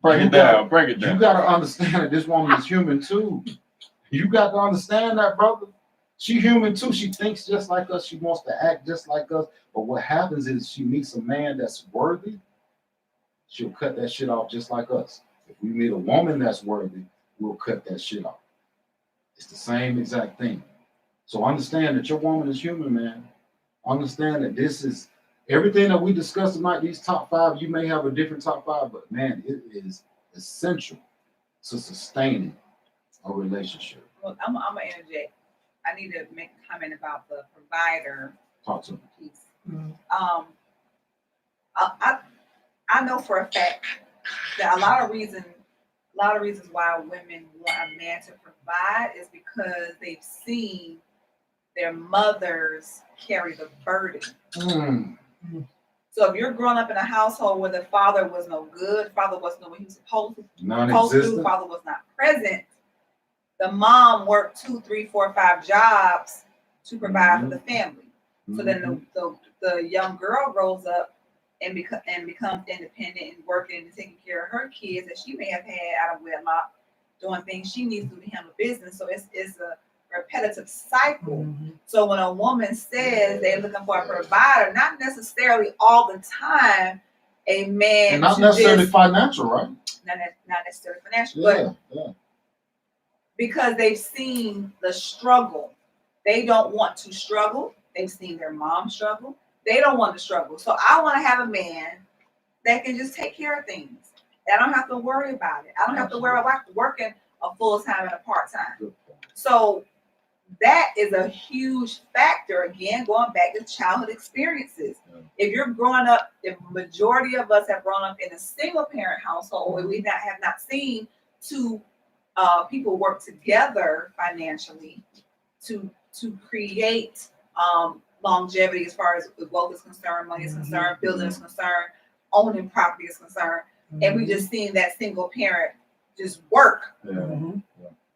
Break it down. You got to understand that this woman is human too. You got to understand that, brother. She's human too. She thinks just like us. She wants to act just like us. But what happens is she meets a man that's worthy, she'll cut that shit off just like us. If we meet a woman that's worthy, we'll cut that shit off. It's the same exact thing. So understand that your woman is human, man. Understand that this is everything that we discussed tonight, these top 5, you may have a different top 5, but man, it is essential to sustaining a relationship. Well, I'm going to interject. I need to make a comment about the provider piece. Mm-hmm. I know for a fact that a lot of reasons why women want a man to provide is because they've seen their mothers carry the burden. Mm-hmm. So if you're growing up in a household where the father was no good, father wasn't what he was supposed to do, father was not present, the mom worked 2, 3, 4, 5 jobs to provide for the family. So then the young girl grows up and becomes independent and working and taking care of her kids that she may have had out of wedlock, doing things she needs to handle business. So it's a repetitive cycle. Mm-hmm. So when a woman says they're looking for a provider, not necessarily all the time a man, and not necessarily financial, right? Not necessarily financial, but because they've seen the struggle. They don't want to struggle. They've seen their mom struggle. They don't want to struggle. So I want to have a man that can just take care of things. I don't have to worry about it. I don't have to worry about working a full-time and a part-time. So that is a huge factor. Again, going back to childhood experiences. If you're growing up, the majority of us have grown up in a single-parent household where we have not seen two people work together financially to create longevity as far as wealth is concerned, money is concerned, building is concerned, owning property is concerned. And we just seeing that single parent just work. And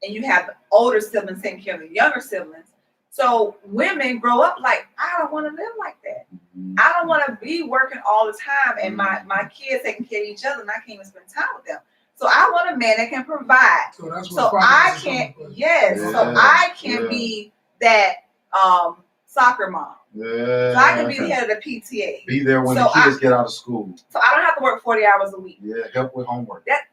you have the older siblings taking care of the younger siblings. So women grow up like, I don't want to live like that. I don't want to be working all the time and my kids taking care of each other and I can't even spend time with them. So I want a man that can provide. So I can be that soccer mom. Yeah. So I can be the head of the PTA. Be there when the kids get out of school. So I don't have to work 40 hours a week. Yeah, help with homework. That's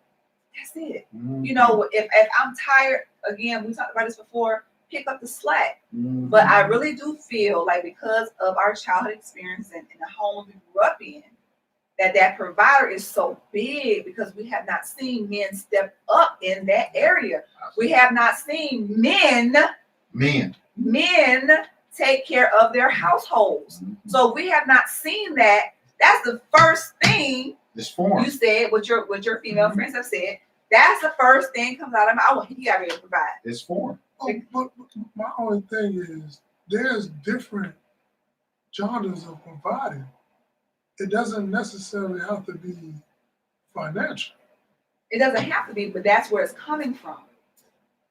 it. You know, if I'm tired, again, we talked about this before, pick up the slack. But I really do feel like because of our childhood experience and the home we grew up in, that provider is so big because we have not seen men step up in that area. We have not seen men take care of their households. So we have not seen that. That's the first thing you said, what your female friends have said. That's the first thing comes out of my mouth. He got to provide. It's form. But my only thing is there's different genres of providing. It doesn't necessarily have to be financial. It doesn't have to be, but that's where it's coming from.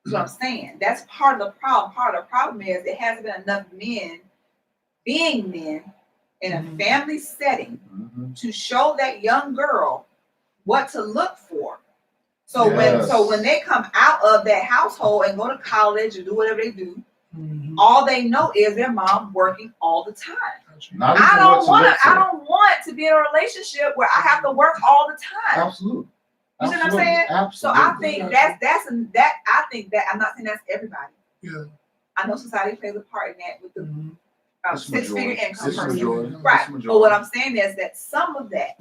That's what I'm saying. That's part of the problem. Part of the problem is it hasn't been enough men being men in a family setting to show that young girl what to look for. So when they come out of that household and go to college or do whatever they do, all they know is their mom working all the time. I don't want to be in a relationship where I have to work all the time. Absolutely. You see what I'm saying? Absolutely. So I think I think that I'm not saying that's everybody. Yeah. I know society plays a part in that with the six-figure income person. Right. But what I'm saying is that some of that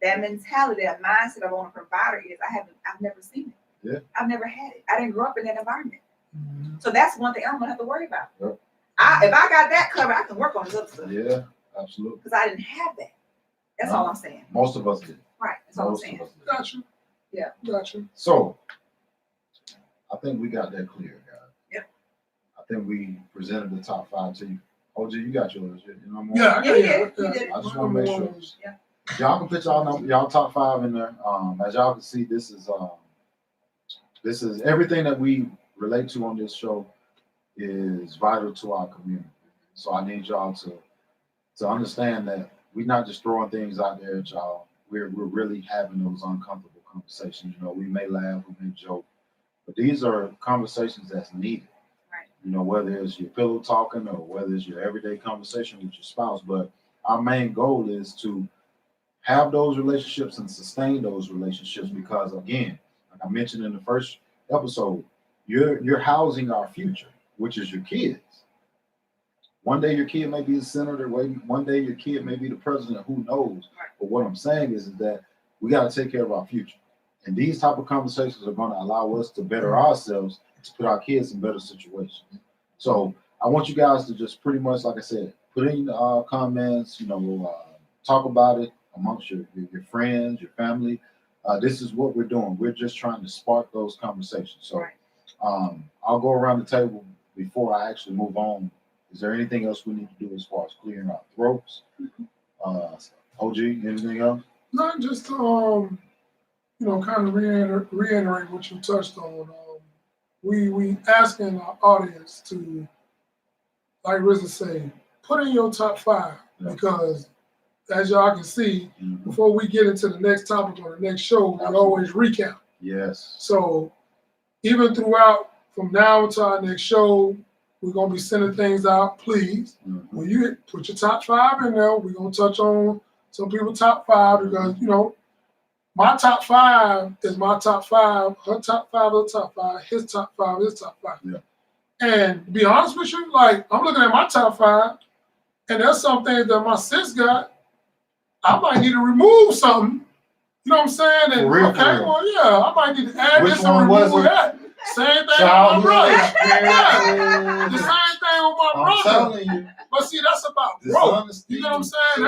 mentality, that mindset of owning a provider is I've never seen it. Yeah. I've never had it. I didn't grow up in that environment. So that's one thing I'm gonna have to worry about. Yep. If I got that covered, I can work on this other stuff. Yeah, absolutely. Because I didn't have that. That's all I'm saying. Most of us did. Right. That's all I'm saying. Gotcha. Yeah. Gotcha. So I think we got that clear, guys. Yep. I think we presented the top 5 to you. OG, you got yours. You know more? Yeah. I just want to make sure. Yeah. Y'all can put y'all top 5 in there. As y'all can see, this is everything that we relate to on this show is vital to our community. So I need y'all to understand that we're not just throwing things out there at y'all. We're really having those uncomfortable conversations. You know, we may laugh, we may joke, but these are conversations that's needed. Right. You know, whether it's your pillow talking or whether it's your everyday conversation with your spouse. But our main goal is to have those relationships and sustain those relationships because, again, like I mentioned in the first episode, you're housing our future, which is your kids. One day your kid may be a senator, one day your kid may be the president, who knows? Right. But what I'm saying is that we got to take care of our future. And these type of conversations are going to allow us to better ourselves, to put our kids in better situations. So I want you guys to just pretty much, like I said, put in comments, talk about it amongst your friends, your family. This is what we're doing. We're just trying to spark those conversations. So I'll go around the table before I actually move on. Is there anything else we need to do as far as clearing our throats? OG, anything else? Not just kind of reiterate what you touched on. We asking our audience to, like RZA say, put in your top 5 because as y'all can see, before we get into the next topic or the next show, we always recap. Yes. So even throughout, from now to our next show, we're going to be sending things out, please. When you put your top 5 in there, we're going to touch on some people's top 5 because, my top 5 is my top 5, her top 5, her top 5, his top 5, his top 5. Yeah. And to be honest with you, like, I'm looking at my top 5, and there's some things that my sis got. I might need to remove something. You know what I'm saying? And I might need to add this and remove that. Same thing with my brother. The same thing with my brother. But see, that's about growth. You know what I'm saying?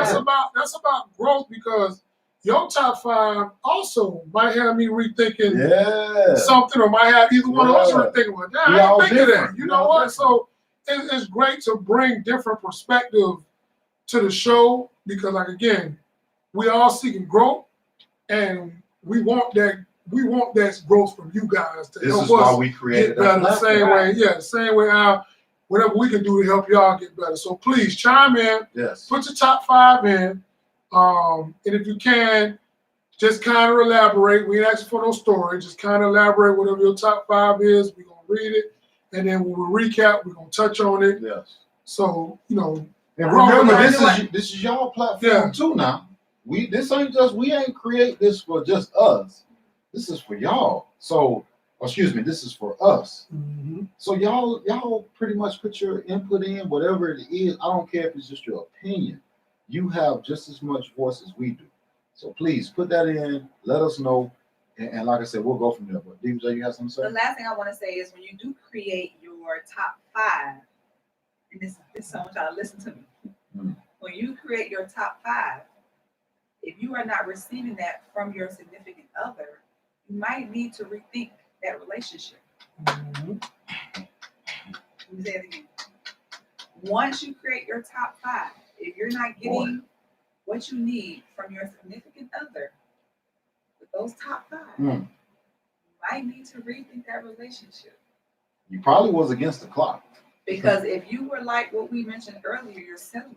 That's about growth because your top 5 also might have me rethinking something, or might have either one of us rethinking. Well, I didn't think of that. You know what? So it's great to bring different perspective to the show because, like, again, we all seeking growth, and we want that growth from you guys to help us get better. The same way how whatever we can do to help y'all get better. So please chime in. Yes. Put your top 5 in, and if you can, just kind of elaborate. We ain't asking for no story. Just kind of elaborate whatever your top 5 is. We're gonna read it, and then when we recap, we're gonna touch on it. Yes. So and remember, this is y'all platform too. Now, we ain't create this for just us. This is for y'all. So, excuse me, this is for us. Mm-hmm. So y'all pretty much put your input in, whatever it is. I don't care if it's just your opinion. You have just as much voice as we do. So please put that in. Let us know. And like I said, we'll go from there. But DJ, you have something to say? The last thing I want to say is when you do create your top 5, and this is so I want y'all to listen to me. Mm. When you create your top 5, if you are not receiving that from your significant other, you might need to rethink that relationship. Mm-hmm. Let me say it again. Once you create your top 5, if you're not getting what you need from your significant other with those top 5, you might need to rethink that relationship. You probably was against the clock. Because if you were like what we mentioned earlier, you're settling.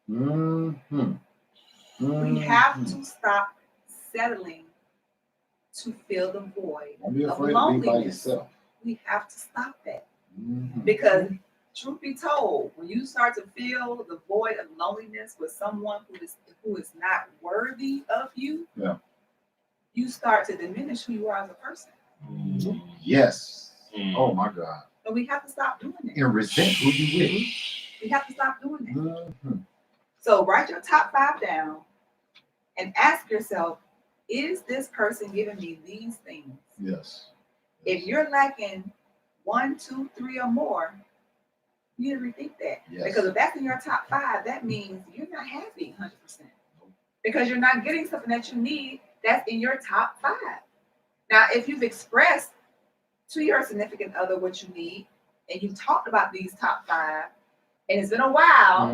Mm-hmm. We have to stop settling to fill the void Don't be of afraid loneliness. to be by yourself. We have to stop that. Mm-hmm. Because truth be told, when you start to fill the void of loneliness with someone who is not worthy of you, you start to diminish who you are as a person. Mm-hmm. Yes. Mm-hmm. Oh my God. So we have to stop doing that. And resent who you with. We have to stop doing that. Mm-hmm. So write your top 5 down and ask yourself, is this person giving me these things? Yes. If you're lacking 1, 2, 3, or more, you need to rethink that. Yes. Because if that's in your top 5, that means you're not happy 100%. Because you're not getting something that you need that's in your top 5. Now, if you've expressed to your significant other what you need, and you've talked about these top 5, and it's been a while,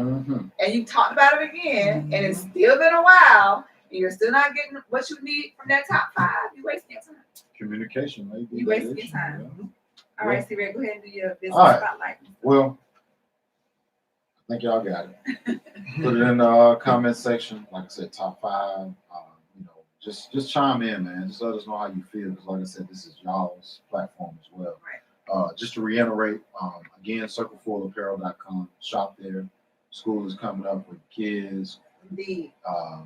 and you've talked about it again, and it's still been a while, and you're still not getting what you need from that top 5, you're wasting your time. Communication, maybe. You're wasting your time. Yeah. All right, Siri, go ahead and do your business spotlight. Well, I think y'all got it. Put it in the comment section. Like I said, top 5. Just chime in, man. Just let us know how you feel. Because like I said, this is y'all's platform as well. Right. Just to reiterate, again, circle4apparel.com. Shop there. School is coming up with kids. Indeed.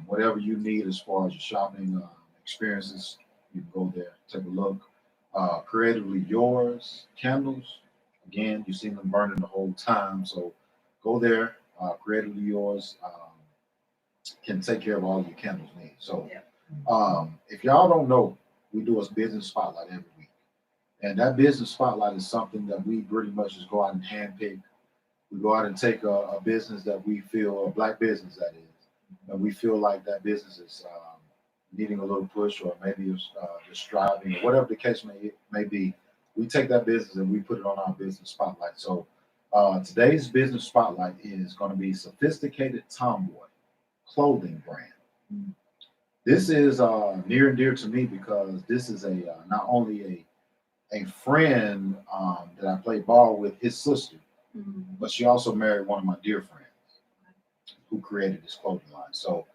Whatever you need as far as your shopping experiences, you can go there, take a look. Creatively Yours candles. Again, you've seen them burning the whole time. So go there. Creatively Yours can take care of all your candles needs. So if y'all don't know, we do a business spotlight every week. And that business spotlight is something that we pretty much just go out and handpick. We go out and take a business that we feel, a Black business that is, and we feel like that business is needing a little push, or maybe it's just striving, or whatever the case may be. We take that business and we put it on our business spotlight. So today's business spotlight is going to be Sophisticated Tomboy clothing brand. Mm-hmm. This is near and dear to me because this is not only a friend that I play ball with, his sister, but she also married one of my dear friends who created this clothing line. So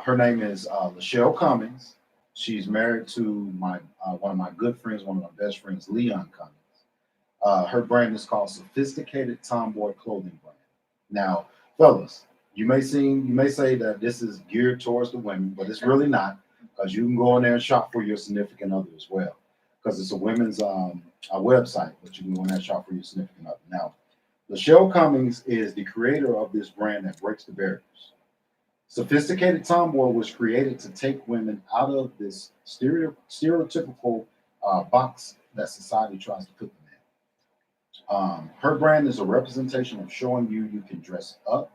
her name is Lachelle Cummings. She's married to one of my good friends, one of my best friends, Leon Cummings. Her brand is called Sophisticated Tomboy Clothing Brand. Now, fellas, you may say that this is geared towards the women, but it's really not, because you can go in there and shop for your significant other as well, because it's a women's website, but you can go in there and shop for your significant other. Now, Lachelle Cummings is the creator of this brand that breaks the barriers. Sophisticated Tomboy was created to take women out of this stereotypical box that society tries to put them in. Her brand is a representation of showing you can dress up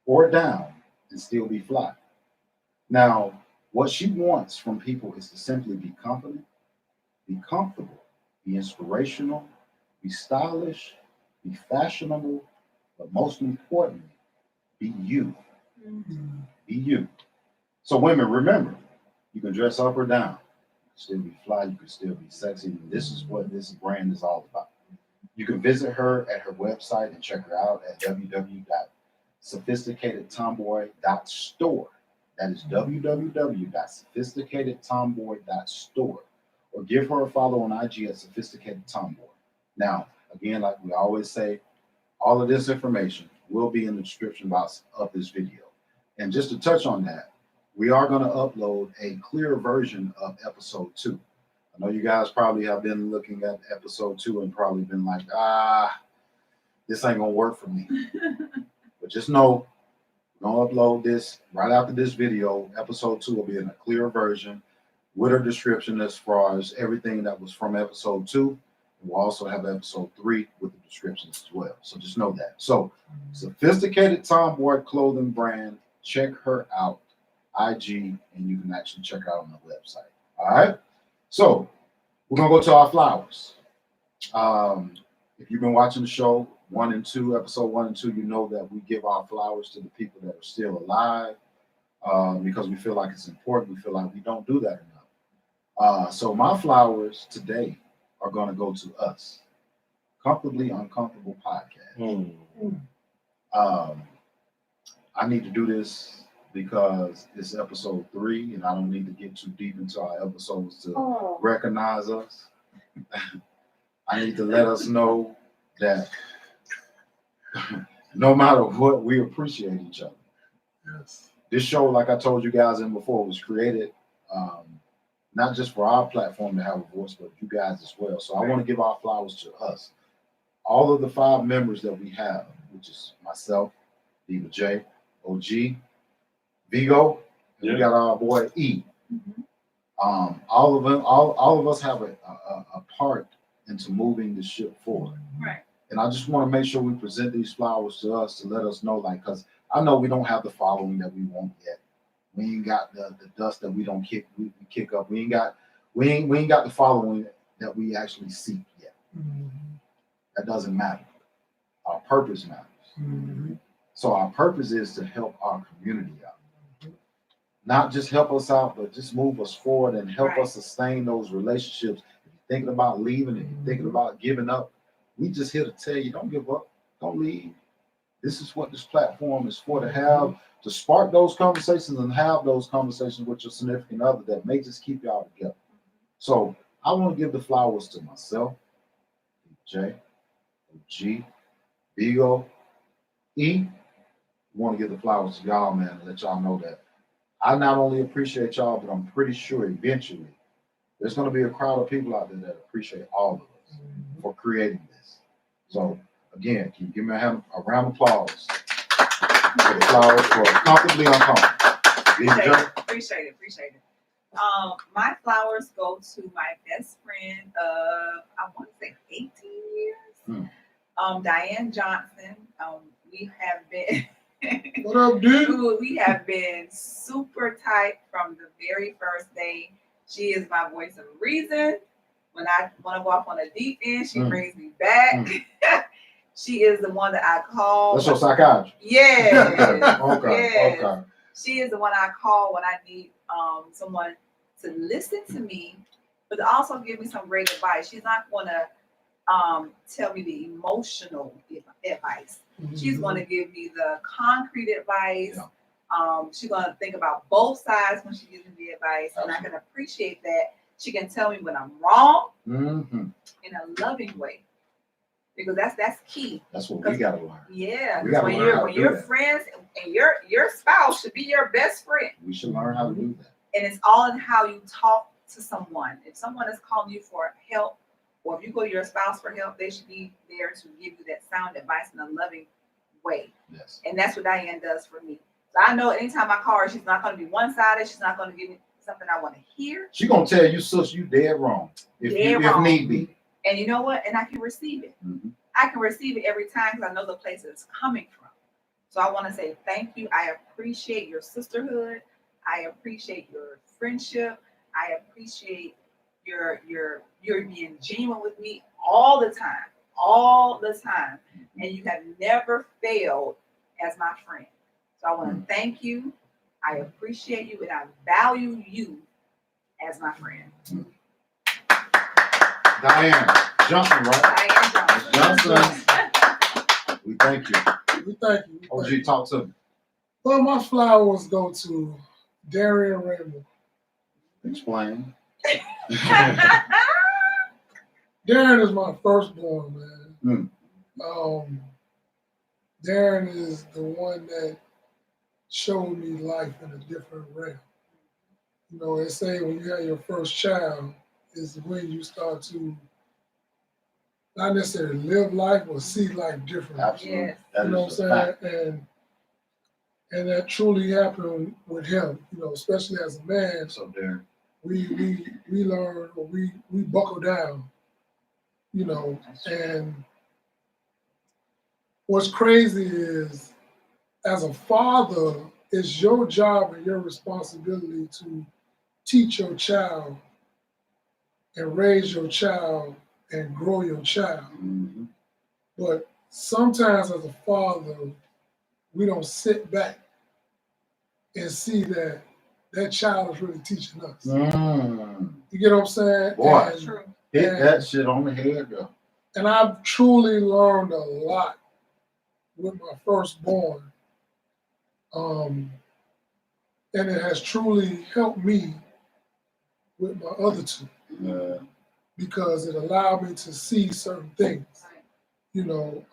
or down and still be fly. Now, what she wants from people is to simply be confident, be comfortable, be inspirational, be stylish, be fashionable, but most importantly, be you. Mm-hmm. Be you. So women, remember, you can dress up or down, you can still be fly, you can still be sexy. And this is what this brand is all about. You can visit her at her website and check her out at www.sophisticatedtomboy.store. That is www.sophisticatedtomboy.store. Or give her a follow on IG at Sophisticated Tomboy. Now, Again, like we always say, all of this information will be in the description box of this video. And just to touch on that, we are going to upload a clear version of episode 2. I know you guys probably have been looking at episode 2 and probably been like, this ain't going to work for me. But just know, we're going to upload this right after this video. Episode 2 will be in a clear version with a description as far as everything that was from episode 2. And we'll also have episode 3 with the descriptions as well. So just know that. So, sophisticated Tomboy clothing brand. Check her out. IG, and you can actually check her out on the website. All right. So we're gonna go to our flowers. If you've been watching the show 1 and 2, episode 1 and 2, you know that we give our flowers to the people that are still alive because we feel like it's important. We feel like we don't do that enough. So my flowers today are gonna go to us, Comfortably Uncomfortable podcast. I need to do this because it's episode 3, and I don't need to get too deep into our episodes to recognize us. I need to let us know that no matter what, we appreciate each other. Yes. This show, like I told you guys in before, was created not just for our platform to have a voice, but you guys as well. So I want to give our flowers to us. All of the 5 members that we have, which is myself, Diva J, OG, Vigo, and we got our boy E. All of us have a part into moving the ship forward. Right. And I just want to make sure we present these flowers to us to let us know, like, because I know we don't have the following that we want yet. We ain't got the dust that we don't kick up. We ain't got the following that we actually seek yet. That doesn't matter. Our purpose matters. So our purpose is to help our community out. Not just help us out, but just move us forward and help us sustain those relationships. If you're thinking about leaving, if you're thinking about giving up, we just here to tell you, don't give up, don't leave. This is what this platform is for, to spark those conversations and have those conversations with your significant other that may just keep y'all together. So I want to give the flowers to myself, J, G, Vigo, E. I want to give the flowers to y'all, man, and let y'all know that I not only appreciate y'all, but I'm pretty sure eventually there's going to be a crowd of people out there that appreciate all of us for creating this. So again, can you give me a round of applause for the flowers for Comfortably Uncomfortable? Appreciate it. My flowers go to my best friend of, I want to say 18 years. Diane Johnson. We have been what up, dude? We have been super tight from the very first day. She is my voice of reason. When I want to go off on a deep end, she brings me back. She is the one that I call. That's your psychiatrist. Yeah. Okay. She is the one I call when I need someone to listen to me, but to also give me some great advice. She's not going to tell me the emotional advice. She's going to give me the concrete advice. She's going to think about both sides when she gives me the advice, and I can appreciate that. She can tell me when I'm wrong in a loving way, because that's key. That's what we got to learn. Yeah, when you're friends and your spouse should be your best friend. We should learn how to do that. And it's all in how you talk to someone. If someone is calling you for help, or if you go to your spouse for help, they should be there to give you that sound advice in a loving way. Yes. And that's what Diane does for me. So I know anytime I call her, she's not going to be one-sided. She's not going to give me something I want to hear. She's going to tell you, sis, you dead wrong. If need be. And you know what? And I can receive it. I can receive it every time because I know the place it's coming from. So I want to say thank you. I appreciate your sisterhood. I appreciate your friendship. I appreciate your being genuine with me all the time. And you have never failed as my friend. So I want to thank you. I appreciate you, and I value you as my friend. Diane Johnson, right? Diane Johnson. We thank you. OG, talk to me. Well, my flowers go to Darian Raymond. Explain. Darren is my firstborn, man. Darren is the one that showed me life in a different realm. You know, they say when you have your first child is when you start to not necessarily live life or see life differently. Absolutely. Yes. You know what I'm saying? And that truly happened with him, you know, especially as a man. So Darren, we learn, or we buckle down, you know. And what's crazy is, as a father, it's your job and your responsibility to teach your child and raise your child and grow your child. mm-hmm. But sometimes as a father, we don't sit back and see that that child is really teaching us. You get what I'm saying? Boy, and, hit that shit on the head, though. And I've truly learned a lot with my firstborn. And it has truly helped me with my other two. Yeah. Because it allowed me to see certain things, you know.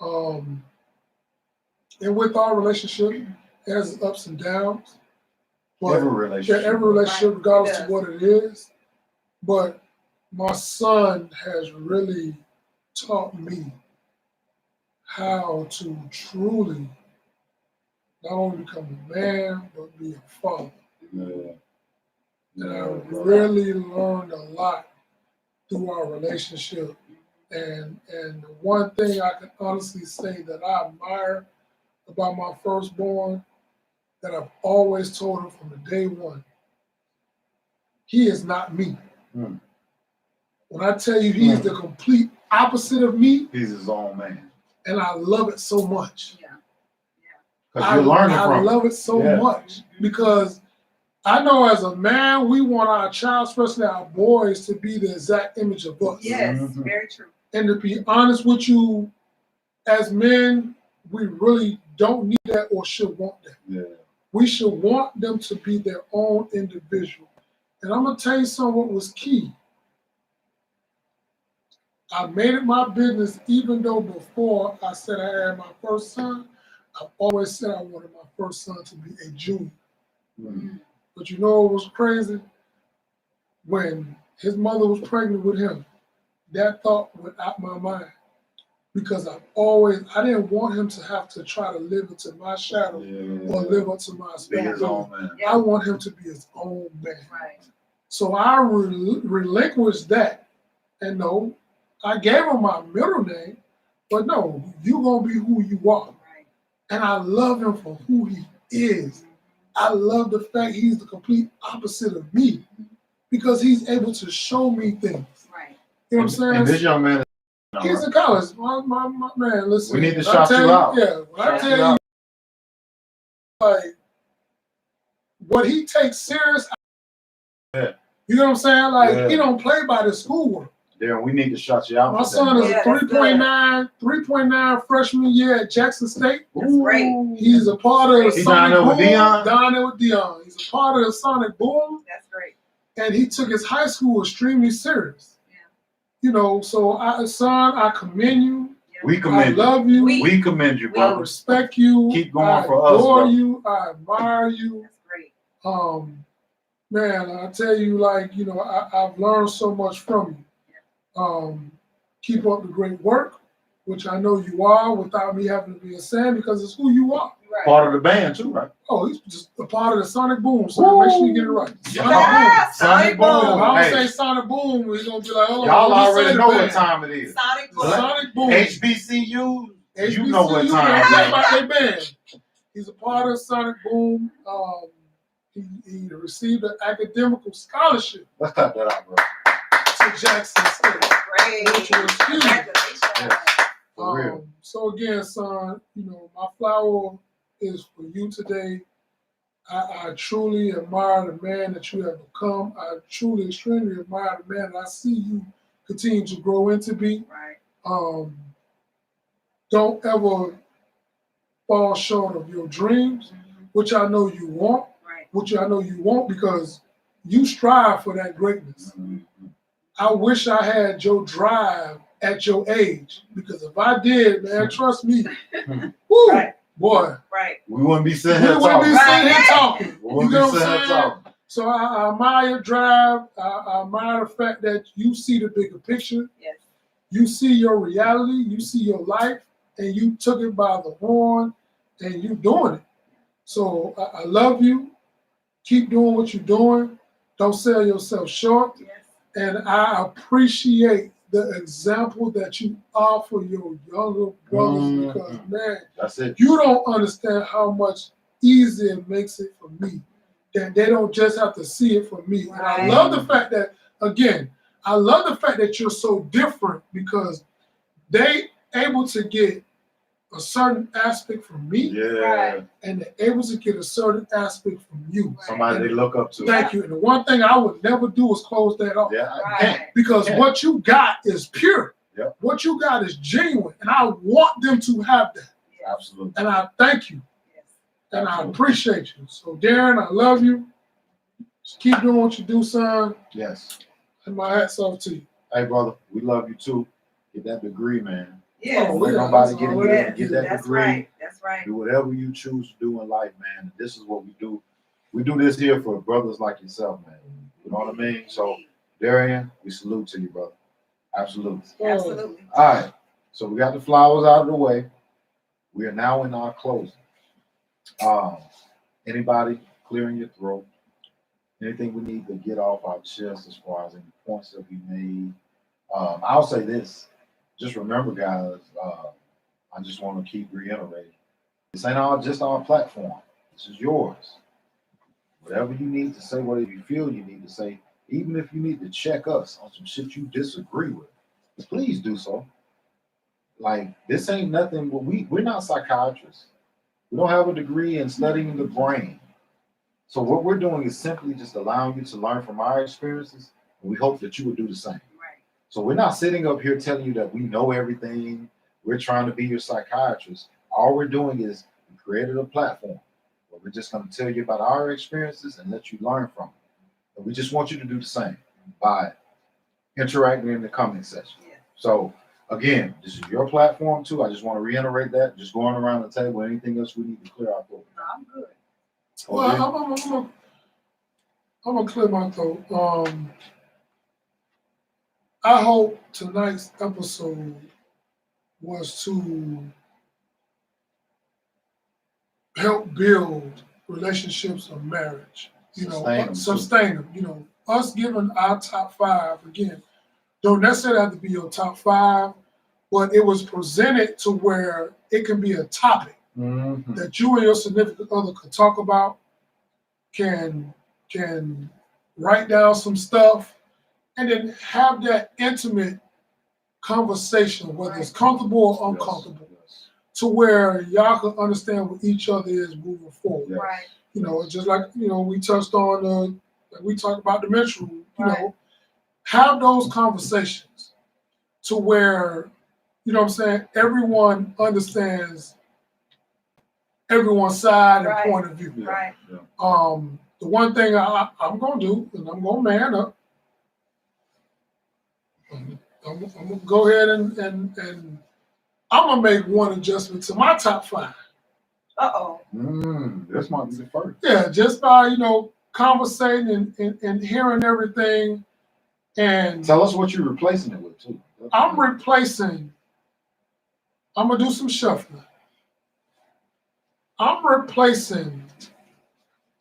And with our relationship, it has its ups and downs. But every relationship, regardless of what it is. But my son has really taught me how to truly not only become a man, but be a father. Yeah. And I really learned a lot through our relationship. And the one thing I can honestly say that I admire about my firstborn, that I've always told him from the day one, he is not me. When I tell you he is the complete opposite of me, he's his own man. And I love it so much. I love it so much because I know as a man, we want our child, especially our boys, to be the exact image of us. Yes, very true. And to be honest with you, as men, we really don't need that or should want that. Yeah. We should want them to be their own individual. And I'm going to tell you something what was key. I made it my business, even though before I said I had my first son, I've always said I wanted my first son to be a junior. But you know what was crazy? When his mother was pregnant with him, that thought went out my mind. Because I didn't want him to have to try to live into my shadow or live up to my responsibility. I want him to be his own man. Right. So I relinquished that. And no, I gave him my middle name, but no, you're going to be who you are. Right. And I love him for who he is. I love the fact he's the complete opposite of me because he's able to show me things. Right. You know what I'm saying? And this young man, he's in college. My man, listen. We need to shout you out. Yeah, when I tell you, like, what he takes serious, you know what I'm saying? Like, he don't play by the schoolwork. Darren, we need to shout you out. My son is a 3.9 freshman year at Jackson State. That's great. He's a part of the Sonic Boom. Down there with Dion. He's a part of the Sonic Boom. That's great. And he took his high school extremely serious. Yeah. You know, so son, I commend you. Yeah. We commend you. I love you. We commend you, brother. I respect you. Keep going for us, bro. I adore you. I admire you. That's great. Man, I tell you, like, you know, I've learned so much from you. Keep up the great work, which I know you are, without me having to be a fan, because it's who you are. Right. Part of the band too, right? Oh, he's just a part of the Sonic Boom, so make sure you get it right. Sonic Boom. If I don't say Sonic Boom, we're gonna be like, oh, y'all already know what time it is. Sonic Boom. Sonic Boom. HBCU, you know what time it is. He's a part of Sonic Boom. He received an academical scholarship. Let's cut that out, bro. To Jackson State. Great. Which was huge. Congratulations. So again, son, you know, my flower is for you today. I truly admire the man that you have become. I truly, extremely admire the man that I see you continue to grow into be. Right. Don't ever fall short of your dreams, which I know you want. Right. Which I know you want because you strive for that greatness. I wish I had your drive at your age. Because if I did, man, trust me, woo, boy. Right. We wouldn't be sitting here talking. You know what I'm saying? So I admire your drive. I admire the fact that you see the bigger picture. Yes. You see your reality. You see your life, and you took it by the horn, and you doing it. So I love you. Keep doing what you're doing. Don't sell yourself short. Yes. And I appreciate the example that you offer your younger brothers because, man, that's it. You don't understand how much easier it makes it for me. That they don't just have to see it from me. Right. And I love the fact that, again, you're so different because they able to get a certain aspect from me, and they're able to get a certain aspect from you. Right. Somebody they look up to. Thank you. And the one thing I would never do is close that off. Yeah, I can't. Because what you got is pure. Yep. What you got is genuine. And I want them to have that. Absolutely. And I thank you. Yes. And I appreciate you. So Darren, I love you. Just keep doing what you do, son. Yes. And my hat's off to you. Hey, brother, we love you too. Get that degree, man. Yes. Don't let nobody get that That's degree. Right. That's right. Do whatever you choose to do in life, man. This is what we do. We do this here for brothers like yourself, man. You know what I mean? So, Darian, we salute to you, brother. Absolutely. Absolutely. All right. So we got the flowers out of the way. We are now in our closing. Anybody clearing your throat? Anything we need to get off our chest as far as any points that we made? I'll say this. Just remember, guys, I just want to keep reiterating. This ain't just our platform. This is yours. Whatever you need to say, whatever you feel you need to say, even if you need to check us on some shit you disagree with, please do so. Like, this ain't nothing. We're not psychiatrists. We don't have a degree in studying the brain. So what we're doing is simply just allowing you to learn from our experiences, and we hope that you would do the same. Right. So we're not sitting up here telling you that we know everything. We're trying to be your psychiatrist. All we're doing is we created a platform where we're just going to tell you about our experiences and let you learn from them. And we just want you to do the same by interacting in the comment section. Yeah. So again, this is your platform too. I just want to reiterate that. Just going around the table. Anything else we need to clear our throat? No, I'm good. Well, I'm gonna clear my throat. I hope tonight's episode was to help build relationships of marriage. Sustain them. Us giving our top 5 again don't necessarily have to be your top 5, but it was presented to where it can be a topic that you and your significant other could talk about, can write down some stuff, and then have that intimate conversation, whether it's comfortable or uncomfortable, to where y'all can understand what each other is moving forward. Yes. Right. Just like, we touched on, we talked about the mental, have those conversations to where, everyone understands everyone's side and point of view. Right. The one thing I'm going to do, and I'm going to man up, I'm going to go ahead and I'm going to make one adjustment to my top 5. Uh-oh. This might be the first. Yeah, just by, conversating and hearing everything. And tell us what you're replacing it with, too. I'm going to do some shuffling. I'm replacing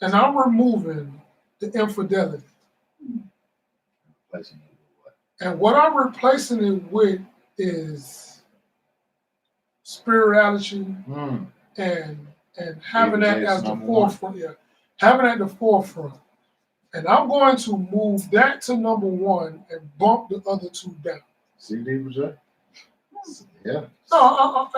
and I'm removing the infidelity. Replacing it with what? And what I'm replacing it with is spirituality and having that as the forefront. Yeah, having that at the forefront. And I'm going to move that to number 1 and bump the other 2 down. See, DJ? Yeah. No,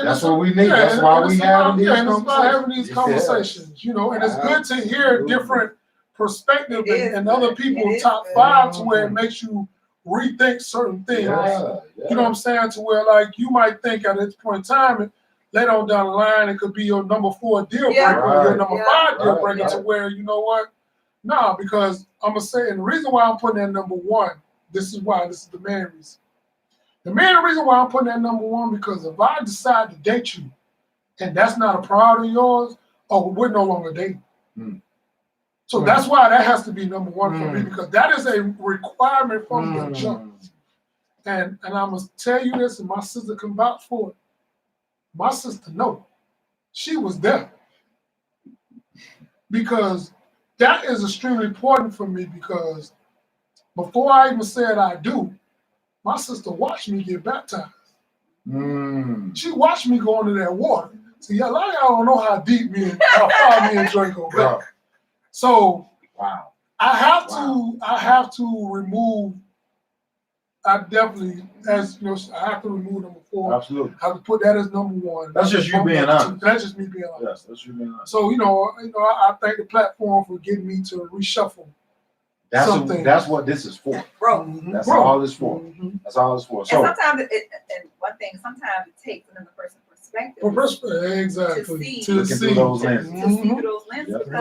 that's what we need. That's why we having these conversations. It's about having these conversations, and it's good to hear different perspective and other people's top 5 to where it makes you rethink certain things. Yeah. You know what I'm saying? To where, like, you might think at this point in time, and later on down the line, it could be your number 4 deal breaker, or your number 5 deal breaker, to where, you know what? Nah, because I'm going to say, and the reason why I'm putting that number 1, this is the main reason. The main reason why I'm putting that number one, because if I decide to date you and that's not a priority of yours, oh, we're no longer dating. So that's why that has to be number one for me, because that is a requirement from the jump. And I must tell you this, and my sister can vouch for it. My sister know. She was there. Because that is extremely important for me, because before I even said I do, my sister watched me get baptized. She watched me go into that water. See, a lot of y'all don't know how far me and Draco got. So I have to remove. I definitely, as you know, I have to remove number 4. Absolutely. I have to put that as number 1. That's just you being honest. That's just me being honest. Yes, that's you being honest. So I thank the platform for getting me to reshuffle. That's what this is for. That's all it's for. That's all it's for. So and sometimes sometimes it takes another person's perspective. Exactly. To see those lenses. To see through those lenses. Yep. Because